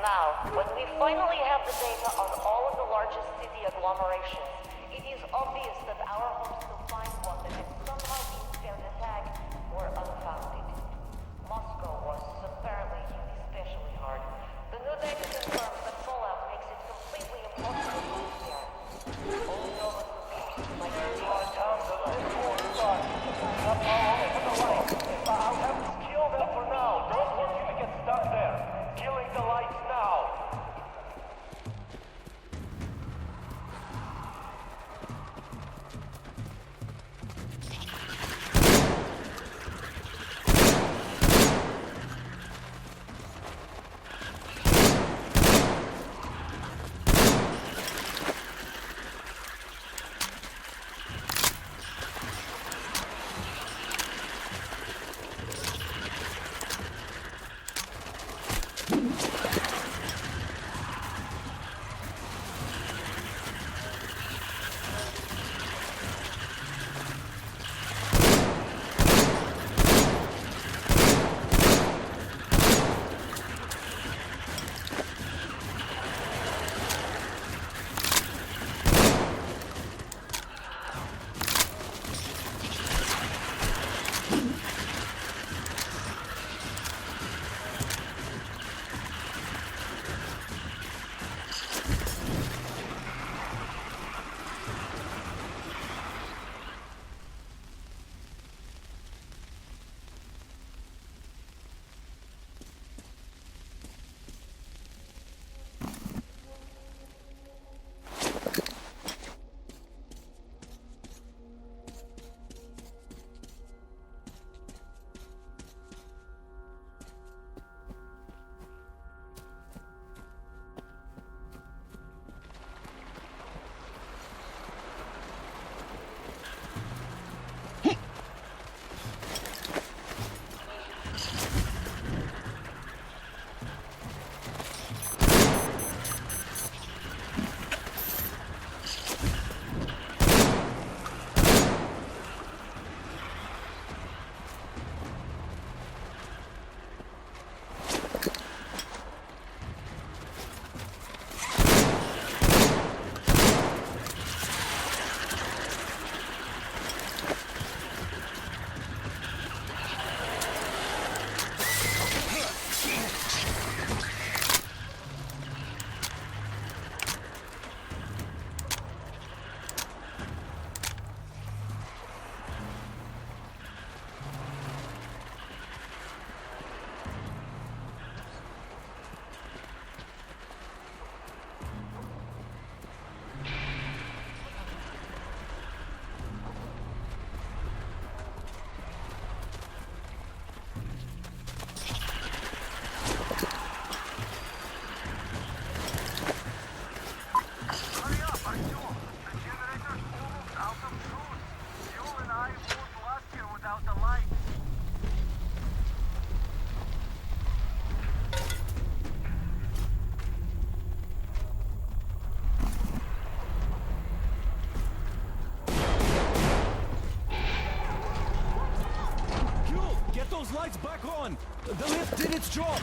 Now, when we finally have the data on all of the largest city agglomerations, it is obvious that our hopes to find one that had somehow been spared attack were unfounded. Moscow was apparently hit especially hard. The new data confirms that fallout makes it completely impossible to live there. Only over the beach, like Our town's a good war spot. Not far away from the light. I'll have to kill them for now. Don't want you to get stuck there. Killing the lights now. it's back on! The lift did its job!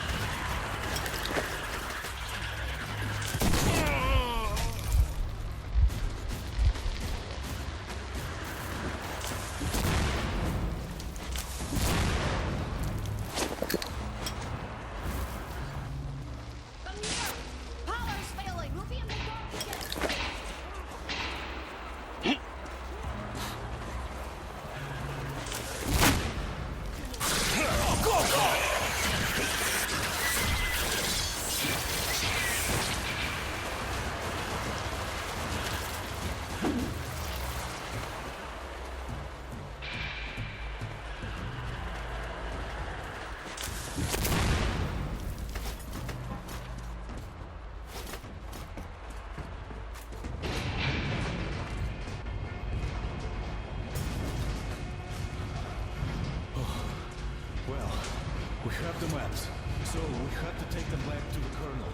We have the maps, so we have to take them back to the Colonel.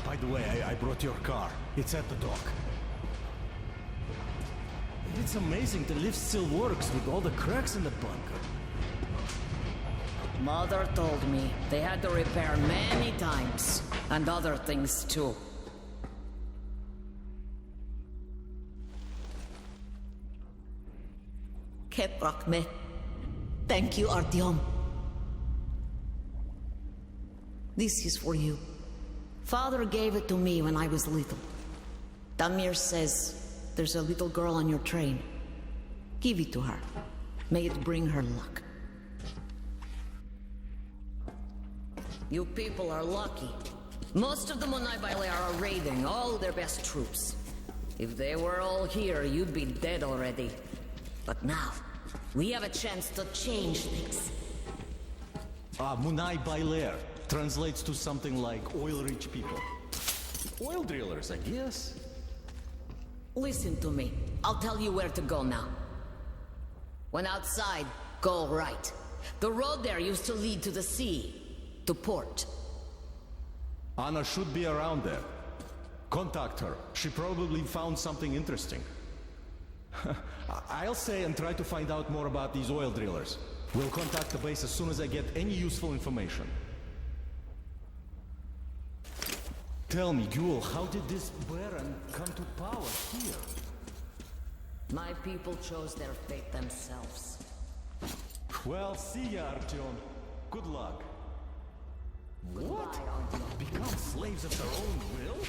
By the way, I brought your car. It's at the dock. It's amazing the lift still works with all the cracks in the bunker. Mother told me they had to repair many times, and other things too. Keprakme. Thank you, Artyom. This is for you. Father gave it to me when I was little. Damir says there's a little girl on your train. Give it to her. May it bring her luck. You people are lucky. Most of the Munai Baile are raiding all their best troops. If they were all here, you'd be dead already. But now, we have a chance to change things. Munai Bailer translates to something like oil-rich people. Oil drillers, I guess. Listen to me. I'll tell you where to go now. When outside, go right. The road there used to lead to the sea, to port. Anna should be around there. Contact her. She probably found something interesting. I'll stay and try to find out more about these oil drillers. We'll contact the base as soon as I get any useful information. Tell me, Ghoul, how did this Baron come to power here? My people chose their fate themselves. Well, see ya, Artyom. Good luck. What? Become slaves of their own will?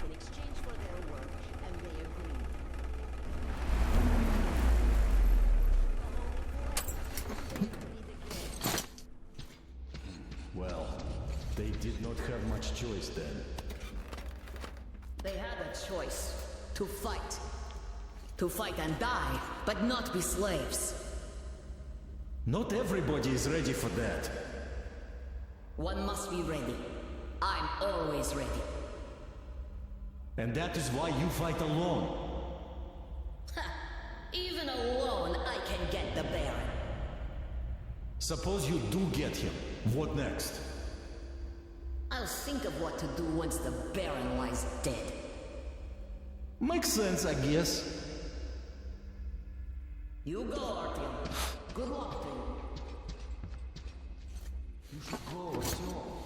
In exchange for their work, and they agreed. Well, they did not have much choice then. They had a choice. To fight. To fight and die, but not be slaves. Not everybody is ready for that. One must be ready. I'm always ready. And that is why you fight alone. Even alone, I can get the Baron. Suppose you do get him. What next? I'll think of what to do once the Baron lies dead. Makes sense, I guess. You go, Artyom. Good luck to you. You should go, Artyom.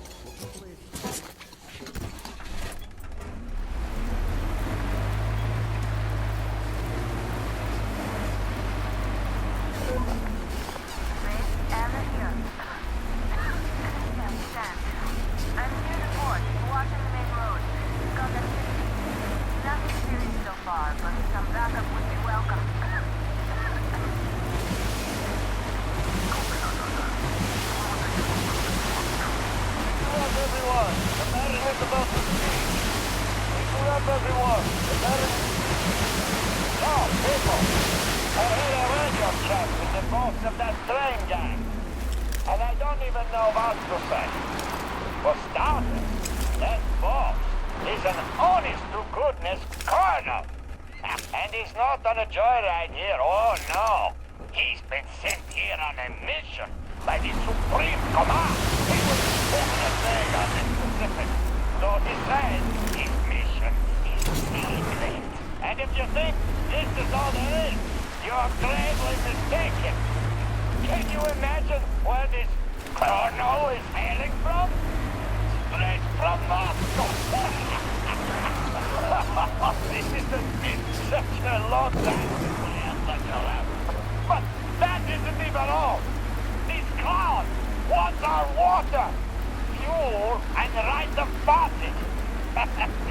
spotted.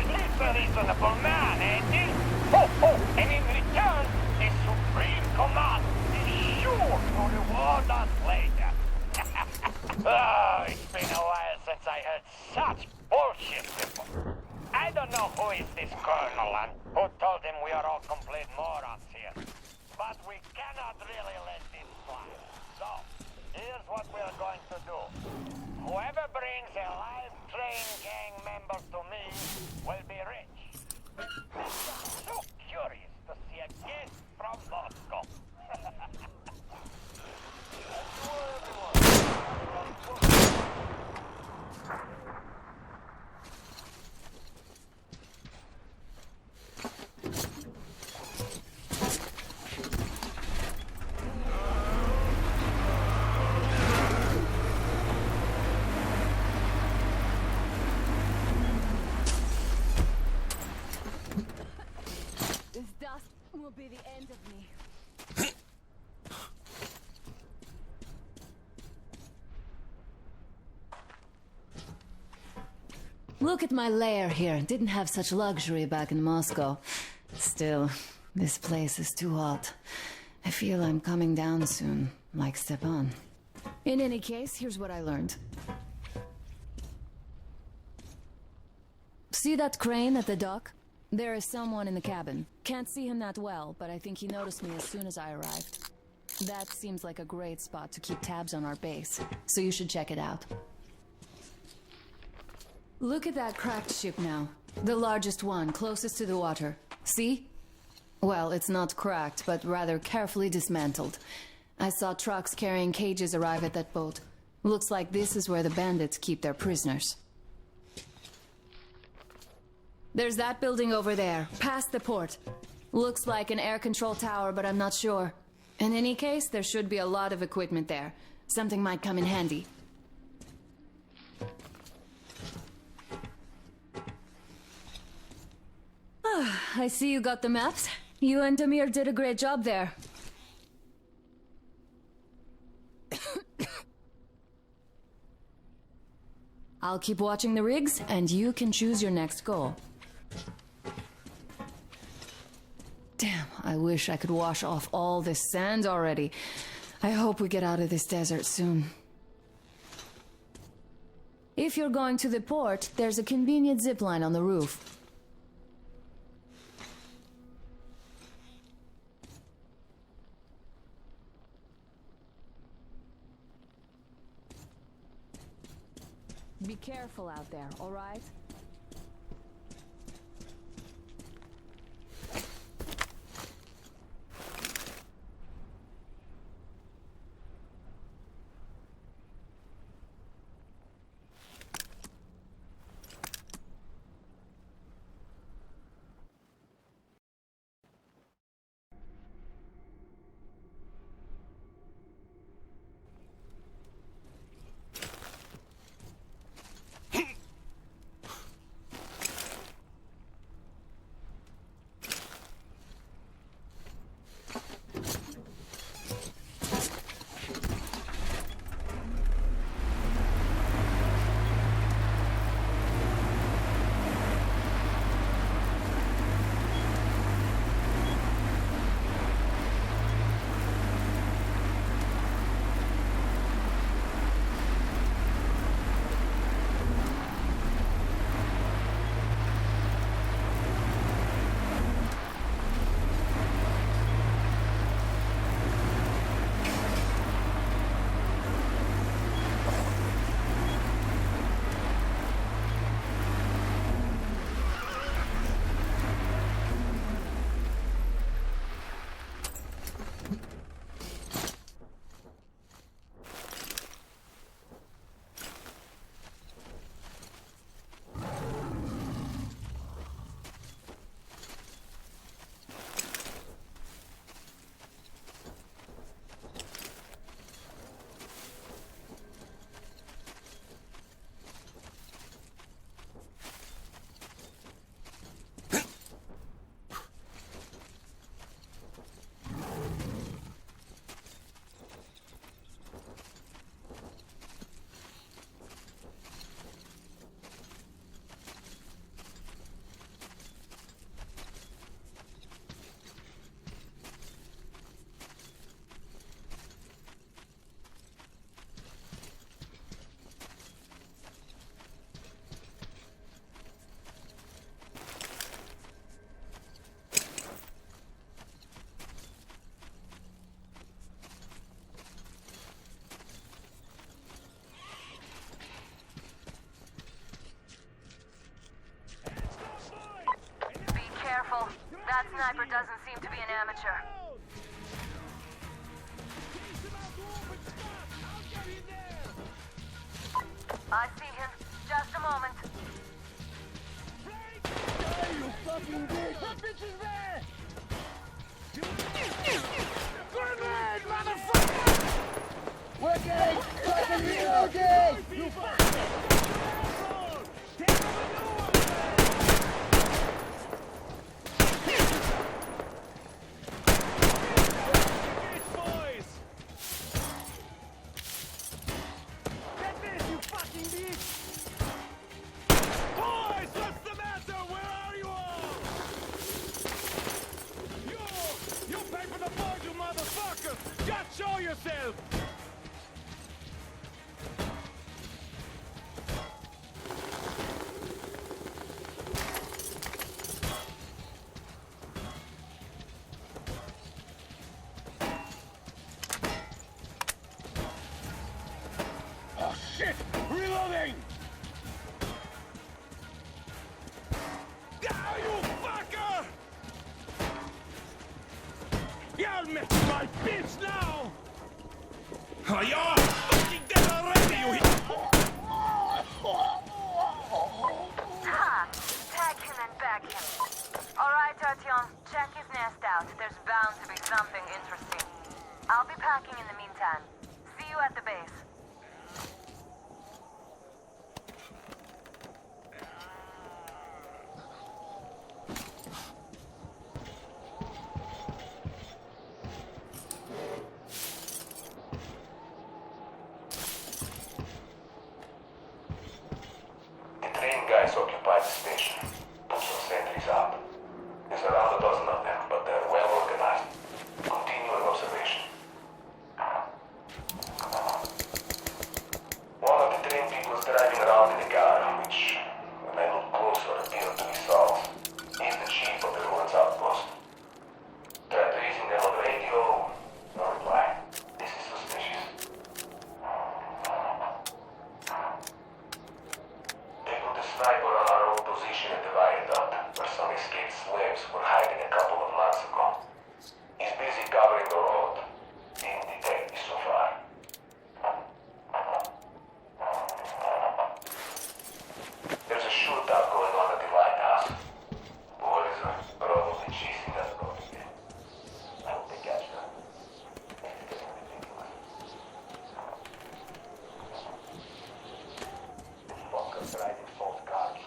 He's a reasonable man, ain't he? Oh, and in return, the Supreme Command is sure to reward us later. Oh, it's been a while since I heard such bullshit before. I don't know who is this colonel and who told him we are all complete morons here. But we cannot really let this slide. So, here's what we're going to do. Whoever brings a live train gang member to me will be rich. I'm so curious to see a guest from Moscow. This dust will be the end of me. Look at my lair here. Didn't have such luxury back in Moscow. Still, this place is too hot. I feel I'm coming down soon, like Stepan. In any case, here's what I learned. See that crane at the dock? There is someone in the cabin. Can't see him that well, but I think he noticed me as soon as I arrived. That seems like a great spot to keep tabs on our base, so you should check it out. Look at that cracked ship now. The largest one, closest to the water. See? Well, it's not cracked, but rather carefully dismantled. I saw trucks carrying cages arrive at that boat. Looks like this is where the bandits keep their prisoners. There's that building over there, past the port. Looks like an air control tower, but I'm not sure. In any case, there should be a lot of equipment there. Something might come in handy. I see you got the maps. You and Damir did a great job there. I'll keep watching the rigs, and you can choose your next goal. Damn, I wish I could wash off all this sand already. I hope we get out of this desert soon. If you're going to the port, there's a convenient zipline on the roof. Be careful out there, all right? sniper doesn't seem to be an amateur. I see him. Just a moment. You fucking bitch! That bitch is there! Grenade, motherfucker! We're getting fucking reloaded! You fucking asshole! Take boys! Get this, you fucking bitch! Boys, what's the matter? Where are you all? You pay for the board, you motherfucker! Just show yourself! Oh shit! Reloading! Down, you fucker! You'll miss my bitch now! Are you all fucking dead already, you Ha! Tag him and bag him. Alright, Artyom, check his nest out. There's bound to be something interesting. I'll be packing in the meantime. See you at the base. The train guys occupy the station. Put some sentries up. There's around a dozen of them, but they're well organized. Continue an observation. One of the train people is driving around in a car, which, when I look closer, appears to be Saul's. He's the chief of the ruins outpost. Tried raising them on the radio. No reply. This is suspicious. They put a sniper on our old position at the viaduct, where some escaped slaves were hiding a couple of months ago. He's busy covering the road. Didn't detect me so far. There's a shootout going on at the lighthouse. Boys are probably chasing us both again. I hope they catch them. It's getting ridiculous. The fuckers driving false cars.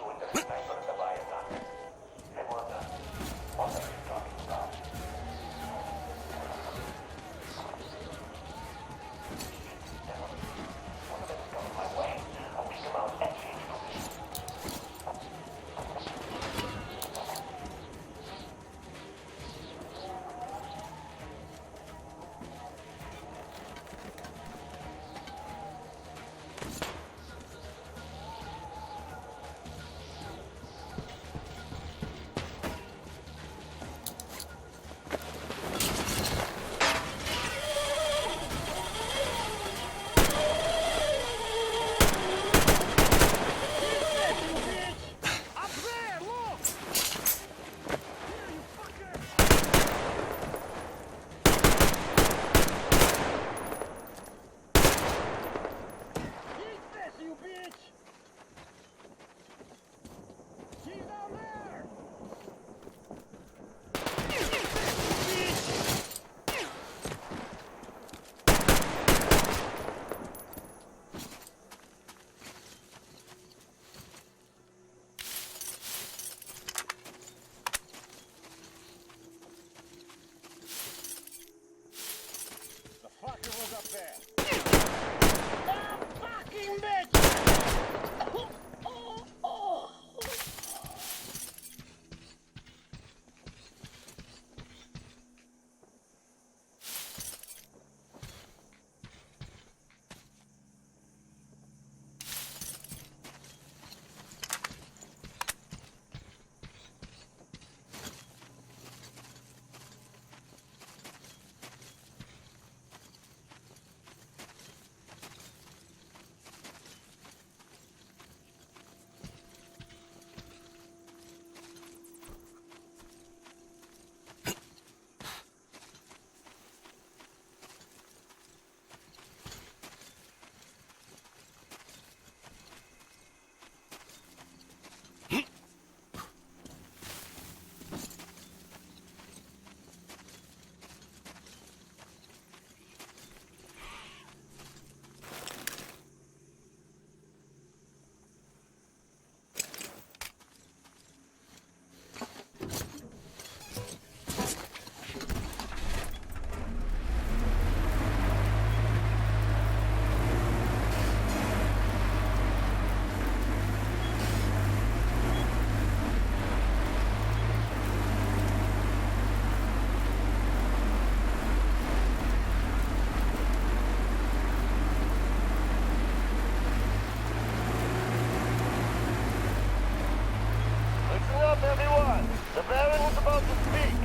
about to speak.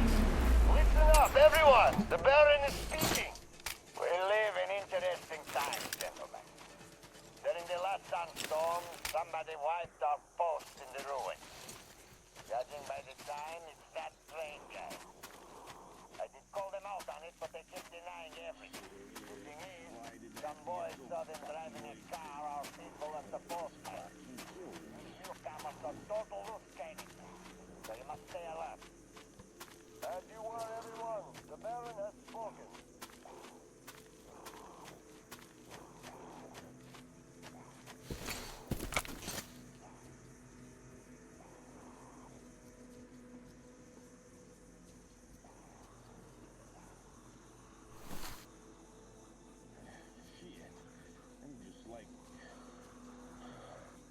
Listen up, everyone. The Baron is speaking. We live in interesting times, gentlemen. During the last sandstorm, somebody wiped our post in the ruins. Judging by the sign, it's that train guy. I did call them out on it, but they kept denying everything. The thing is, some boys saw them driving a car our people at the post man. These newcomers are total loose cannons, so you must stay alert. As you were, everyone, the Baron has spoken.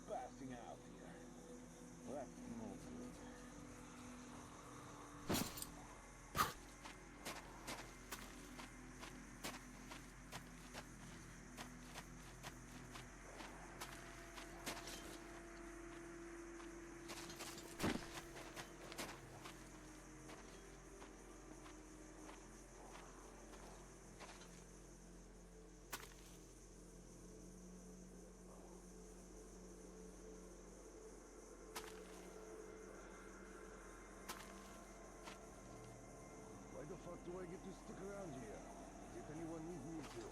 Passing out here. That's no good. Why the fuck do I get to stick around here? If anyone needs me to. Sure.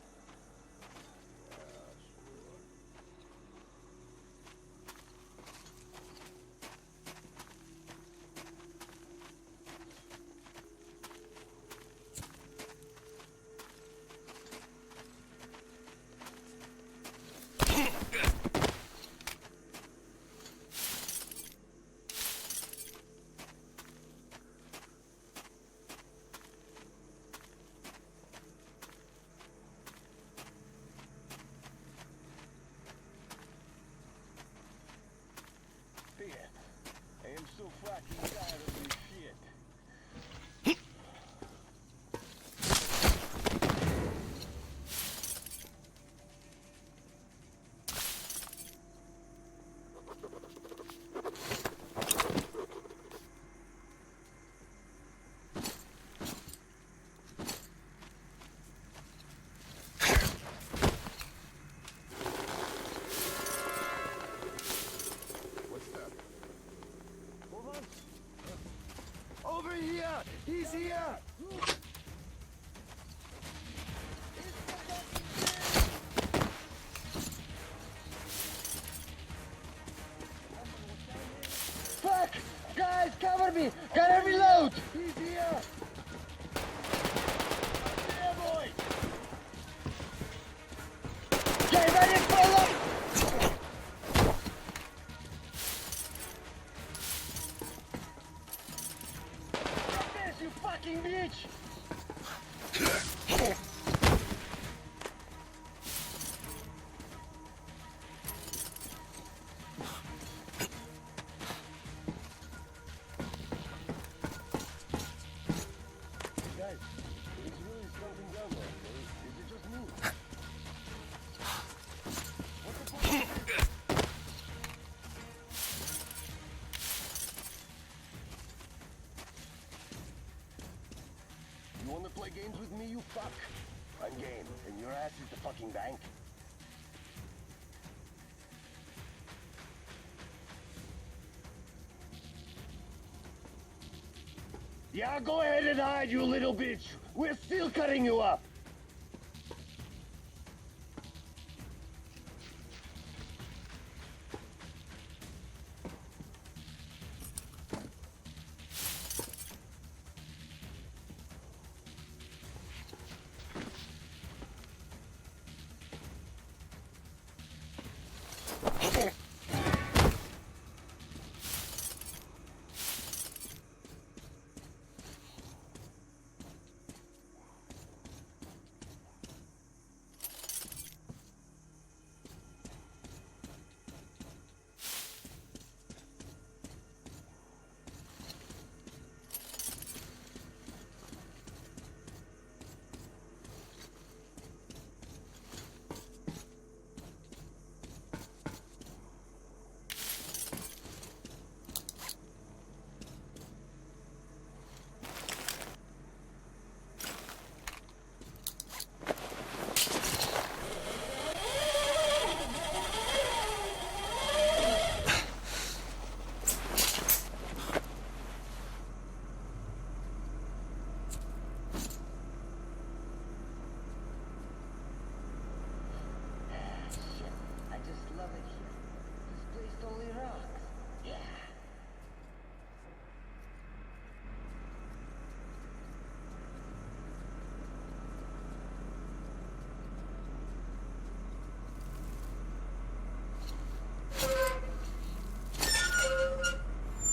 I am so fucking tired of this shit. Over here! He's here! Fuck! Guys, cover me! Gotta reload! He's here! Yeah, boy! Get ready for look! You fucking bitch! Guys, it's really something down there. Is it just me? What the fuck? You wanna play games with me, you fuck? I'm game, and your ass is the fucking bank. Yeah, go ahead and hide, you little bitch! We're still cutting you up!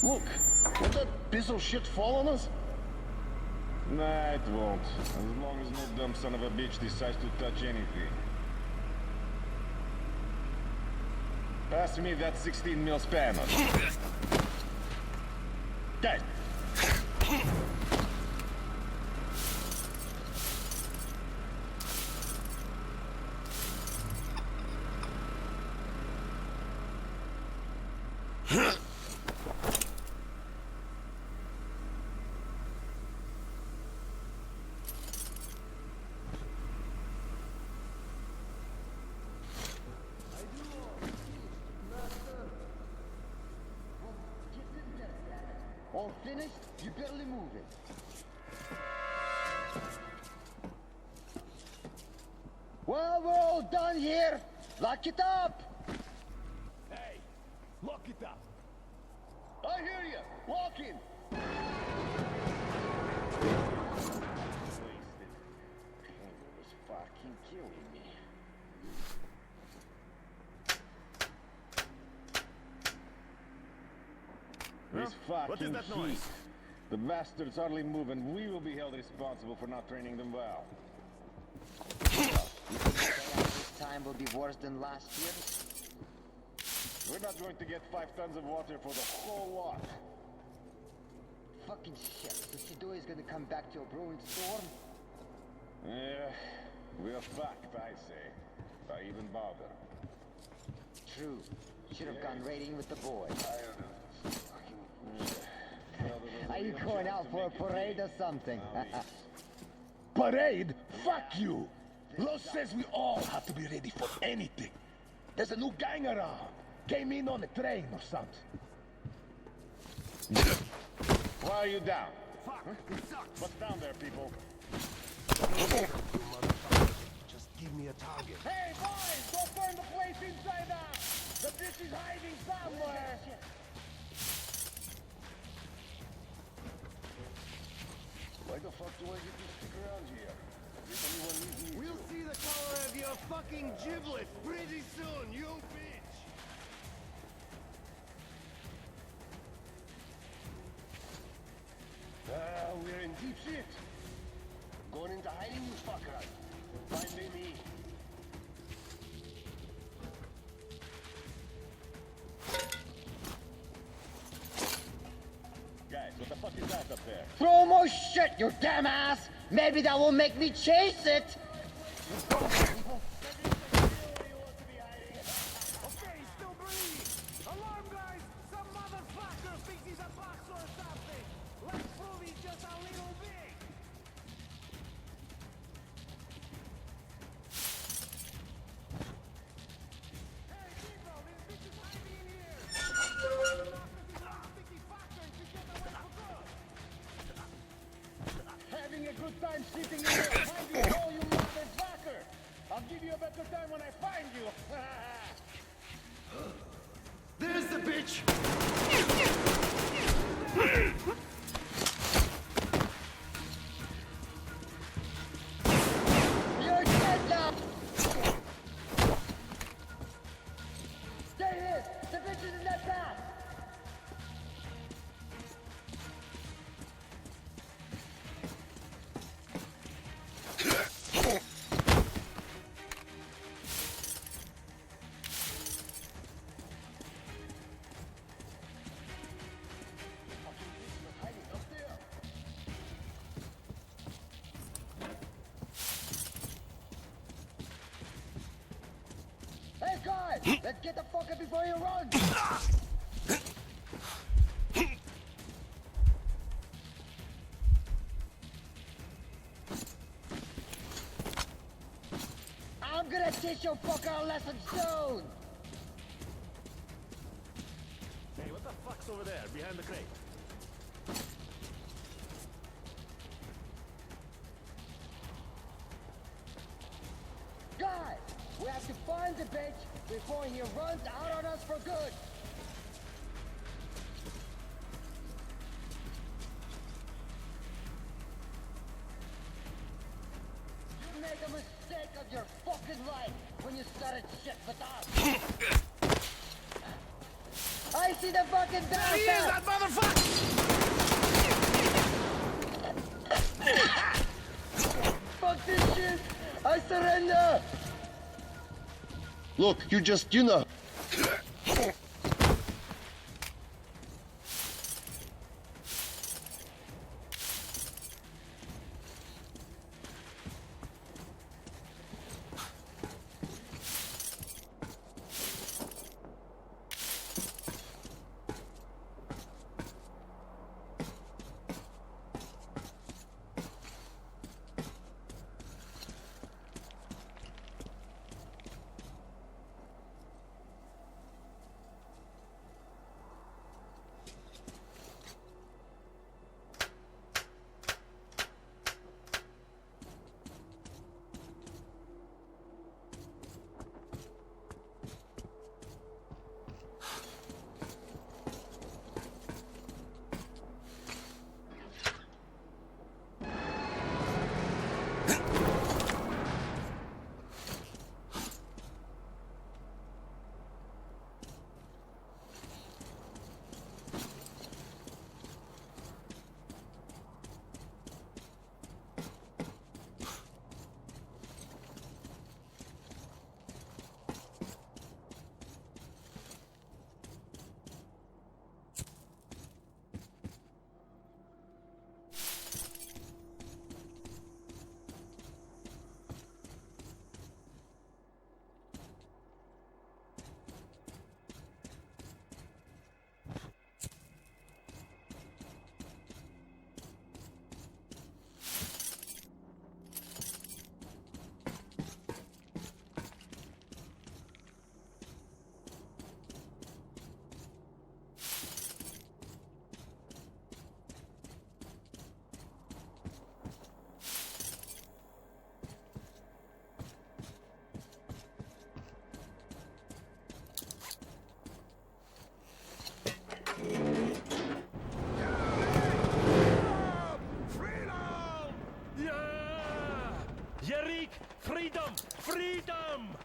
Look, will that piece of shit fall on us? Nah, it won't. As long as no dumb son of a bitch decides to touch anything. Pass me that 16 mil spanner. Guys! All finished? You barely move it. Well, we're all done here. Lock it up. Hey, lock it up. I hear you. Lock it. Was fucking killing me. This fucking what is that heat. noise? The bastards hardly move, and we will be held responsible for not training them well. This time will be worse than last year. We're not going to get 5 tons of water for the whole lot. Fucking shit. The Shido is gonna come back to a brewing storm. Yeah, we're fucked, I say. Why even bother? True. Should have gone raiding with the boys. Are you going out for a parade or something? Parade? Fuck you! Law says we all have to be ready for anything. There's a new gang around. Came in on a train or something. Why are you down? Fuck, what's down there, people? Just give me a target. Hey, boys! Don't burn the place inside out! The bitch is hiding somewhere! Why the fuck do I get to stick around here? If anyone needs me We'll see the color of your fucking giblet pretty soon, you bitch! We're in deep shit. Going into hiding, you fucker. Find me. Guys, what the fuck is that up there? Throw more shit, you damn ass! Maybe that will make me chase it! Okay, still breathing! Alarm, guys! Some motherfucker thinks he's a box or something! Let's prove he's just a little big! Hey, people! This bitch is hiding in here! Having a good time sitting in there. Find you, oh, you motherfucker! I'll give you a better time when I find you. There's the bitch! You're dead now! Stay here! The bitch is in that bath! Hey guys! Let's get the fucker before you run! I'm gonna teach your fucker a lesson soon! Hey, what the fuck's over there, behind the crate? Guys! We have to find the bitch before he runs out on us for good! You made a mistake of your fucking life when you started shit with us! I see the fucking bastard! He is that motherfucker! Fuck this shit! I surrender! Look, you know. Freedom! Freedom!